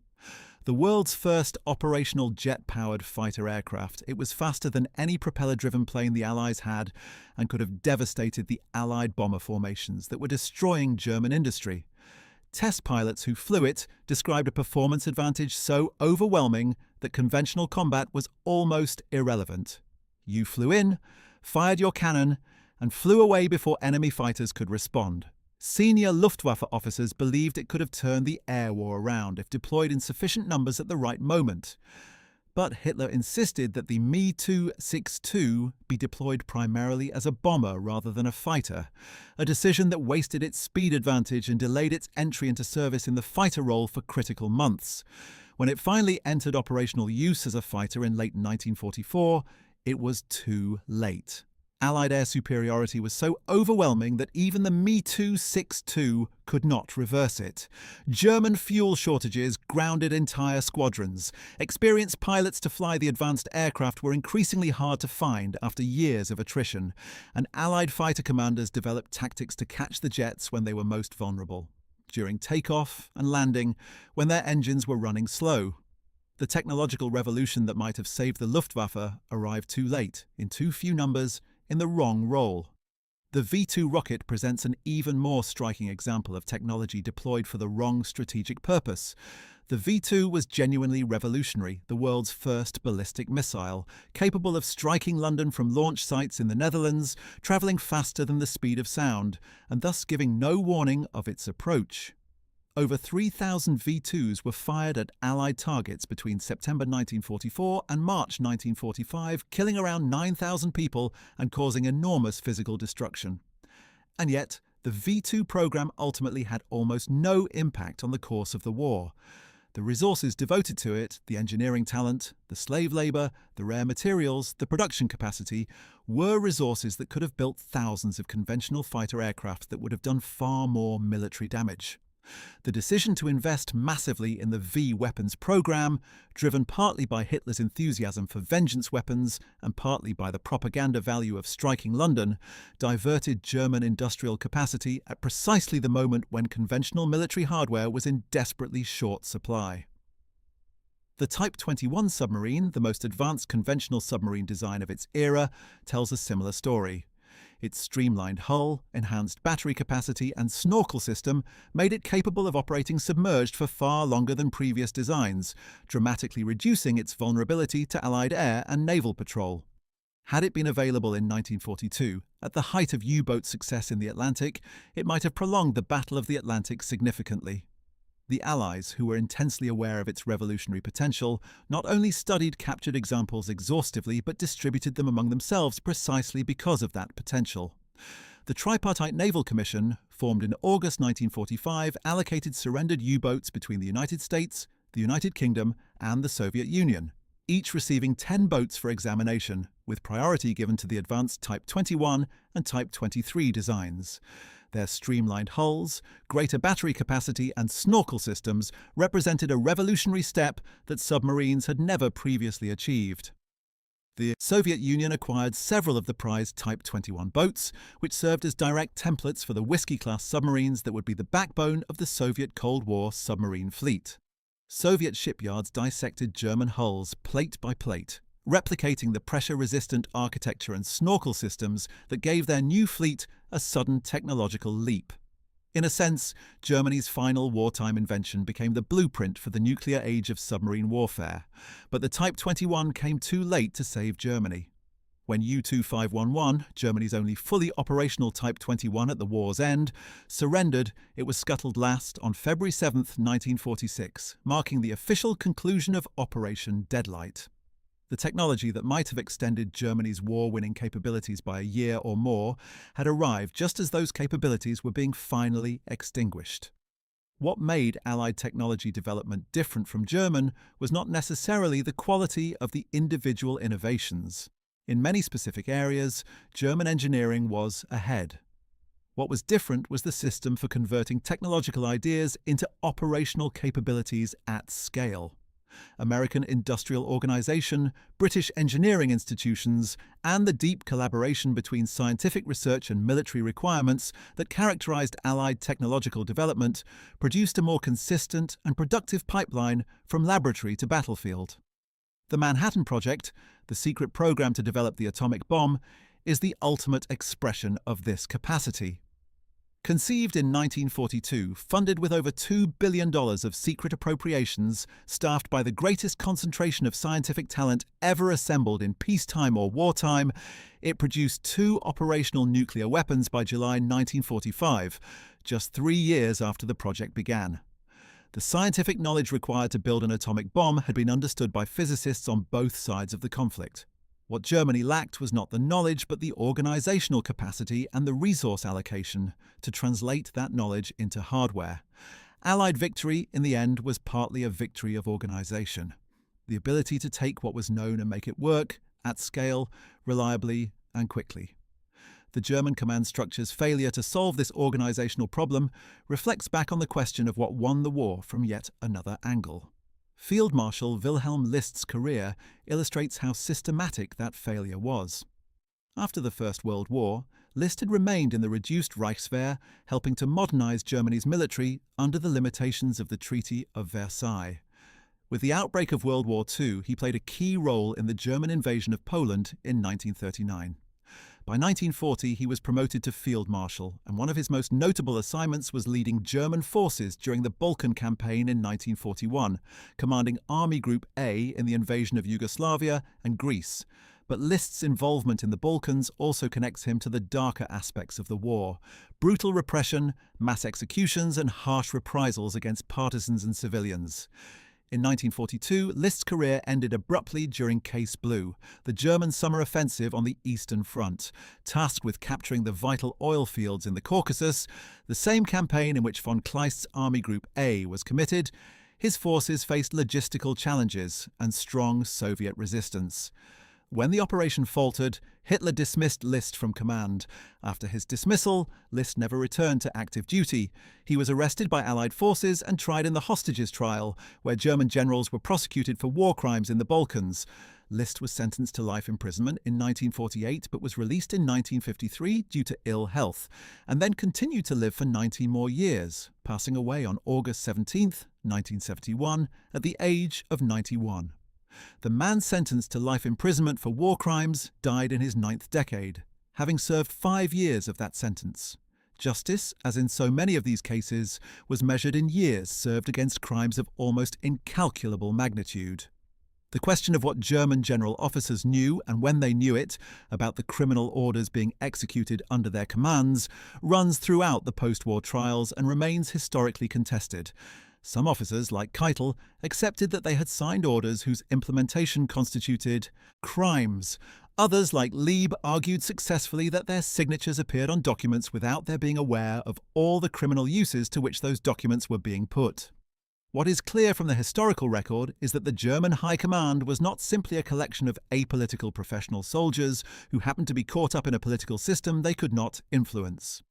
[SPEAKER 1] The world's first operational jet-powered fighter aircraft, it was faster than any propeller-driven plane the Allies had and could have devastated the Allied bomber formations that were destroying German industry. Test pilots who flew it described a performance advantage so overwhelming that conventional combat was almost irrelevant. You flew in, fired your cannon, and flew away before enemy fighters could respond. Senior Luftwaffe officers believed it could have turned the air war around if deployed in sufficient numbers at the right moment. But Hitler insisted that the Me-262 be deployed primarily as a bomber rather than a fighter, a decision that wasted its speed advantage and delayed its entry into service in the fighter role for critical months. When it finally entered operational use as a fighter in late 1944, it was too late. Allied air superiority was so overwhelming that even the Me-262 could not reverse it. German fuel shortages grounded entire squadrons. Experienced pilots to fly the advanced aircraft were increasingly hard to find after years of attrition, and Allied fighter commanders developed tactics to catch the jets when they were most vulnerable. during takeoff and landing when their engines were running slow. The technological revolution that might have saved the Luftwaffe arrived too late, in too few numbers, in the wrong role. The V-2 rocket presents an even more striking example of technology deployed for the wrong strategic purpose. The V-2 was genuinely revolutionary, the world's first ballistic missile, capable of striking London from launch sites in the Netherlands, travelling faster than the speed of sound, and thus giving no warning of its approach. Over 3,000 V-2s were fired at Allied targets between September 1944 and March 1945, killing around 9,000 people and causing enormous physical destruction. And yet, the V-2 program ultimately had almost no impact on the course of the war. The resources devoted to it, the engineering talent, the slave labour, the rare materials, the production capacity, were resources that could have built thousands of conventional fighter aircraft that would have done far more military damage. The decision to invest massively in the V-weapons program, driven partly by Hitler's enthusiasm for vengeance weapons and partly by the propaganda value of striking London, diverted German industrial capacity at precisely the moment when conventional military hardware was in desperately short supply. The Type 21 submarine, the most advanced conventional submarine design of its era, tells a similar story. Its streamlined hull, enhanced battery capacity and snorkel system made it capable of operating submerged for far longer than previous designs, dramatically reducing its vulnerability to Allied air and naval patrol. Had it been available in 1942, at the height of U-boat success in the Atlantic, it might have prolonged the Battle of the Atlantic significantly. The Allies, who were intensely aware of its revolutionary potential, not only studied captured examples exhaustively but distributed them among themselves precisely because of that potential. The Tripartite Naval Commission, formed in August 1945, allocated surrendered U-boats between the United States, the United Kingdom, and the Soviet Union, each receiving 10 boats for examination, with priority given to the advanced Type 21 and Type 23 designs. Their streamlined hulls, greater battery capacity and snorkel systems represented a revolutionary step that submarines had never previously achieved. The Soviet Union acquired several of the prized Type 21 boats, which served as direct templates for the Whiskey-class submarines that would be the backbone of the Soviet Cold War submarine fleet. Soviet shipyards dissected German hulls plate by plate, replicating the pressure-resistant architecture and snorkel systems that gave their new fleet a sudden technological leap. In a sense, Germany's final wartime invention became the blueprint for the nuclear age of submarine warfare, but the Type 21 came too late to save Germany. When U-2511, Germany's only fully operational Type 21 at the war's end, surrendered, it was scuttled last on February 7, 1946, marking the official conclusion of Operation Deadlight. The technology that might have extended Germany's war-winning capabilities by a year or more had arrived just as those capabilities were being finally extinguished. What made Allied technology development different from German was not necessarily the quality of the individual innovations. In many specific areas, German engineering was ahead. What was different was the system for converting technological ideas into operational capabilities at scale. American industrial organization, British engineering institutions, and the deep collaboration between scientific research and military requirements that characterized Allied technological development produced a more consistent and productive pipeline from laboratory to battlefield. The Manhattan Project, the secret program to develop the atomic bomb, is the ultimate expression of this capacity. Conceived in 1942, funded with over $2 billion of secret appropriations, staffed by the greatest concentration of scientific talent ever assembled in peacetime or wartime, it produced 2 operational nuclear weapons by July 1945, just 3 years after the project began. The scientific knowledge required to build an atomic bomb had been understood by physicists on both sides of the conflict. What Germany lacked was not the knowledge but the organizational capacity and the resource allocation to translate that knowledge into hardware. Allied victory, in the end, was partly a victory of organization. The ability to take what was known and make it work, at scale, reliably and quickly. The German command structure's failure to solve this organizational problem reflects back on the question of what won the war from yet another angle. Field Marshal Wilhelm List's career illustrates how systematic that failure was. After the First World War, List had remained in the reduced Reichswehr, helping to modernize Germany's military under the limitations of the Treaty of Versailles. With the outbreak of World War II, he played a key role in the German invasion of Poland in 1939. By 1940, he was promoted to Field Marshal, and one of his most notable assignments was leading German forces during the Balkan Campaign in 1941, commanding Army Group A in the invasion of Yugoslavia and Greece. But List's involvement in the Balkans also connects him to the darker aspects of the war: brutal repression, mass executions, and harsh reprisals against partisans and civilians. In 1942, List's career ended abruptly during Case Blue, the German summer offensive on the Eastern Front. Tasked with capturing the vital oil fields in the Caucasus, the same campaign in which von Kleist's Army Group A was committed, his forces faced logistical challenges and strong Soviet resistance. When the operation faltered, Hitler dismissed List from command. After his dismissal, List never returned to active duty. He was arrested by Allied forces and tried in the hostages trial, where German generals were prosecuted for war crimes in the Balkans. List was sentenced to life imprisonment in 1948 but was released in 1953 due to ill health, and then continued to live for 90 more years, passing away on August 17, 1971, at the age of 91. The man sentenced to life imprisonment for war crimes died in his 9th decade, having served 5 years of that sentence. Justice, as in so many of these cases, was measured in years served against crimes of almost incalculable magnitude. The question of what German general officers knew, and when they knew it, about the criminal orders being executed under their commands runs throughout the post-war trials and remains historically contested. Some officers, like Keitel, accepted that they had signed orders whose implementation constituted crimes. Others, like Lieb, argued successfully that their signatures appeared on documents without their being aware of all the criminal uses to which those documents were being put. What is clear from the historical record is that the German High Command was not simply a collection of apolitical professional soldiers who happened to be caught up in a political system they could not influence.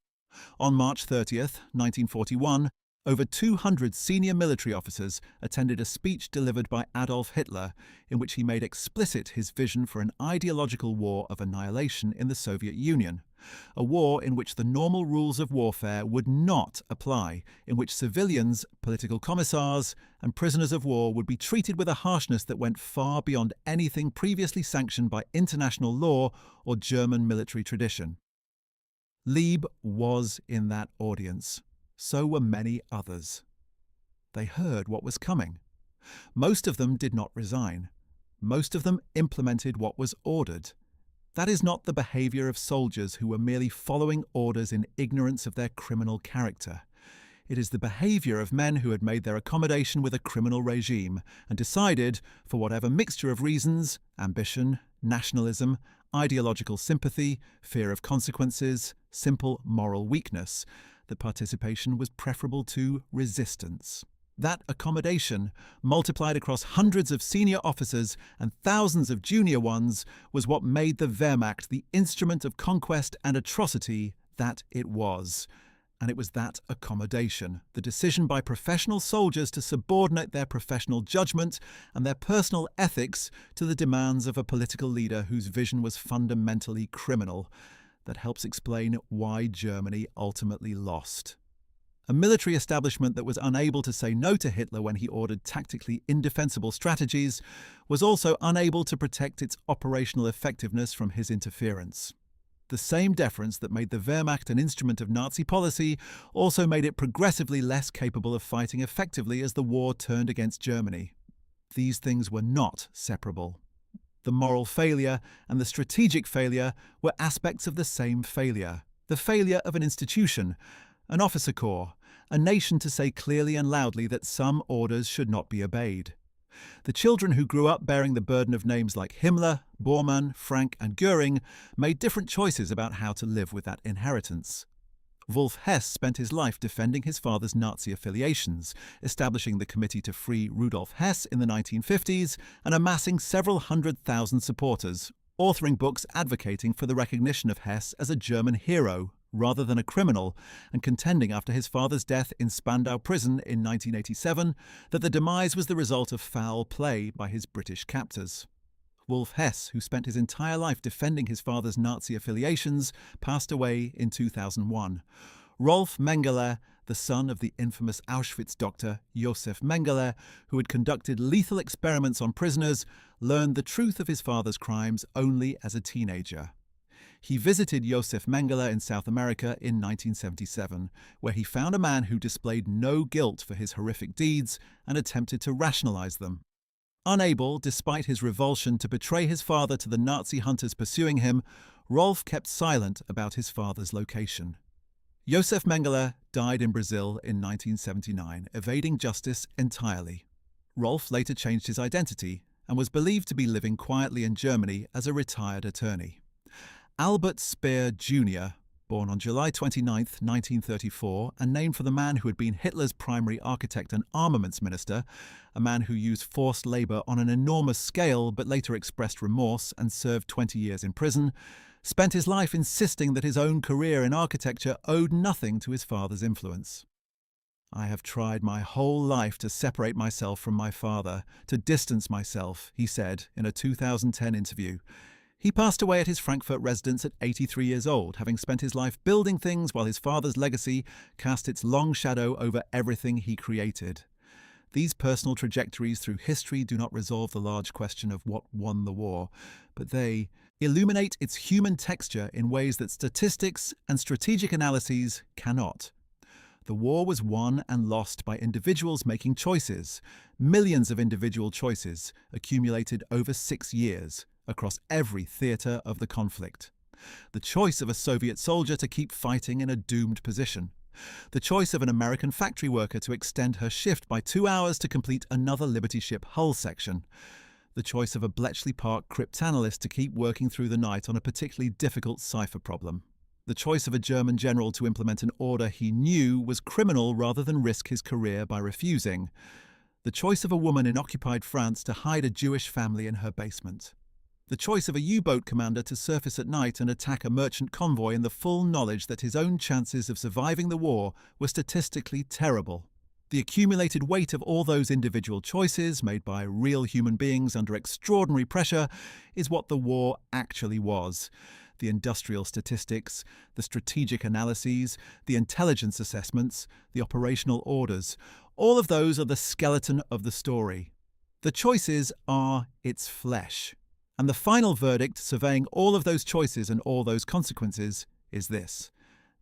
[SPEAKER 1] On March 30th, 1941, over 200 senior military officers attended a speech delivered by Adolf Hitler in which he made explicit his vision for an ideological war of annihilation in the Soviet Union, a war in which the normal rules of warfare would not apply, in which civilians, political commissars, and prisoners of war would be treated with a harshness that went far beyond anything previously sanctioned by international law or German military tradition. Lieb was in that audience. So were many others. They heard what was coming. Most of them did not resign. Most of them implemented what was ordered. That is not the behavior of soldiers who were merely following orders in ignorance of their criminal character. It is the behavior of men who had made their accommodation with a criminal regime and decided, for whatever mixture of reasons, ambition, nationalism, ideological sympathy, fear of consequences, simple moral weakness, that participation was preferable to resistance. That accommodation, multiplied across hundreds of senior officers and thousands of junior ones, was what made the Wehrmacht the instrument of conquest and atrocity that it was. And it was that accommodation, the decision by professional soldiers to subordinate their professional judgment and their personal ethics to the demands of a political leader whose vision was fundamentally criminal, that helps explain why Germany ultimately lost. A military establishment that was unable to say no to Hitler when he ordered tactically indefensible strategies was also unable to protect its operational effectiveness from his interference. The same deference that made the Wehrmacht an instrument of Nazi policy also made it progressively less capable of fighting effectively as the war turned against Germany. These things were not separable. The moral failure and the strategic failure were aspects of the same failure. The failure of an institution, an officer corps, a nation to say clearly and loudly that some orders should not be obeyed. The children who grew up bearing the burden of names like Himmler, Bormann, Frank, and Göring made different choices about how to live with that inheritance. Wolf Hess spent his life defending his father's Nazi affiliations, establishing the Committee to Free Rudolf Hess in the 1950s and amassing several 100,000 supporters, authoring books advocating for the recognition of Hess as a German hero rather than a criminal, and contending after his father's death in Spandau prison in 1987 that the demise was the result of foul play by his British captors. Wolf Hess, who spent his entire life defending his father's Nazi affiliations, passed away in 2001. Rolf Mengele, the son of the infamous Auschwitz doctor Josef Mengele, who had conducted lethal experiments on prisoners, learned the truth of his father's crimes only as a teenager. He visited Josef Mengele in South America in 1977, where he found a man who displayed no guilt for his horrific deeds and attempted to rationalize them. Unable, despite his revulsion, to betray his father to the Nazi hunters pursuing him, Rolf kept silent about his father's location. Josef Mengele died in Brazil in 1979, evading justice entirely. Rolf later changed his identity and was believed to be living quietly in Germany as a retired attorney. Albert Speer Jr., born on July 29, 1934, and named for the man who had been Hitler's primary architect and armaments minister, a man who used forced labor on an enormous scale but later expressed remorse and served 20 years in prison, spent his life insisting that his own career in architecture owed nothing to his father's influence. "I have tried my whole life to separate myself from my father, to distance myself," he said in a 2010 interview. He passed away at his Frankfurt residence at 83 years old, having spent his life building things while his father's legacy cast its long shadow over everything he created. These personal trajectories through history do not resolve the large question of what won the war, but they illuminate its human texture in ways that statistics and strategic analyses cannot. The war was won and lost by individuals making choices, millions of individual choices accumulated over 6 years, across every theatre of the conflict. The choice of a Soviet soldier to keep fighting in a doomed position. The choice of an American factory worker to extend her shift by 2 hours to complete another Liberty ship hull section. The choice of a Bletchley Park cryptanalyst to keep working through the night on a particularly difficult cipher problem. The choice of a German general to implement an order he knew was criminal rather than risk his career by refusing. The choice of a woman in occupied France to hide a Jewish family in her basement. The choice of a U-boat commander to surface at night and attack a merchant convoy in the full knowledge that his own chances of surviving the war were statistically terrible. The accumulated weight of all those individual choices made by real human beings under extraordinary pressure is what the war actually was. The industrial statistics, the strategic analyses, the intelligence assessments, the operational orders, all of those are the skeleton of the story. The choices are its flesh. And the final verdict, surveying all of those choices and all those consequences, is this: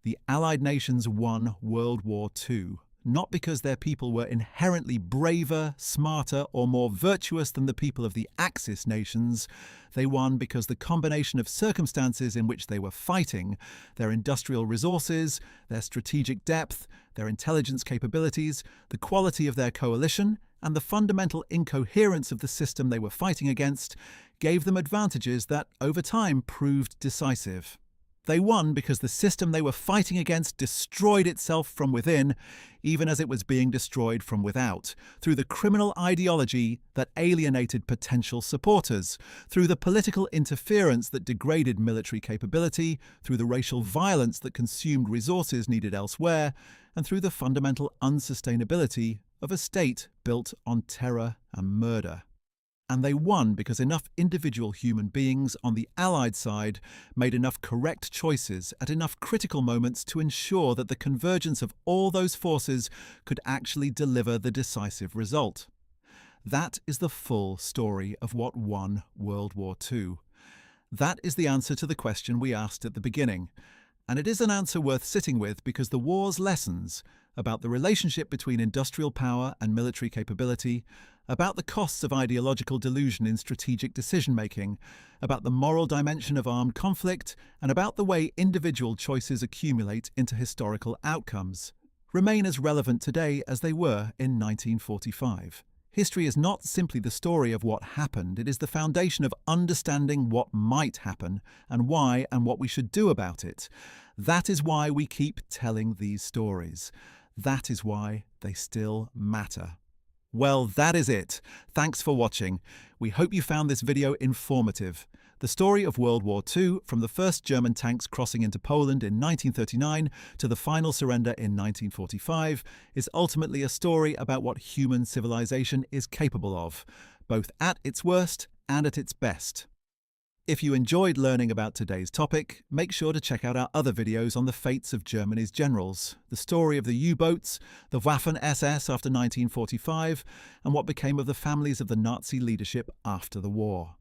[SPEAKER 1] the Allied nations won World War II, not because their people were inherently braver, smarter, or more virtuous than the people of the Axis nations. They won because the combination of circumstances in which they were fighting, their industrial resources, their strategic depth, their intelligence capabilities, the quality of their coalition, and the fundamental incoherence of the system they were fighting against, gave them advantages that, over time, proved decisive. They won because the system they were fighting against destroyed itself from within, even as it was being destroyed from without, through the criminal ideology that alienated potential supporters, through the political interference that degraded military capability, through the racial violence that consumed resources needed elsewhere, and through the fundamental unsustainability of a state built on terror and murder. And they won because enough individual human beings on the Allied side made enough correct choices at enough critical moments to ensure that the convergence of all those forces could actually deliver the decisive result. That is the full story of what won World War II. That is the answer to the question we asked at the beginning. And it is an answer worth sitting with because the war's lessons about the relationship between industrial power and military capability, about the costs of ideological delusion in strategic decision-making, about the moral dimension of armed conflict, and about the way individual choices accumulate into historical outcomes, remain as relevant today as they were in 1945. History is not simply the story of what happened, it is the foundation of understanding what might happen, and why and what we should do about it. That is why we keep telling these stories. That is why they still matter. Well, that is it. Thanks for watching. We hope you found this video informative. The story of World War II, from the first German tanks crossing into Poland in 1939 to the final surrender in 1945, is ultimately a story about what human civilization is capable of, both at its worst and at its best. If you enjoyed learning about today's topic, make sure to check out our other videos on the fates of Germany's generals, the story of the U-boats, the Waffen-SS after 1945, and what became of the families of the Nazi leadership after the war.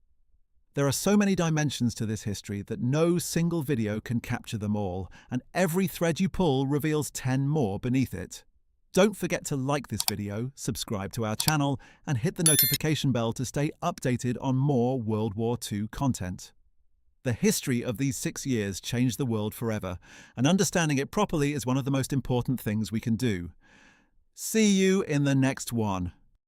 [SPEAKER 1] There are so many dimensions to this history that no single video can capture them all, and every thread you pull reveals 10 more beneath it. Don't forget to like this video, subscribe to our channel, and hit the notification bell to stay updated on more World War II content. The history of these 6 years changed the world forever, and understanding it properly is one of the most important things we can do. See you in the next one.